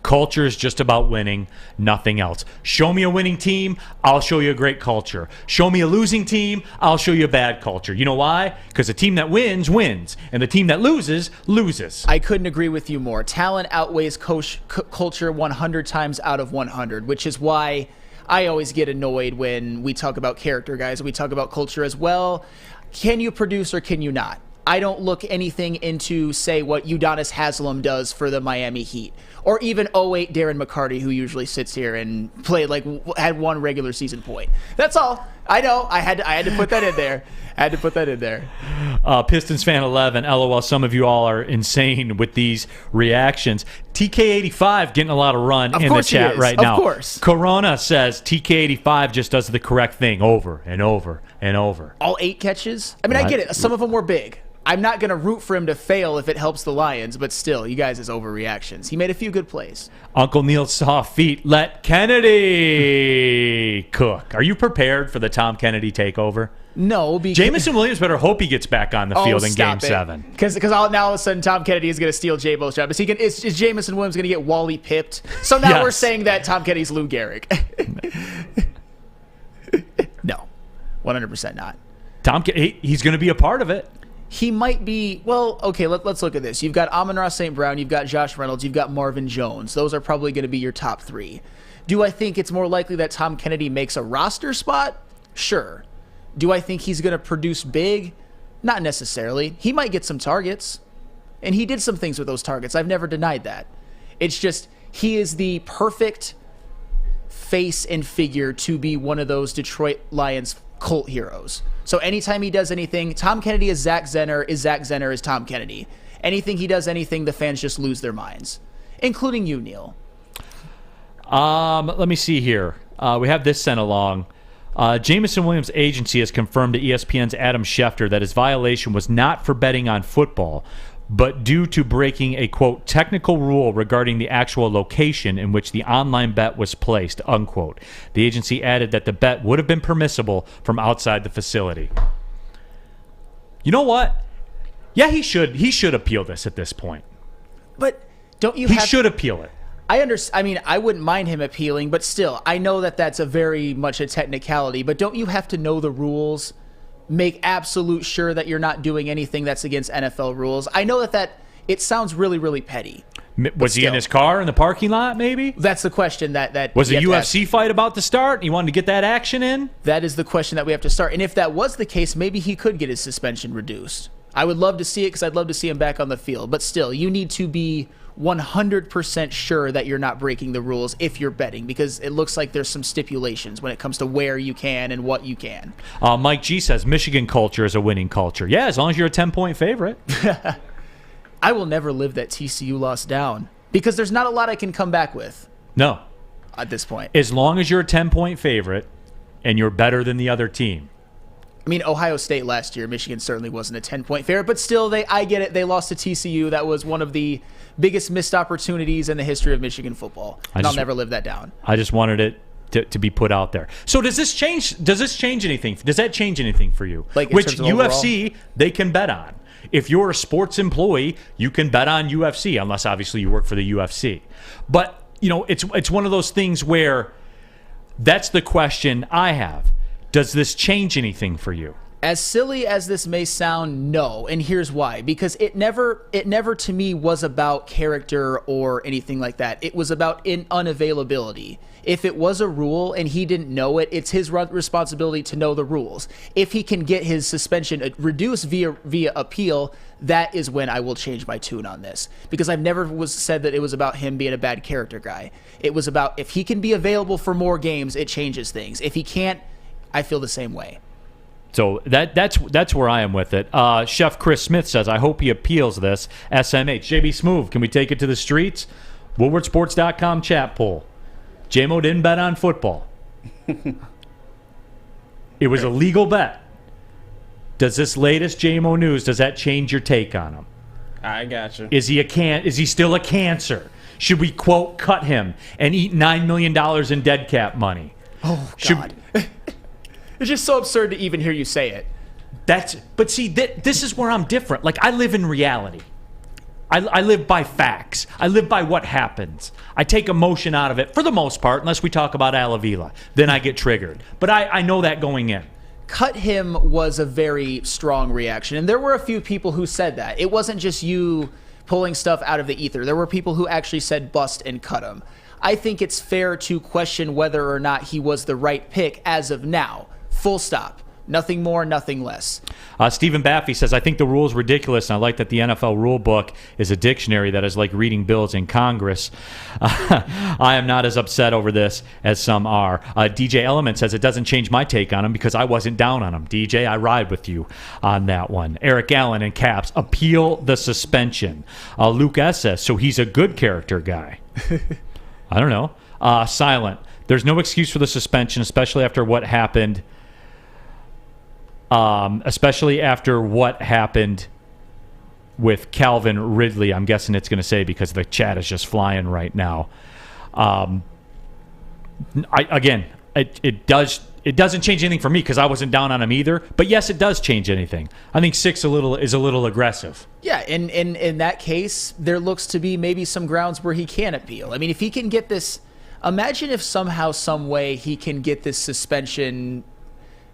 Culture is just about winning, nothing else. Show me a winning team, I'll show you a great culture. Show me a losing team, I'll show you a bad culture. You know why? Because the team that wins, wins. And the team that loses, loses. I couldn't agree with you more. Talent outweighs culture 100 times out of 100, which is why I always get annoyed when we talk about character guys. We talk about culture as well. Can you produce or can you not? I don't look anything into, say, what Udonis Haslem does for the Miami Heat. Or even 08 Darren McCarty, who usually sits here and had one regular season point. That's all. I know. I had to put that in there. Pistons fan 11, LOL, some of you all are insane with these reactions. TK85 getting a lot of run in the chat right now. Of course. Corona says TK85 just does the correct thing over and over and over. All 8 catches? I mean, I get it. Some of them were big. I'm not going to root for him to fail if it helps the Lions, but still, you guys' overreactions. He made a few good plays. Uncle Neal's soft feet let Kennedy cook. Are you prepared for the Tom Kennedy takeover? No, because Jamison Williams better hope he gets back on the field in Game 7. Because now all of a sudden Tom Kennedy is going to steal J-Bo's job. Is Jamison Williams going to get Wally pipped? So now we're saying that Tom Kennedy's Lou Gehrig. No, 100% not. He's going to be a part of it. He might be, well, okay, let's look at this. You've got Amon-Ra St. Brown, you've got Josh Reynolds, you've got Marvin Jones. Those are probably going to be your top 3. Do I think it's more likely that Tom Kennedy makes a roster spot? Sure. Do I think he's going to produce big? Not necessarily. He might get some targets. And he did some things with those targets. I've never denied that. It's just, he is the perfect face and figure to be one of those Detroit Lions cult heroes. So anytime he does anything, Tom Kennedy is Zach Zenner, is Tom Kennedy. Anything he does anything, the fans just lose their minds, including you, Neal. Let me see here. We have this sent along. Jamison Williams' agency has confirmed to ESPN's Adam Schefter that his violation was not for betting on football, but due to breaking a, quote, technical rule regarding the actual location in which the online bet was placed, unquote. The agency added that the bet would have been permissible from outside the facility. You know what? Yeah, he should appeal this at this point. But don't you He should appeal it. I mean, I wouldn't mind him appealing, but still, I know that that's a very much a technicality, but don't you have to know the rules? Make absolute sure that you're not doing anything that's against NFL rules. I know that it sounds really, really petty. Was he in his car in the parking lot, maybe? That's the question that was a UFC fight about to start? He wanted to get that action in? That is the question that we have to start. And if that was the case, maybe he could get his suspension reduced. I would love to see it because I'd love to see him back on the field. But still, you need to be 100% sure that you're not breaking the rules if you're betting, because it looks like there's some stipulations when it comes to where you can and what you can. Mike G says Michigan culture is a winning culture. Yeah, as long as you're a 10-point favorite. I will never live that TCU loss down because there's not a lot I can come back with. No. At this point. As long as you're a 10-point favorite and you're better than the other team. I mean, Ohio State last year, Michigan certainly wasn't a 10-point favorite, but still, I get it. They lost to TCU. That was one of the biggest missed opportunities in the history of Michigan football, and I'll never live that down. I just wanted it to be put out there. So does this change anything? Does that change anything for you? Like which UFC overall? They can bet on. If you're a sports employee, you can bet on UFC, unless obviously you work for the UFC. But it's one of those things where that's the question I have. Does this change anything for you? As silly as this may sound, no, and here's why. Because it never to me was about character or anything like that. It was about unavailability. If it was a rule and he didn't know it, it's his responsibility to know the rules. If he can get his suspension reduced via appeal, that is when I will change my tune on this. Because I've never said that it was about him being a bad character guy. It was about if he can be available for more games, it changes things. If he can't, I feel the same way. So that's where I am with it. Chef Chris Smith says, I hope he appeals this. SMH. JB Smooth, can we take it to the streets? WoodwardSports.com chat poll. JMO didn't bet on football. It was a legal bet. Does this latest JMO news, does that change your take on him? I got you. Is he still a cancer? Should we, quote, cut him and eat $9 million in dead cap money? Oh, God. It's just so absurd to even hear you say it. But see, this is where I'm different. Like, I live in reality. I live by facts. I live by what happens. I take emotion out of it for the most part, unless we talk about Alavila. Then I get triggered. But I know that going in. Cut him was a very strong reaction. And there were a few people who said that. It wasn't just you pulling stuff out of the ether. There were people who actually said bust and cut him. I think it's fair to question whether or not he was the right pick as of now. Full stop. Nothing more, nothing less. Stephen Baffy says, I think the rule is ridiculous, and I like that the NFL rule book is a dictionary that is like reading bills in Congress. I am not as upset over this as some are. DJ Element says, it doesn't change my take on him because I wasn't down on him. DJ, I ride with you on that one. Eric Allen in caps, appeal the suspension. Luke S. says, so he's a good character guy. I don't know. Silent. There's no excuse for the suspension, especially after what happened. With Calvin Ridley. I'm guessing it's going to say because the chat is just flying right now. It doesn't change anything for me because I wasn't down on him either. But yes, it does change anything. I think 6 is a little aggressive. Yeah, in that case, there looks to be maybe some grounds where he can appeal. I mean, if he can get this, imagine if somehow, some way he can get this suspension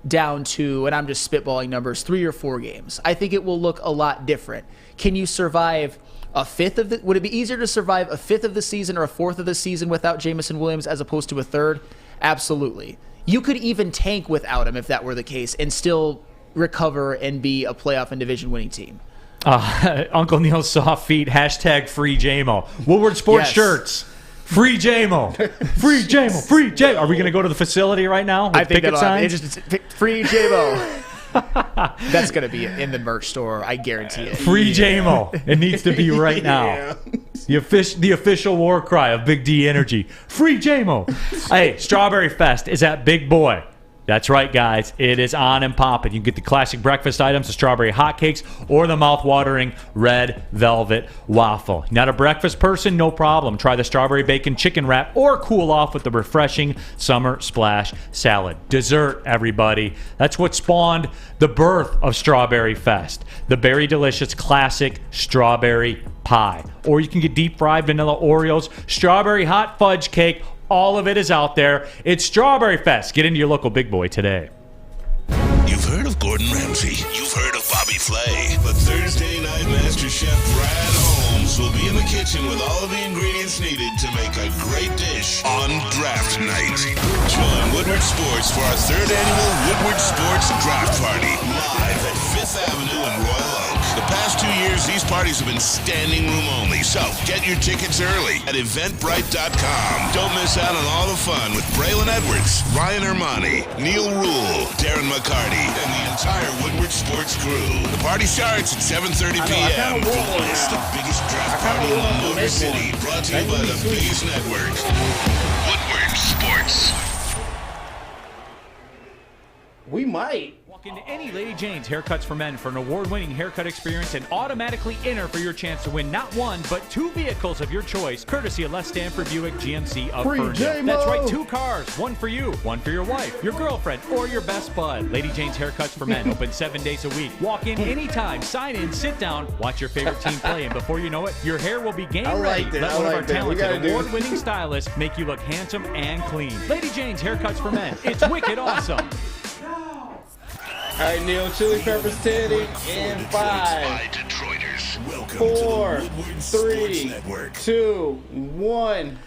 down to, and I'm just spitballing numbers, 3 or 4 games. I think it will look a lot different. Can you survive a fifth of the? Would it be easier to survive a fifth of the season or a fourth of the season without Jameson Williams as opposed to a third? Absolutely. You could even tank without him if that were the case and still recover and be a playoff and division winning team. Uncle Neal's soft feet, hashtag free JMO. Woodward Sports shirts. Free JMO. Free JMO. Free JMO. Are we going to go to the facility right now? I think it's free JMO. That's going to be in the merch store. I guarantee it. Free JMO. It needs to be right now. Yeah. The official war cry of Big D Energy. Free JMO. Hey, Strawberry Fest is at Big Boy. That's right, guys. It is on and popping. You can get the classic breakfast items, the strawberry hotcakes, or the mouth-watering red velvet waffle. Not a breakfast person? No problem. Try the strawberry bacon chicken wrap or cool off with the refreshing summer splash salad. Dessert, everybody. That's what spawned the birth of Strawberry Fest. The berry delicious classic strawberry pie. Or you can get deep-fried vanilla Oreos, strawberry hot fudge cake. All of it is out there. It's Strawberry Fest. Get into your local Big Boy today. You've heard of Gordon Ramsay. You've heard of Bobby Flay. But Thursday night Master Chef Brad Holmes will be in the kitchen with all of the ingredients needed to make a great dish on draft night. Join Woodward Sports for our 3rd annual Woodward Sports Draft Party live at 5th Avenue in Royal Oak. The past 2 years, these parties have been standing room only, so get your tickets early at eventbrite.com. Don't miss out on all the fun with Braylon Edwards, Ryan Ermanni, Neal Ruhl, Darren McCarty, and the entire Woodward Sports crew. The party starts at 7:30 p.m. It's the biggest draft party in the Motor City, brought to you by the biggest network, Woodward Sports. We might. Walk into any Lady Jane's Haircuts for Men for an award-winning haircut experience and automatically enter for your chance to win not 1, but 2 vehicles of your choice, courtesy of Les Stanford Buick GMC of Ferndale. That's right, 2 cars, 1 for you, 1 for your wife, your girlfriend, or your best bud. Lady Jane's Haircuts for Men, open 7 days a week. Walk in anytime, sign in, sit down, watch your favorite team play, and before you know it, your hair will be game ready. Let one of our talented award-winning stylists make you look handsome and clean. Lady Jane's Haircuts for Men. It's wicked awesome. All right, Neal, chili peppers tanning in 5, 4, 3, 2, 1.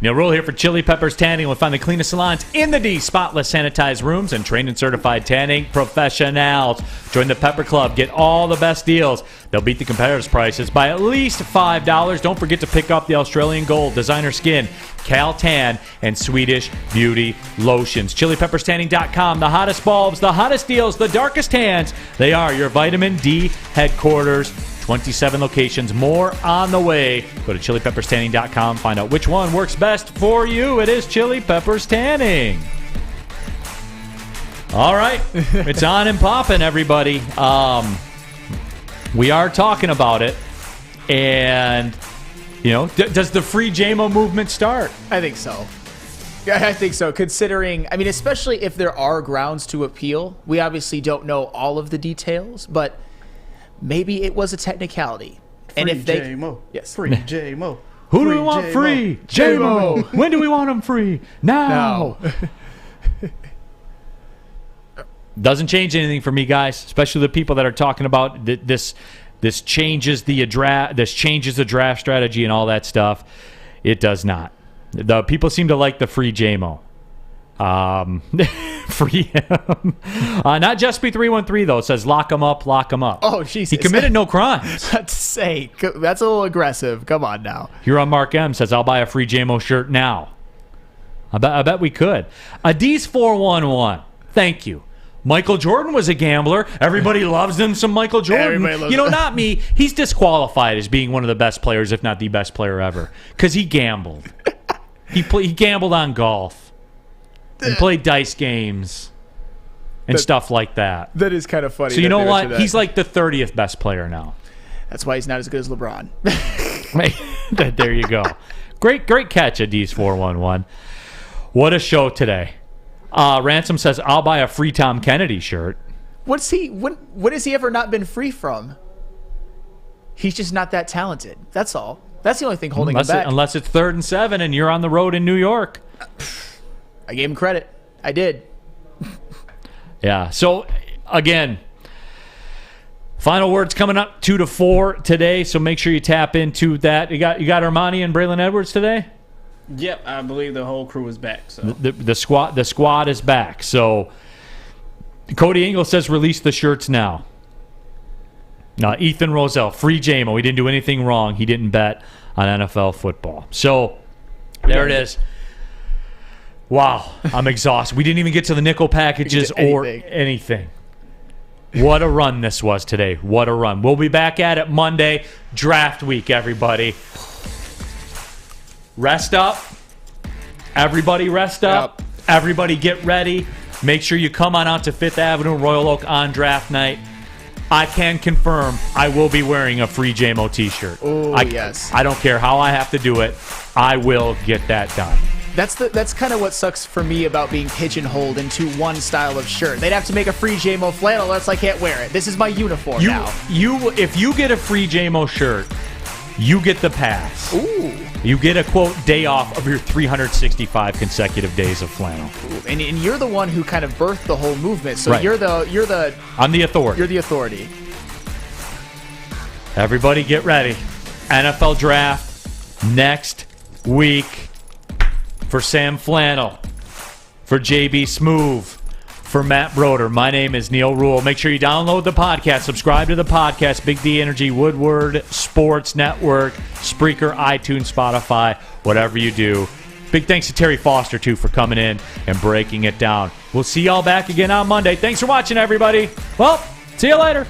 Neal Ruhl here for Chili Peppers Tanning. We'll find the cleanest salons in the D, spotless sanitized rooms, and trained and certified tanning professionals. Join the Pepper Club. Get all the best deals. They'll beat the competitors' prices by at least $5. Don't forget to pick up the Australian Gold, Designer Skin, Cal Tan, and Swedish Beauty Lotions. ChiliPeppersTanning.com. The hottest bulbs, the hottest deals, the darkest tans. They are your vitamin D headquarters. 27 locations, more on the way. Go to ChiliPeppersTanning.com. Find out which one works best for you. It is Chili Peppers Tanning. All right. It's on and popping, everybody. We are talking about it. And, you know, does the free JMO movement start? I think so. Yeah, I think so. Considering, I mean, especially if there are grounds to appeal, we obviously don't know all of the details, but maybe it was a technicality. And if they, J-Mo. Yes, Free J-Mo. Who do we want free? J-Mo. When do we want him free? Now. Doesn't change anything for me, guys. Especially the people that are talking about this changes the draft strategy and all that stuff. It does not. The people seem to like the free J-Mo. Free him. Not just B313 though. It says lock him up, lock him up. Oh, Jesus. He committed no crimes. Let's say that's a little aggressive. Come on now. Here on Mark M says I'll buy a free J-Mo shirt now. I bet we could. Adis 411. Thank you. Michael Jordan was a gambler. Everybody loves him some Michael Jordan. You know, not me. He's disqualified as being one of the best players, if not the best player ever, because he gambled. He gambled on golf and played dice games and stuff like that. That is kind of funny. So you know what? He's like the 30th best player now. That's why he's not as good as LeBron. There you go. Great catch, Adis 411. What a show today. Ransom says, I'll buy a free Tom Kennedy shirt. What has he ever not been free from? He's just not that talented. That's all. That's the only thing holding him back. Unless it's 3rd and 7 and you're on the road in New York. I gave him credit. I did. Yeah. So, again, final words coming up 2 to 4 today, so make sure you tap into that. You got Ermanni and Braylon Edwards today? Yep, I believe the whole crew is back. So the squad is back. So Cody Engel says release the shirts now. Ethan Roselle, free J-Mo. He didn't do anything wrong. He didn't bet on NFL football. So there it is. Wow, I'm exhausted. We didn't even get to the nickel packages or anything. What a run this was today. What a run. We'll be back at it Monday. Draft week, everybody. Rest up. Everybody rest up. Yep. Everybody get ready. Make sure you come on out to 5th Avenue, Royal Oak on draft night. I can confirm I will be wearing a free J-Mo t-shirt. Oh, yes. I don't care how I have to do it. I will get that done. That's kind of what sucks for me about being pigeonholed into one style of shirt. They'd have to make a free J-Mo flannel, else I can't wear it. This is my uniform now. If you get a free J-Mo shirt, you get the pass. Ooh. You get a, quote, day off of your 365 consecutive days of flannel. Ooh. And you're the one who kind of birthed the whole movement, so right. you're the... I'm the authority. You're the authority. Everybody get ready. NFL draft next week. For Sam Flannel, for JB Smoove, for Matt Broder, my name is Neal Ruhl. Make sure you download the podcast, subscribe to the podcast, Big D Energy, Woodward Sports Network, Spreaker, iTunes, Spotify, whatever you do. Big thanks to Terry Foster, too, for coming in and breaking it down. We'll see y'all back again on Monday. Thanks for watching, everybody. Well, see you later.